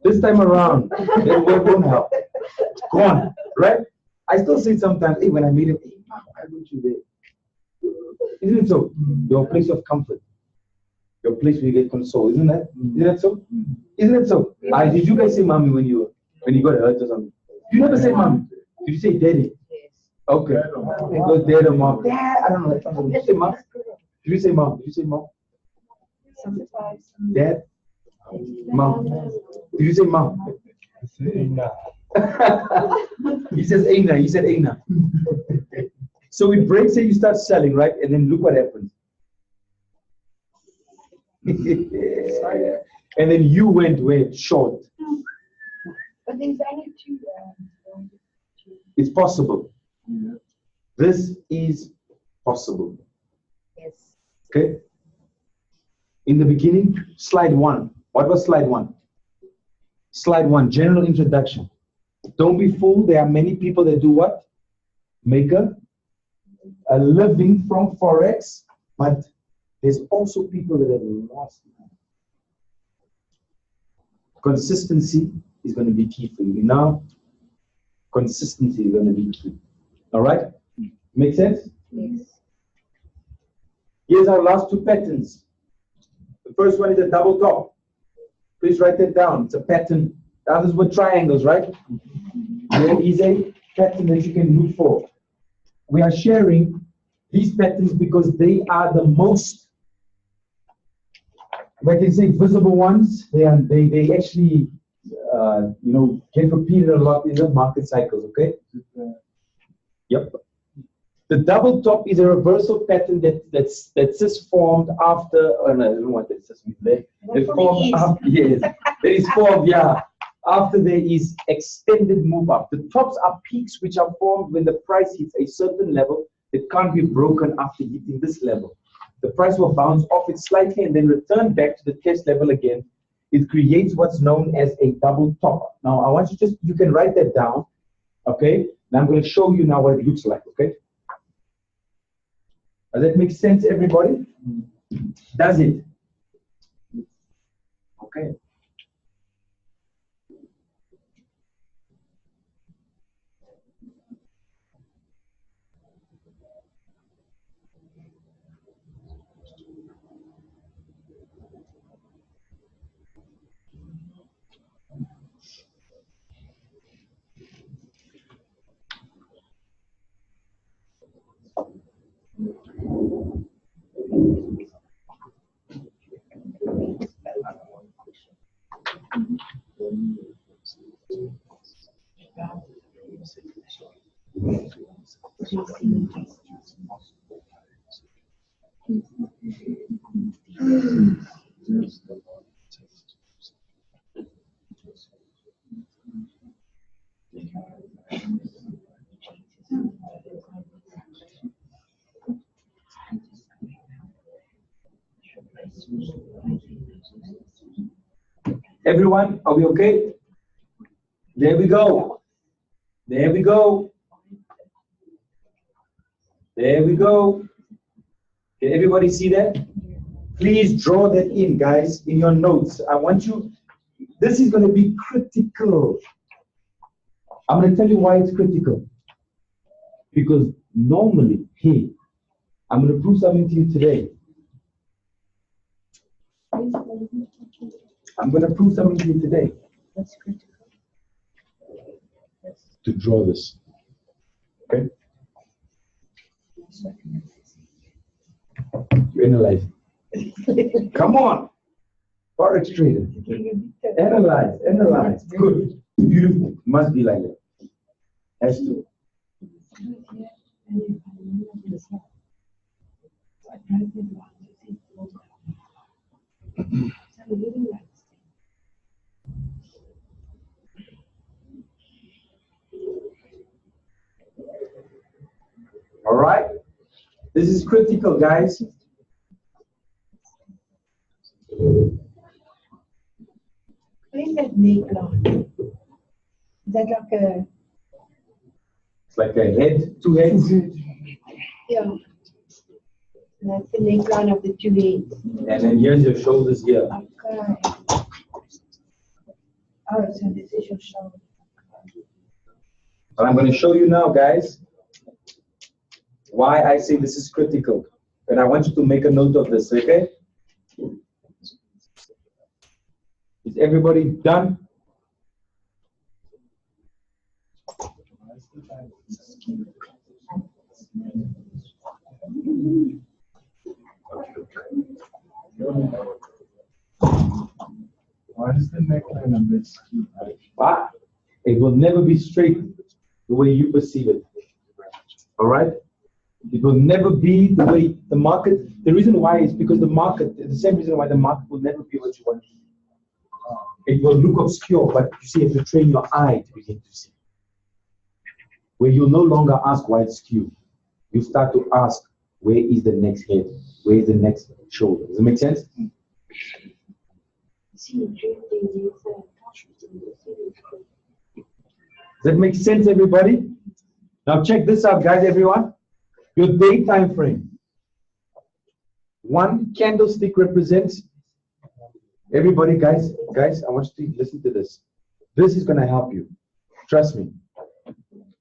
This time around, that word won't help. It's gone, right? I still say sometimes, hey, when I meet him, hey, Mom, why don't you there? Isn't it so? Your place of comfort, your place where you get console, isn't that? Isn't that so? Isn't it so? Did you guys say mommy when you got hurt or something? You never say mommy. Did you say daddy? Okay. It goes dad or mom. Dad, I don't know. Did you say mom? Did you say mom? Did you say mom? Sometimes. Dad? Mom. Did you say mom? He says Aina. He said Aina. So it breaks and you start selling, right? And then look what happens. And then you went short. But there's only two. It's possible. Yeah. This is possible. Yes. Okay. In the beginning, slide 1. What was slide 1? Slide 1, general introduction. Don't be fooled. There are many people that do what? Make a living from Forex, but there's also people that have lost. Consistency is going to be key for you. Now, consistency is going to be key. All right? Make sense? Yes. Here's our last 2 patterns. The first one is a double top. Please write that down. It's a pattern. The others were triangles, right? There is a pattern that you can look for. We are sharing these patterns because they are the most, if I can say, visible ones. They actually, get repeated a lot in the market cycles. Okay. Yep. The double top is a reversal pattern that's just formed after. Oh no, I don't want that. Just there. It's formed after. Yes, it is formed. Yeah, after there is extended move up. The tops are peaks which are formed when the price hits a certain level that can't be broken after hitting this level. The price will bounce off it slightly and then return back to the test level again. It creates what's known as a double top. Now I want you can write that down. Okay. Now I'm going to show you now what it looks like. Okay. Does that make sense, everybody? Does it? Okay. Everyone, are we okay? There we go. There we go. There we go. Can everybody see that? Please draw that in, guys, in your notes. I want you, this is going to be critical. I'm going to tell you why it's critical. Because normally, hey, I'm going to prove something to you today. I'm going to prove something to you today. That's critical. to draw this. Okay? You analyze. Come on, Forex trader. Analyze, analyze. Good, beautiful. Must be like that. Has to. All right. This is critical, guys. What is that neckline? Is that like a... It's like a head, two heads. Yeah. That's the neckline of the two heads. And then here's your shoulders here. Okay. Oh, so this is your shoulder. And I'm going to show you now, guys, why I say this is critical. And I want you to make a note of this, okay? Is everybody done? Why is the neckline a bit skewed? But it will never be straight the way you perceive it. All right? It will never be the way the market. The reason why is because the market, the same reason why the market will never be what you want. It will look obscure, but you see, you have to train your eye to begin to see. Where you'll no longer ask why it's skewed. You start to ask, where is the next head? Where is the next shoulder? Does it make sense? Does that make sense, everybody? Now check this out, guys, everyone. Your day time frame. One candlestick represents, everybody, guys, I want you to listen to this. This is going to help you. Trust me.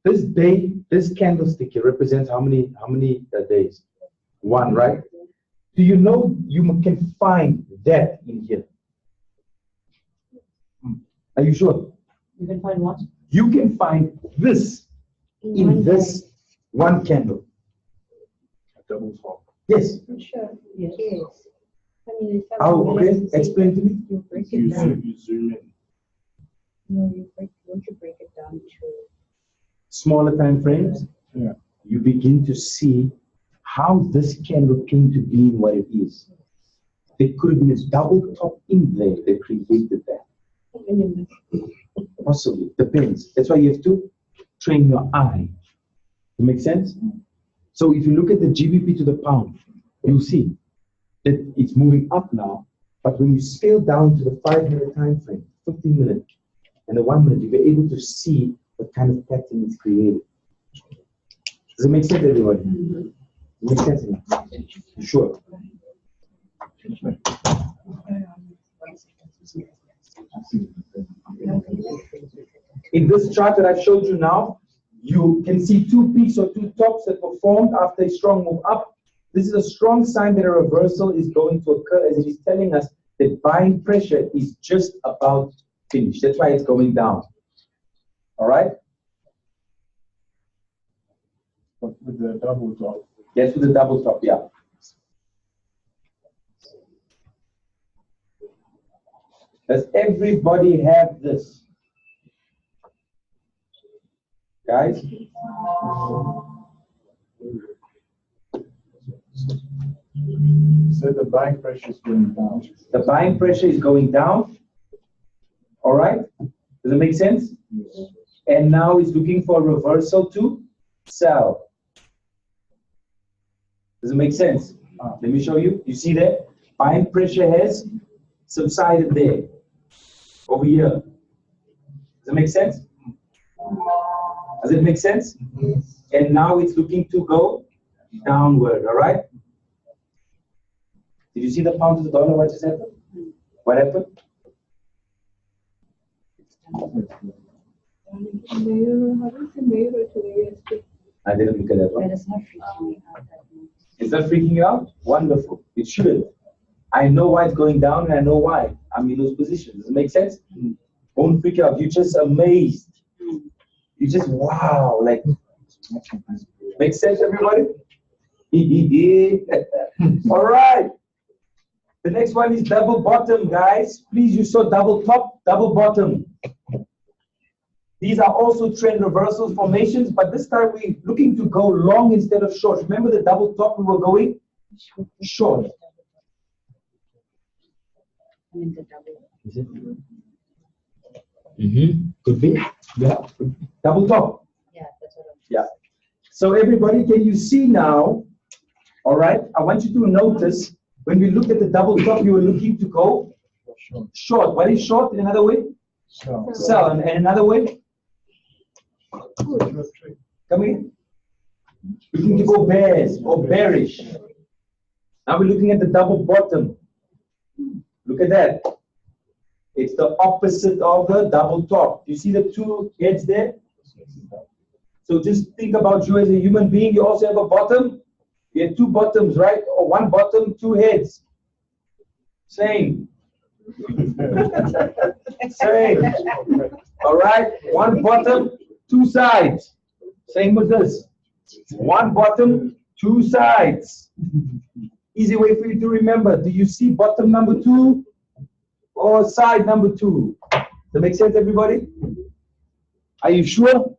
This day, this candlestick, it represents how many days? One, right? Do you know you can find that in here? Are you sure? You can find what? You can find this in this one candle. A double top. Yes. Sure. Yes. I mean, it's Oh, okay. Explain to me. You break it You down. zoom in. No, don't you break it down to Smaller time frames. Yeah. You begin to see how this candle came to be what it is. There could have been a double top in there that created that. Possibly. Depends. That's why you have to train your eye. It makes sense? So if you look at the GBP to the pound, you'll see that it's moving up now. But when you scale down to the 5-minute time frame, 15-minute, and the 1 minute, you'll be able to see what kind of pattern it's created. Does it make sense, everybody? Mm-hmm. It makes sense? You sure? In this chart that I've showed you now, you can see two peaks or two tops that were formed after a strong move up. This is a strong sign that a reversal is going to occur, as it is telling us that buying pressure is just about finished. That's why it's going down. All right? But with the double top. Yes, with the double top, yeah. Does everybody have this? Guys? So the buying pressure is going down. The buying pressure is going down. All right? Does it make sense? Yes. And now it's looking for a reversal to sell. Does it make sense? Let me show you. You see that? Buying pressure has subsided there. Over here. Does it make sense? Does it make sense? Yes. And now it's looking to go downward, all right? Did you see the pound to the dollar? What just happened? What happened? I didn't look at that one. that is not freaking me out that much. Is that freaking you out? Wonderful. It should. I know why it's going down and I know why I'm in those positions. Does it make sense? Don't freak out. You're just amazed. You just, wow, like, makes sense, everybody? All right. The next one is double bottom, guys. Please, you saw double top, double bottom. These are also trend reversal formations, but this time we're looking to go long instead of short. Remember the double top, we were going short. Is it? Could be. Yeah. Double top. Yeah, that's what I'm Yeah. So everybody, can you see now? All right. I want you to notice when we look at the double top, you were looking to go short. What is short in another way? Sell. And another way? Come in. Looking to go bears or bearish. Now we're looking at the double bottom. Look at that. It's the opposite of the double top. You see the two heads there? So just think about you as a human being. You also have a bottom. You have two bottoms, right? Or one bottom, two heads. Same. Same. All right. One bottom, two sides. Same with this. One bottom, two sides. Easy way for you to remember. Do you see bottom number 2 or side number 2? Does that make sense, everybody? Are you sure?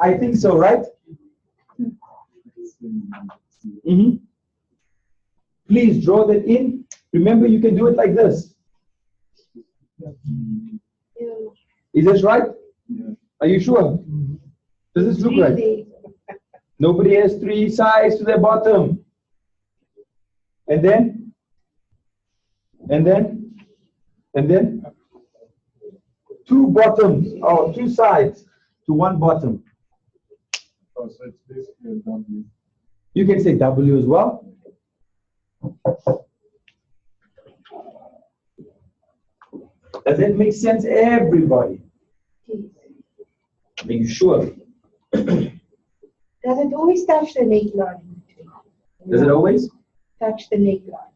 I think so, right? Please draw that in. Remember, you can do it like this. Is this right? Are you sure? Does this look right? Nobody has 3 sides to their bottom. And then? And then? And then? 2 bottoms, or 2 sides to 1 bottom. Oh, so it's basically a W. You can say W as well. Does that make sense, everybody? Are you sure? Does it always touch the neckline? Does it always? Touch the neckline.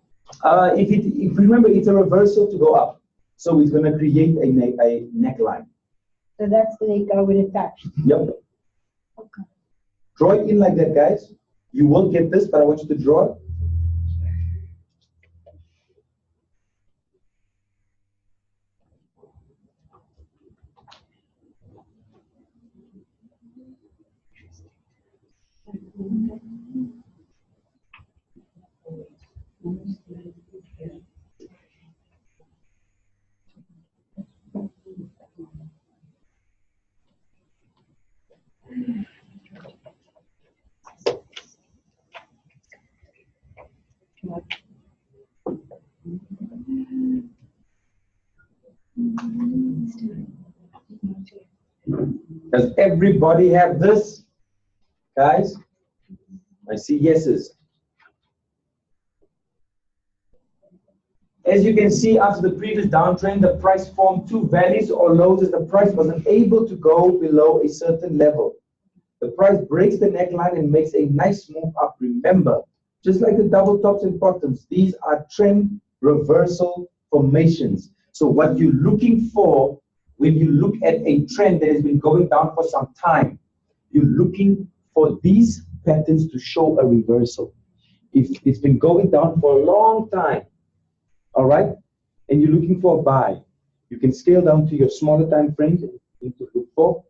If remember, it's a reversal to go up. So it's going to create a neckline. So that's the neckline when it touched. Yep. Okay. Draw it in like that, guys. You won't get this, but I want you to draw it. Does everybody have this? Guys? I see yeses. As you can see, after the previous downtrend, the price formed 2 valleys or lows as the price wasn't able to go below a certain level. The price breaks the neckline and makes a nice move up. Remember, just like the double tops and bottoms, these are trend reversal formations. So what you're looking for when you look at a trend that has been going down for some time, you're looking for these patterns to show a reversal. If it's been going down for a long time, all right, and you're looking for a buy, you can scale down to your smaller time frames and you need to look for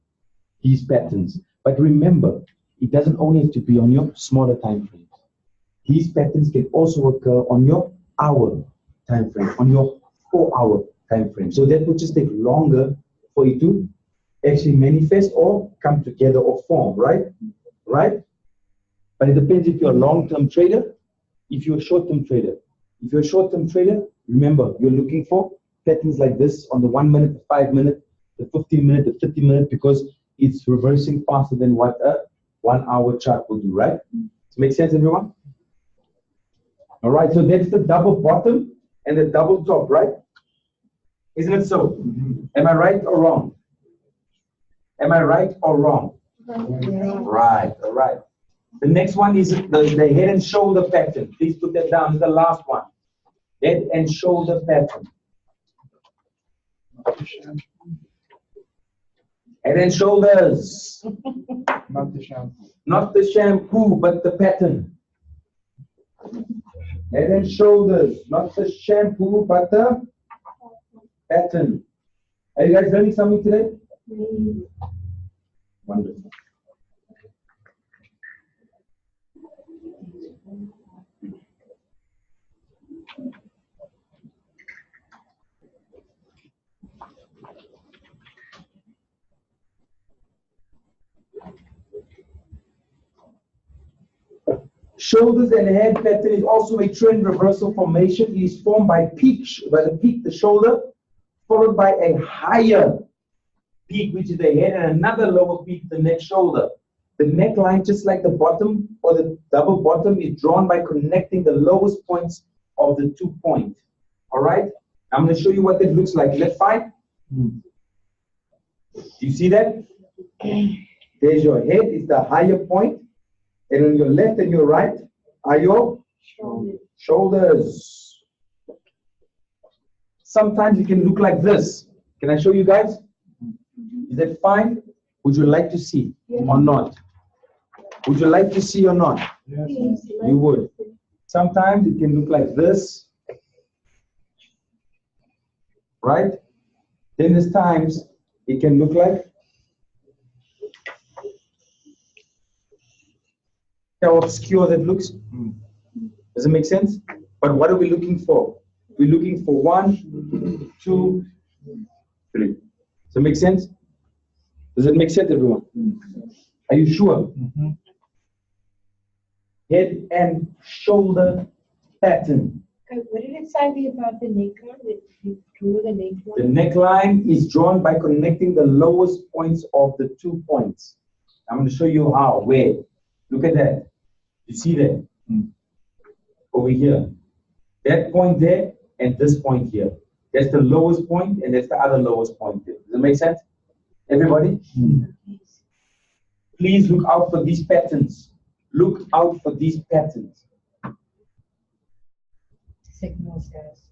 these patterns. But remember, it doesn't only have to be on your smaller time frames. These patterns can also occur on your hour time frame, on your 4-hour time frame. So that will just take longer for it to actually manifest or come together or form, right? Right? But it depends if you're a long-term trader, if you're a short-term trader. If you're a short-term trader, remember, you're looking for patterns like this on the 1 minute, the 5 minute, the 15 minute, the 30 minute, because it's reversing faster than what a 1 hour chart will do, right? Does it make sense, everyone? All right, so that's the double bottom and the double top, right? Isn't it so? Am I right or wrong? Am I right or wrong? Right, all right. The next one is the head and shoulder pattern. Please put that down. It's the last one. Head and shoulder pattern. Head and shoulders. Not the shampoo. Not the shampoo, but the pattern. Head and shoulders. Not the shampoo, but the pattern. Are you guys learning something today? Wonderful. Shoulders and head pattern is also a trend reversal formation. It is formed by the peak, the shoulder, followed by a higher peak, which is the head, and another lower peak, the neck shoulder. The neckline, just like the bottom or the double bottom, is drawn by connecting the lowest points of the 2 points. All right? I'm going to show you what that looks like. Left 5. Do you see that? There's your head, is the higher point. And on your left and your right are your shoulders. Sometimes it can look like this. Can I show you guys? Is that fine? Would you like to see or not? Would you like to see or not? Yes. You would. Sometimes it can look like this. Right? Then there's times it can look like how obscure that looks. Does it make sense? But what are we looking for? We're looking for 1, 2, 3. Does it make sense? Does it make sense, everyone? Are you sure? Head and shoulder pattern. What did it say about the neckline? That you drew the neckline? The neckline is drawn by connecting the lowest points of the 2 points. I'm going to show you how. Where? Look at that. You see that? Over here. That point there and this point here. That's the lowest point and that's the other lowest point there. Does it make sense? Everybody? Please look out for these patterns. Look out for these patterns. Signals, guys.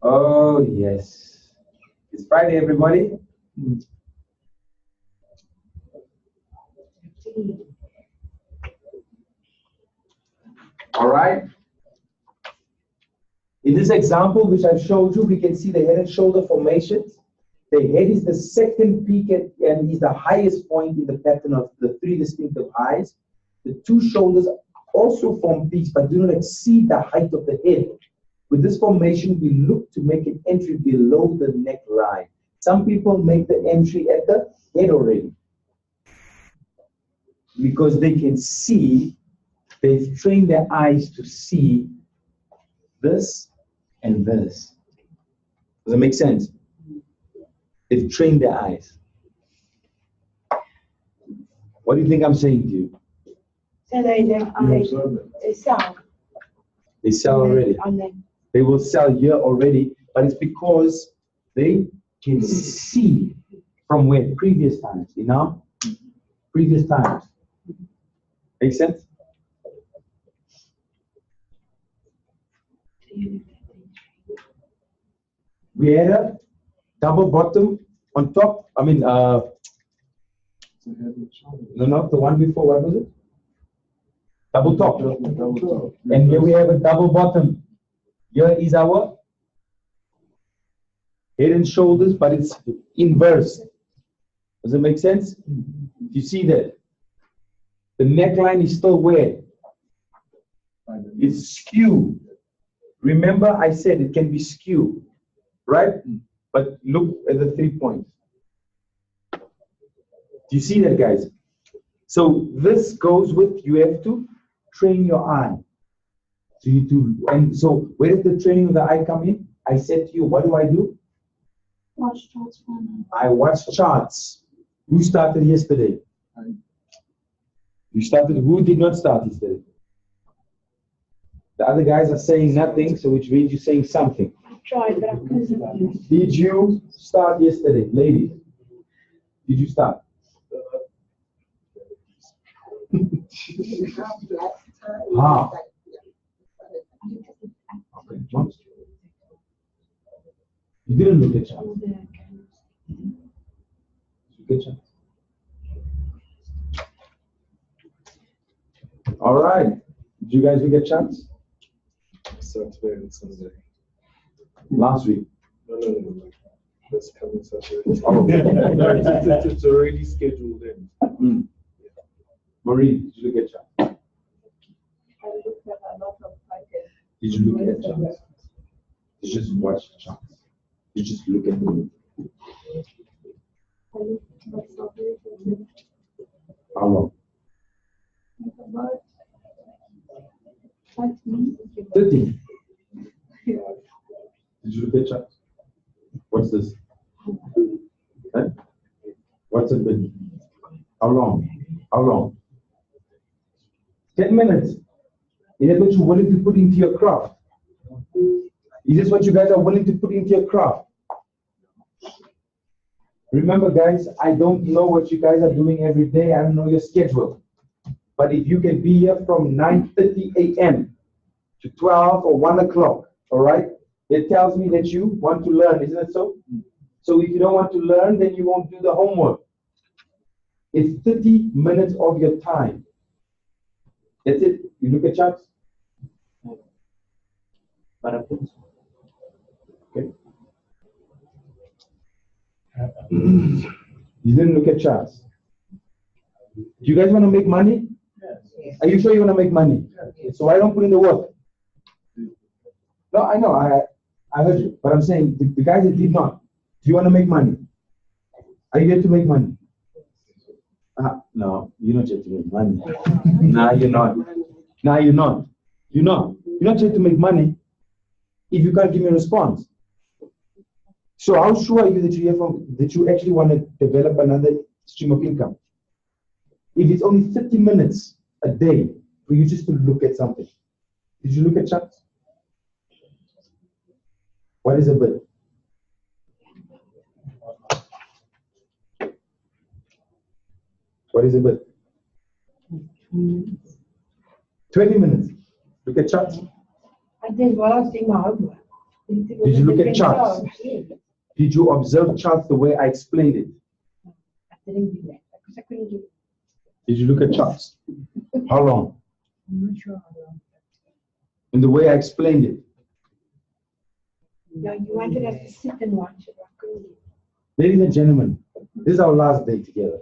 Oh, yes. It's Friday, everybody. All right. In this example, which I showed you, we can see the head and shoulder formations. The head is the second peak and is the highest point in the pattern of the 3 distinctive highs. The 2 shoulders also form peaks, but do not exceed the height of the head. With this formation, we look to make an entry below the neckline. Some people make the entry at the head already because they can see, they've trained their eyes to see this and this. Does that make sense? They've trained their eyes. What do you think I'm saying to you? So they sell. They sell already. They will sell here already, but it's because they can see from where previous times, you know? Previous times. Make sense? We had a double bottom on top. I mean, no, not the one before. What was it? Double top. And here we have a double bottom. Here is our head and shoulders, but it's inverse. Does it make sense? Do you see that? The neckline is still where? It's skewed. Remember, I said it can be skewed, right? But look at the 3 points. Do you see that, guys? So this goes with, you have to train your eye. So you do, and so where does the training of the eye come in? I said to you, what do? Watch charts. I watch charts. Who started yesterday? You started. Who did not start yesterday? The other guys are saying nothing, so which means you're saying something. I tried, but I couldn't. Did you start yesterday, ladies? Did you start? Ah. Okay. What? You didn't look at charts. Look at charts. All right. Did you guys look at charts? Saturday and Sunday. Last week. No. That's coming Saturday. Oh. It's already scheduled in. Marie, did you look at charts? I looked at a lot of packets. Did you look at charts? Did you just watch the charts? Did you just look at them? I looked at something. How long? About 5 minutes. 30. Did you look at charts? What's this? Eh? What's it been? How long? How long? 10 minutes. Is that what you're willing to put into your craft? Is this what you guys are willing to put into your craft? Remember, guys, I don't know what you guys are doing every day. I don't know your schedule. But if you can be here from 9:30 a.m. to 12 or 1 o'clock, all right? It tells me that you want to learn, isn't it so? So if you don't want to learn, then you won't do the homework. It's 30 minutes of your time. That's it. You look at charts. Okay. You didn't look at charts. Do you guys want to make money? Yes. Are you sure you want to make money? Yes. So why don't put in the work? No, I know. I heard you. But I'm saying the guys that did not. Do you want to make money? Are you here to make money? No, you're not here to make money. No, you're not. No, you're not. You're not. You're not here to make money if you can't give me a response. So how sure are you that you actually want to develop another stream of income? If it's only 30 minutes a day for you just to look at something. Did you look at charts? What is a bit? What is a bit? 20 minutes. Look at charts. I think while I was doing my homework. Did you look at charts? Did you observe charts the way I explained it? I didn't do that because I couldn't do it. Did you look at charts? How long? I'm not sure how long. In the way I explained it. No, you wanted us to sit and watch it. I couldn't do it. Ladies and gentlemen, this is our last day together.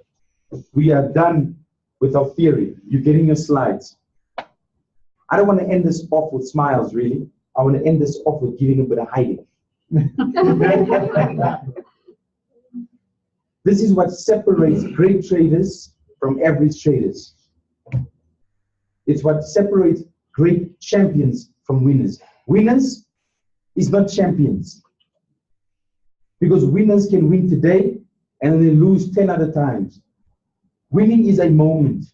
We are done with our theory. You're getting your slides. I don't want to end this off with smiles, really. I want to end this off with giving a bit of hiding. This is what separates great traders from average traders. It's what separates great champions from winners. Winners is not champions. Because winners can win today and they lose 10 other times. Winning is a moment.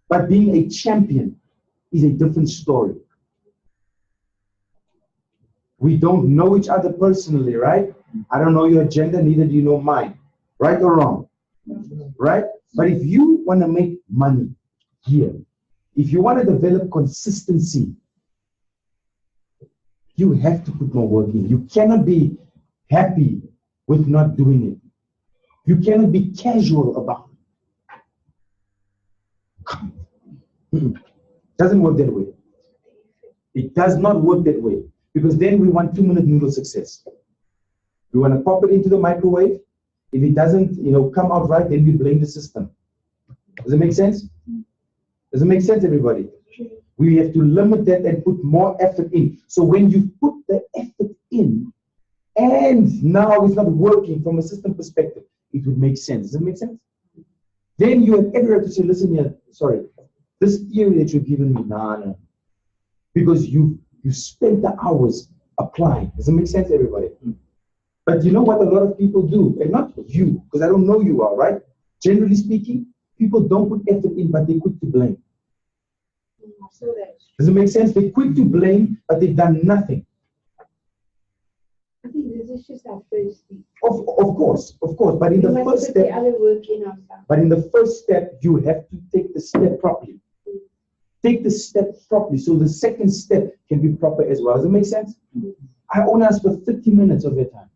But being a champion is a different story. We don't know each other personally, right? I don't know your agenda, neither do you know mine. Right or wrong? Right? But if you want to make money here, if you want to develop consistency, you have to put more work in. You cannot be happy with not doing it. You cannot be casual about it. Doesn't work that way. It does not work that way. Because then we want 2-minute noodle success. We want to pop it into the microwave. If it doesn't, come out right, then we blame the system. Does it make sense? Does it make sense, everybody? We have to limit that and put more effort in. So when you put the effort in, and now it's not working from a system perspective, it would make sense. Does it make sense? Then you have every right to say, listen here, sorry, this theory that you've given me, nah. Because you spent the hours applying. Does it make sense, everybody? But you know what a lot of people do? And not you, because I don't know you all, right? Generally speaking, people don't put effort in, but they're quick to blame. Does it make sense? They're quick to blame, but they've done nothing. I think there's a This is our first week. Of course. But in We the must first put the step, other work in ourselves. but in the first step, you have to take the step properly. Take the step properly, so the second step can be proper as well. Does it make sense? I only asked for 30 minutes of your time.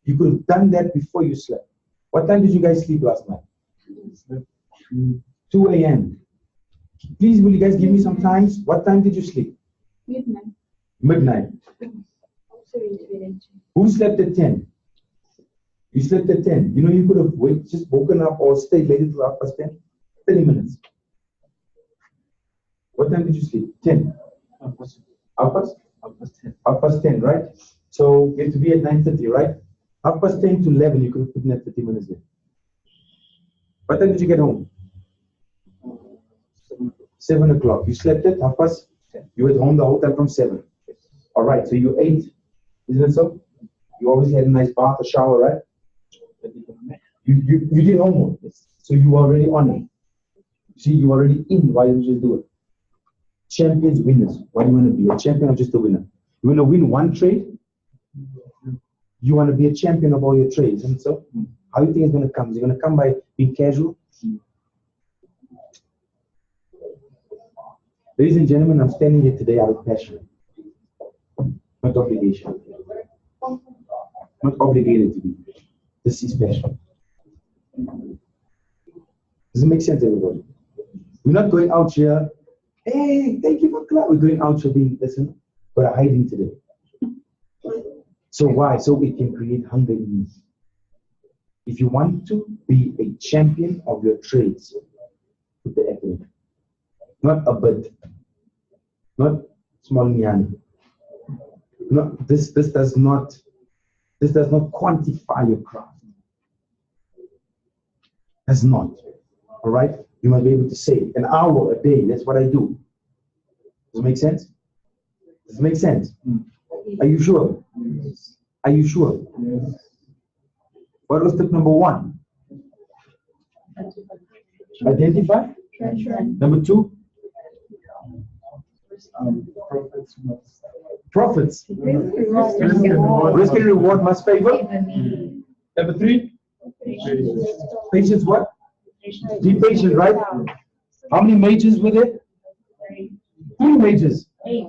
You could have done that before you slept. What time did you guys sleep last night? 2 a.m. Please, will you guys give me some times? What time did you sleep? Midnight. Midnight. Also into Who slept at 10? You slept at 10. You know, you could have just woken up or stayed late till 10:30. 30 minutes. What time did you sleep? 10. Half past 10. Half past 10, right? So you have to be at 9:30, right? Half past 10 to 11, you could have put in that 30 minutes there. What time did you get home? 7 o'clock. You slept at half past 10. You were at home the whole time from 7. All right, so you ate, isn't it so? You obviously had a nice bath, a shower, right? You did homework, so you were already on it. See, you were already in. Why didn't you just do it? Champions, winners. What do you want to be? A champion or just a winner? You want to win one trade? You want to be a champion of all your trades, and so how do you think it's going to come? Is it going to come by being casual? Ladies and gentlemen, I'm standing here today out of passion, not obligation. Not obligated to be. This is passion. Does it make sense, everybody? We're not going out here, hey, thank you for class. We're going out here being, listen, we're hiding today. So why? So we can create hunger in you. If you want to be a champion of your trades, put the effort in. Not a bit. Not small nyan. Not this does not quantify your craft. Does not. All right? You must be able to say an hour a day, that's what I do. Does it make sense? Does it make sense? Are you sure? Yes. Are you sure? Yes. What was step number 1? Identify. Number 2? Profits. Risk and reward must favor. Number 3? Patience what? Be patient, right? How many majors were there? 3 majors. 8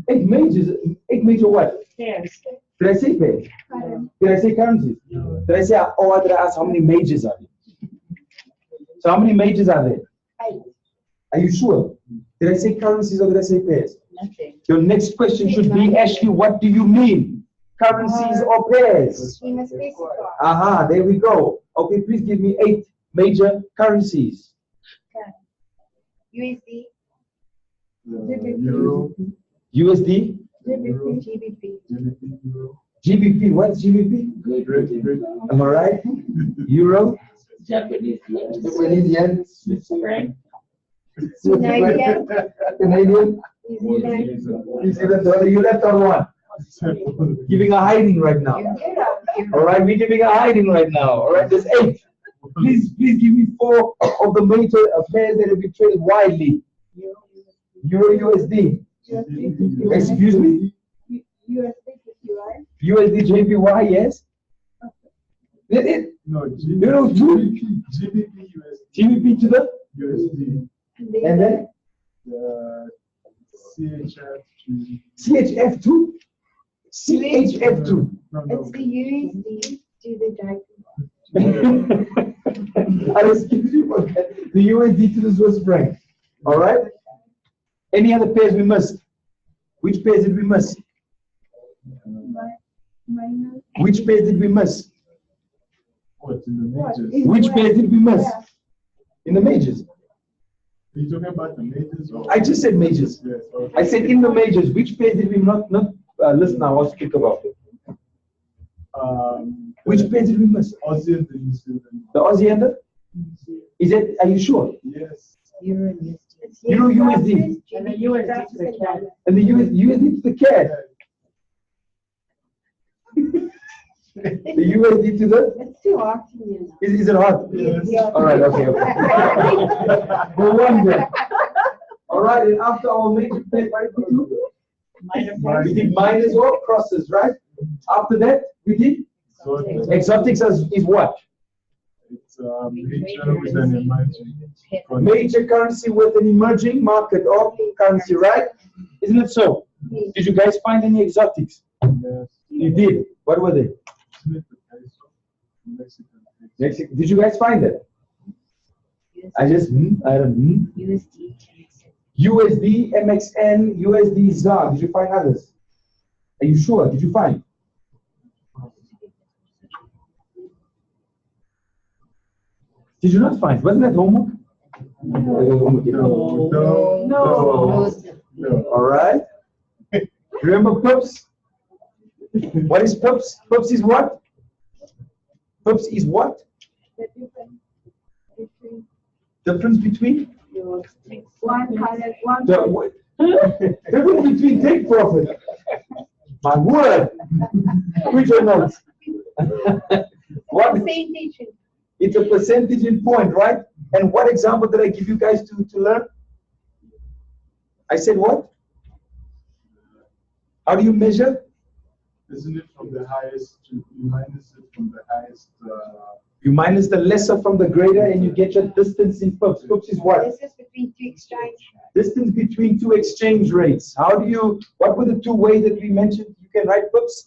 majors. 8 major what? Pairs. Did I say pairs? Did I say currencies? Did I say, or did I ask how many majors are there? So how many majors are there? 8. Are you sure? Did I say currencies or did I say pairs? Nothing. Your next question should be, Ashley, what do you mean? Currencies or pairs? You must specify. Aha, there we go. Okay, please give me 8 major currencies. USD. Euro. USD? GBP. GBP, what's GBP? Am I right? Euro? Japanese yen. Japanese yen? Canadian. Canadian? New Zealand dollar. You left on one. Giving a hiding right now. All right, we're giving a hiding right now. All right, there's 8. Please give me 4 of the major pairs that have been traded widely. Euro USD. Excuse me? USD JPY, yes? Is it? No, GBP USD. GBP to the? USD. And then? CHF2. CHF2? CHF2. It's the USD to the JPY. I excuse you for that. The USD to the Swiss franc. All right? Any other pairs we missed? Which pairs did we miss? Which pairs did we miss? What, in the majors? Which pairs did we miss? In the majors. Are you talking about the majors? Or? I just said majors. Yes, okay. I said in the majors. Which pairs did we not listen? I was speak about it. Which pairs did we miss? Aussie and the New Zealand. The Aussie and the? Is it? Are you sure? Yes. Euro USD. And the USD to the CAD. And the USD to the CAD. The USD to the? It's too hard to use. Is it hard? Yes. All right, okay. No wonder. All right, and after our major pay, what did we do? Minor We did minus or crosses, right? After that, we did exotics is what? It's major with an emerging. Major currency with an emerging market or currency, right? Isn't it so? Did you guys find any exotics? Yes. You did. What were they? Mexican. Did you guys find it? I just I don't USD, MXN, USD, ZAR. Did you find others? Are you sure? Did you find? Did you not find? Wasn't that homework? No. All right. Remember pips? What is pips? Pips is what? Pips is what? Difference between? Difference between take profit. My word. Which one knows? What? It's a percentage in point, right? And what example did I give you guys to learn? I said what? How do you measure? Isn't it from the highest to you minus it from the highest? You minus the lesser from the greater and you get your distance in pips. Pips is what? Distance between two exchange. Distance between two exchange rates. How do you, what were the two ways that we mentioned you can write pips?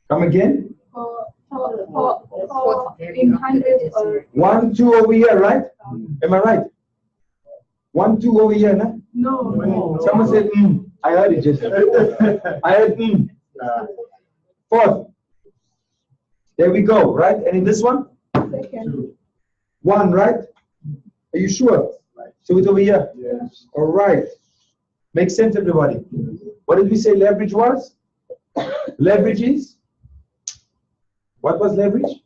Come again? In hundreds or 1, 2 over here, right? Am I right? 1, 2 over here, no? no. Someone said, I heard it just. I heard, Fourth. There we go, right? And in this one? Second. 1, right? Are you sure? So it's over here? Yes. All right. Makes sense, everybody? What did we say leverage was? Leverage is? What was leverage?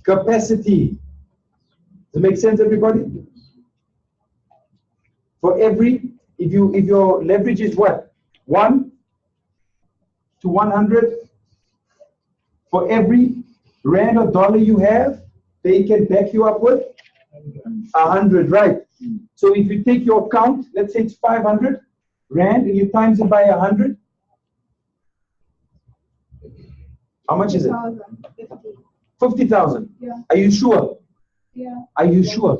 Capacity. Does it make sense, everybody? For every, if your leverage is what? 1 to 100, for every rand or dollar you have, they can back you up with 100, right? So if you take your account, let's say it's 500 rand, and you times it by 100, how much is it? 50,000. Yeah. Are you sure? Yeah. Are you sure?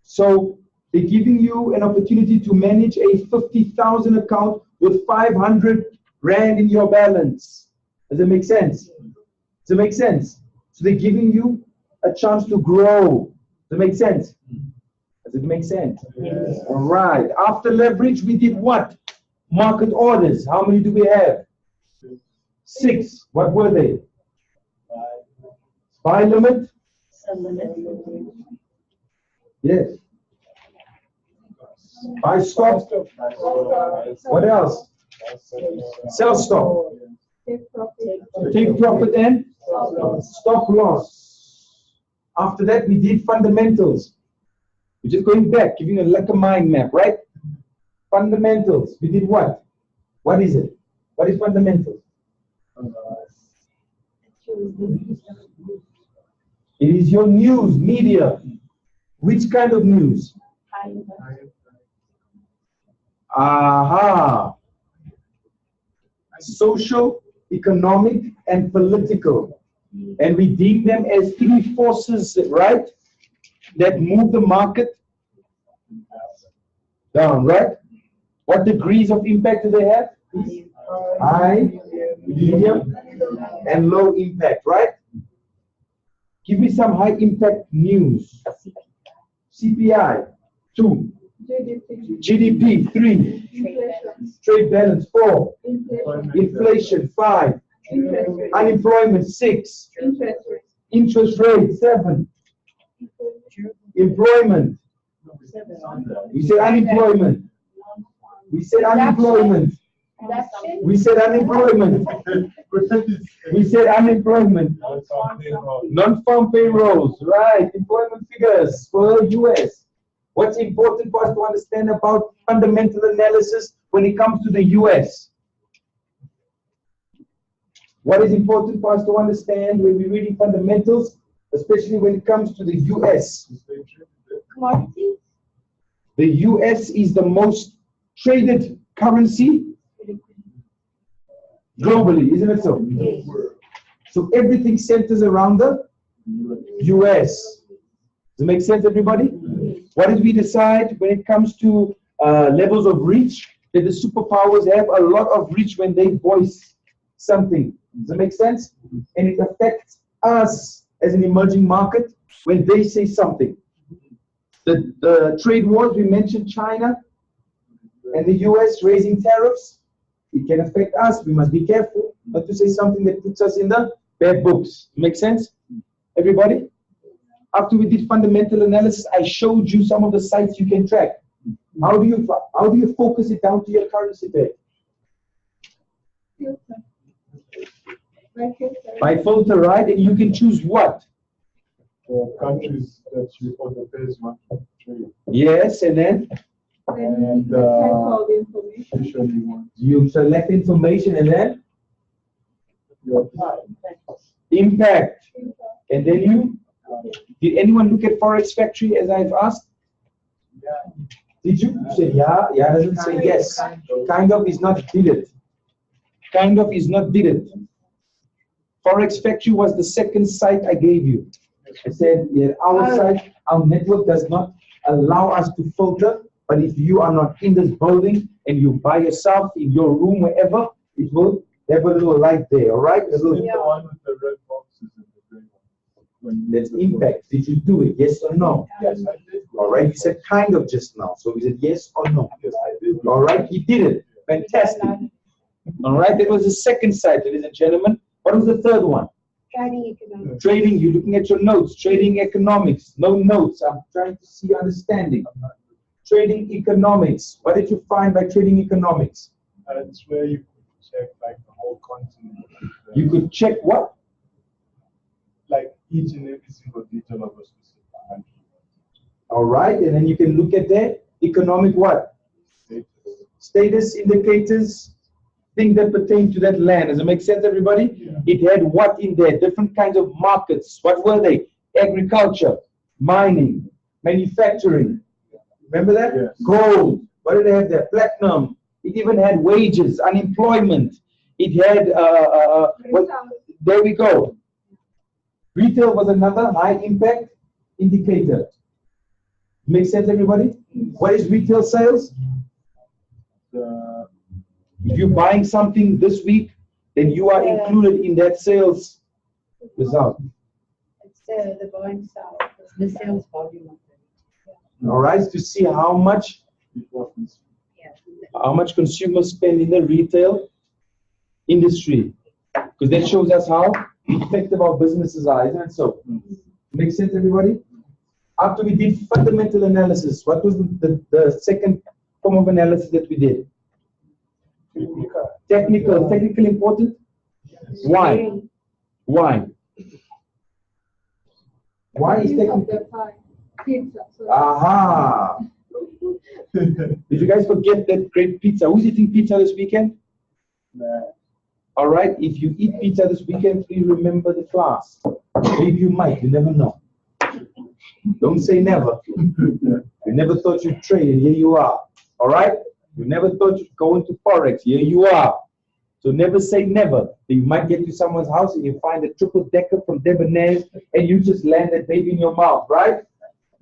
So they're giving you an opportunity to manage a 50,000 account with 500 rand in your balance. Does it make sense? Does it make sense? So they're giving you a chance to grow. Does it make sense? Does it make sense? Yes. All right. After leverage, we did what? Market orders. How many do we have? 6. What were they? Buy limit? Yes. Buy stop? What else? Sell stop. Take profit and stop loss. After that, we did fundamentals. We're just going back, giving a like a mind map, right? Fundamentals. We did what? What is it? What is fundamentals? It is your news, media. Which kind of news? Aha. Social, economic, and political. And we deem them as 3 forces, right? That move the market down, right? What degrees of impact do they have? High, medium, and low impact, right? Give me some high impact news. CPI, 2. GDP, 3. Trade balance, 4. Inflation, 5. Unemployment, 6. Interest rate, 7. Employment. We said unemployment. We said unemployment. We said unemployment. We said unemployment. Non-farm payrolls, right? Employment figures for US. What's important for us to understand about fundamental analysis when it comes to the US? What is important for us to understand when we're reading fundamentals, especially when it comes to the US? Commodities. The US is the most traded currency globally, isn't it so? So everything centers around the US. Does it make sense, everybody? What did we decide when it comes to levels of reach? That the superpowers have a lot of reach when they voice something. Does it make sense? And it affects us as an emerging market when they say something. The trade wars, we mentioned China and the US raising tariffs. It can affect us. We must be careful not to say something that puts us in the bad books. Make sense, everybody? After we did fundamental analysis, I showed you some of the sites you can track. How do you focus it down to your currency pair? By filter, right? And you can choose what? Countries that you or the pairs want to trade. Yes, and then? And information you select information and then? Your time. Impact. And then you? Did anyone look at Forex Factory as I've asked? Yeah. Did you? You said yeah. Yeah doesn't say yes. Kind of is not did it. Kind of is not did it. Forex Factory was the second site I gave you. I said, yeah, our site, our network does not allow us to filter, but if you are not in this building and you by yourself in your room, wherever, it will have a little light there, all right? The one with the red boxes and the green one. That's impact. Did you do it? Yes or no? Yes, I did. All right, you said kind of just now. So we said yes or no? Yes, I did. All right, he did it. Fantastic. All right, that was the second site, ladies and gentlemen. What was the third one? Trading economics. Trading, you're looking at your notes. Trading economics. No notes. I'm trying to see understanding. Trading economics. What did you find by trading economics? It's where you could check like the whole continent. You could check what? Like each and every single detail of a specific country. All right, and then you can look at the economic what? Status indicators. Things that pertain to that land. Does it make sense, everybody? Yeah. It had what in there? Different kinds of markets. What were they? Agriculture, mining, manufacturing. Remember that? Yes. Gold. What did they have there? Platinum. It even had wages, unemployment. It had, there we go. Retail was another high impact indicator. Make sense, everybody? What is retail sales? If you're buying something this week, then you are included in that sales result. It's the buying side, the sales volume. All right, to see how much consumers spend in the retail industry, because that shows us how effective our businesses are, isn't it so? Make sense, everybody? After we did fundamental analysis, what was the second form of analysis that we did? Technical. Technical important? Why? Why? Why is technical? Aha! Did you guys forget that great pizza? Who's eating pizza this weekend? All right, if you eat pizza this weekend, please remember the class. Maybe you might, you never know. Don't say never. You never thought you'd trade, and here you are. All right? You never thought you'd go into Forex. Here you are. So never say never. You might get to someone's house and you find a triple decker from Debonair's and you just land that baby in your mouth, right?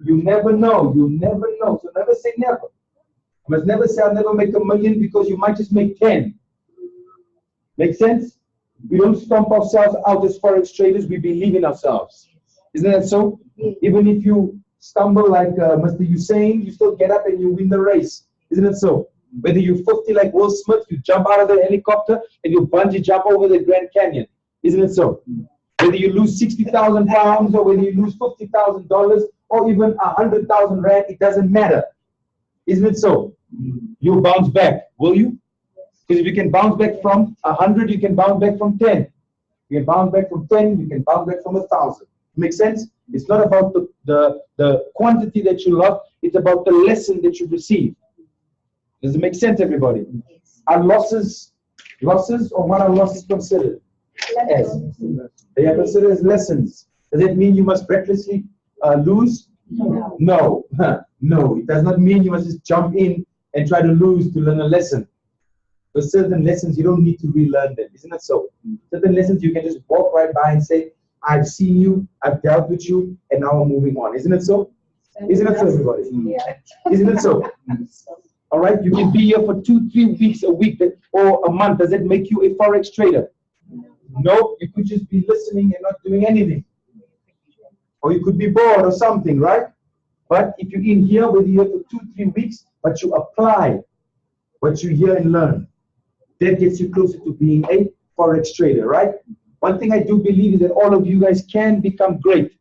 You never know. You never know. So never say never. You must never say I'll never make $1 million because you might just make 10. Make sense? We don't stomp ourselves out as Forex traders. We believe in ourselves. Isn't that so? Even if you stumble like Mr. Hussein, you still get up and you win the race. Isn't it so? Whether you're 50 like Will Smith, you jump out of the helicopter and you bungee jump over the Grand Canyon. Isn't it so? Whether you lose 60,000 pounds or whether you lose $50,000 or even 100,000 rand, it doesn't matter. Isn't it so? You'll bounce back, will you? Because if you can bounce back from 100, you can bounce back from 10. You can bounce back from 10, you can bounce back from 1,000. Make sense? It's not about the quantity that you lost, it's about the lesson that you receive. Does it make sense, everybody? Are losses or what are losses considered? As? They are considered as lessons. Does that mean you must recklessly lose? No. No, it does not mean you must just jump in and try to lose to learn a lesson. For certain lessons, you don't need to relearn them. Isn't it so? Certain lessons, you can just walk right by and say, I've seen you, I've dealt with you, and now I'm moving on. Isn't it so? Isn't it so, everybody? Yeah. Isn't it so? All right, you can be here for 2-3 weeks, a week, or a month. Does it make you a Forex trader? No, you could just be listening and not doing anything. Or you could be bored or something, right? But if you're in here, whether you're here for 2-3 weeks, but you apply what you hear and learn, that gets you closer to being a Forex trader, right? One thing I do believe is that all of you guys can become great.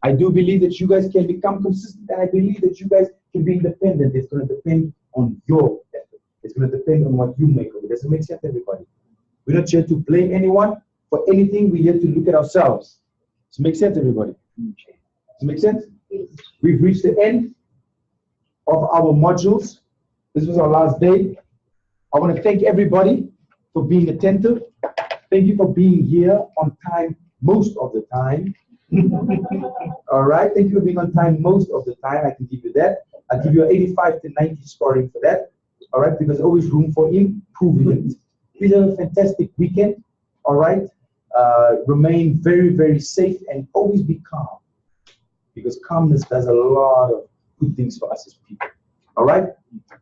I do believe that you guys can become consistent, and I believe that you guys can be independent. It's going to depend on your effort. It's going to depend on what you make of it. Does it make sense, everybody? We're not here to blame anyone for anything. We're here to look at ourselves. Does it make sense, everybody? Does it make sense? We've reached the end of our modules. This was our last day. I want to thank everybody for being attentive. Thank you for being here on time most of the time. All right, thank you for being on time most of the time. I can give you that. I'll give you an 85 to 90 scoring for that. All right, because there's always room for improvement. Please have a fantastic weekend. All right, remain very, very safe and always be calm, because calmness does a lot of good things for us as people. All right,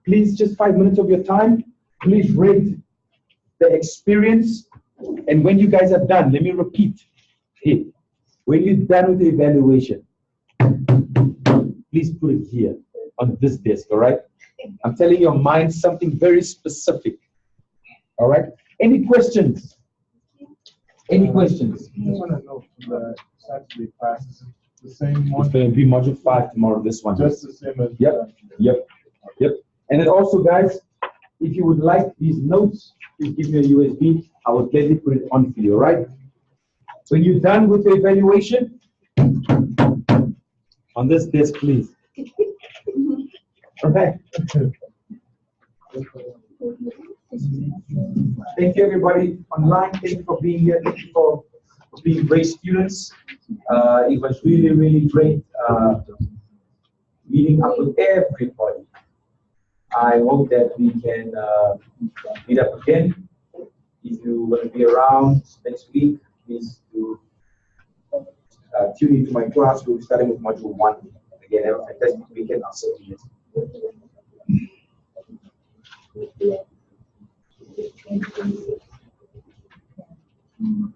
please, just 5 minutes of your time. Please rate the experience. And when you guys are done, let me repeat it. When you're done with the evaluation, please put it here on this desk, all right? I'm telling your mind something very specific, all right? Any questions? Any questions? I just want to know the Saturday class, the same It's one, going to be module 5 tomorrow, this one. just the same as. Yep. And then also, guys, if you would like these notes, please give me a USB. I will gladly put it on for you, all right? When you're done with the evaluation, on this desk, please. All right. Thank you, everybody online. Thank you for being here. Thank you for being great students. It was really, really great meeting up with everybody. I hope that we can meet up again. If you want to be around next week, please do tune into my class. We'll be starting with module 1. Again, have a fantastic weekend. I'll see you next week.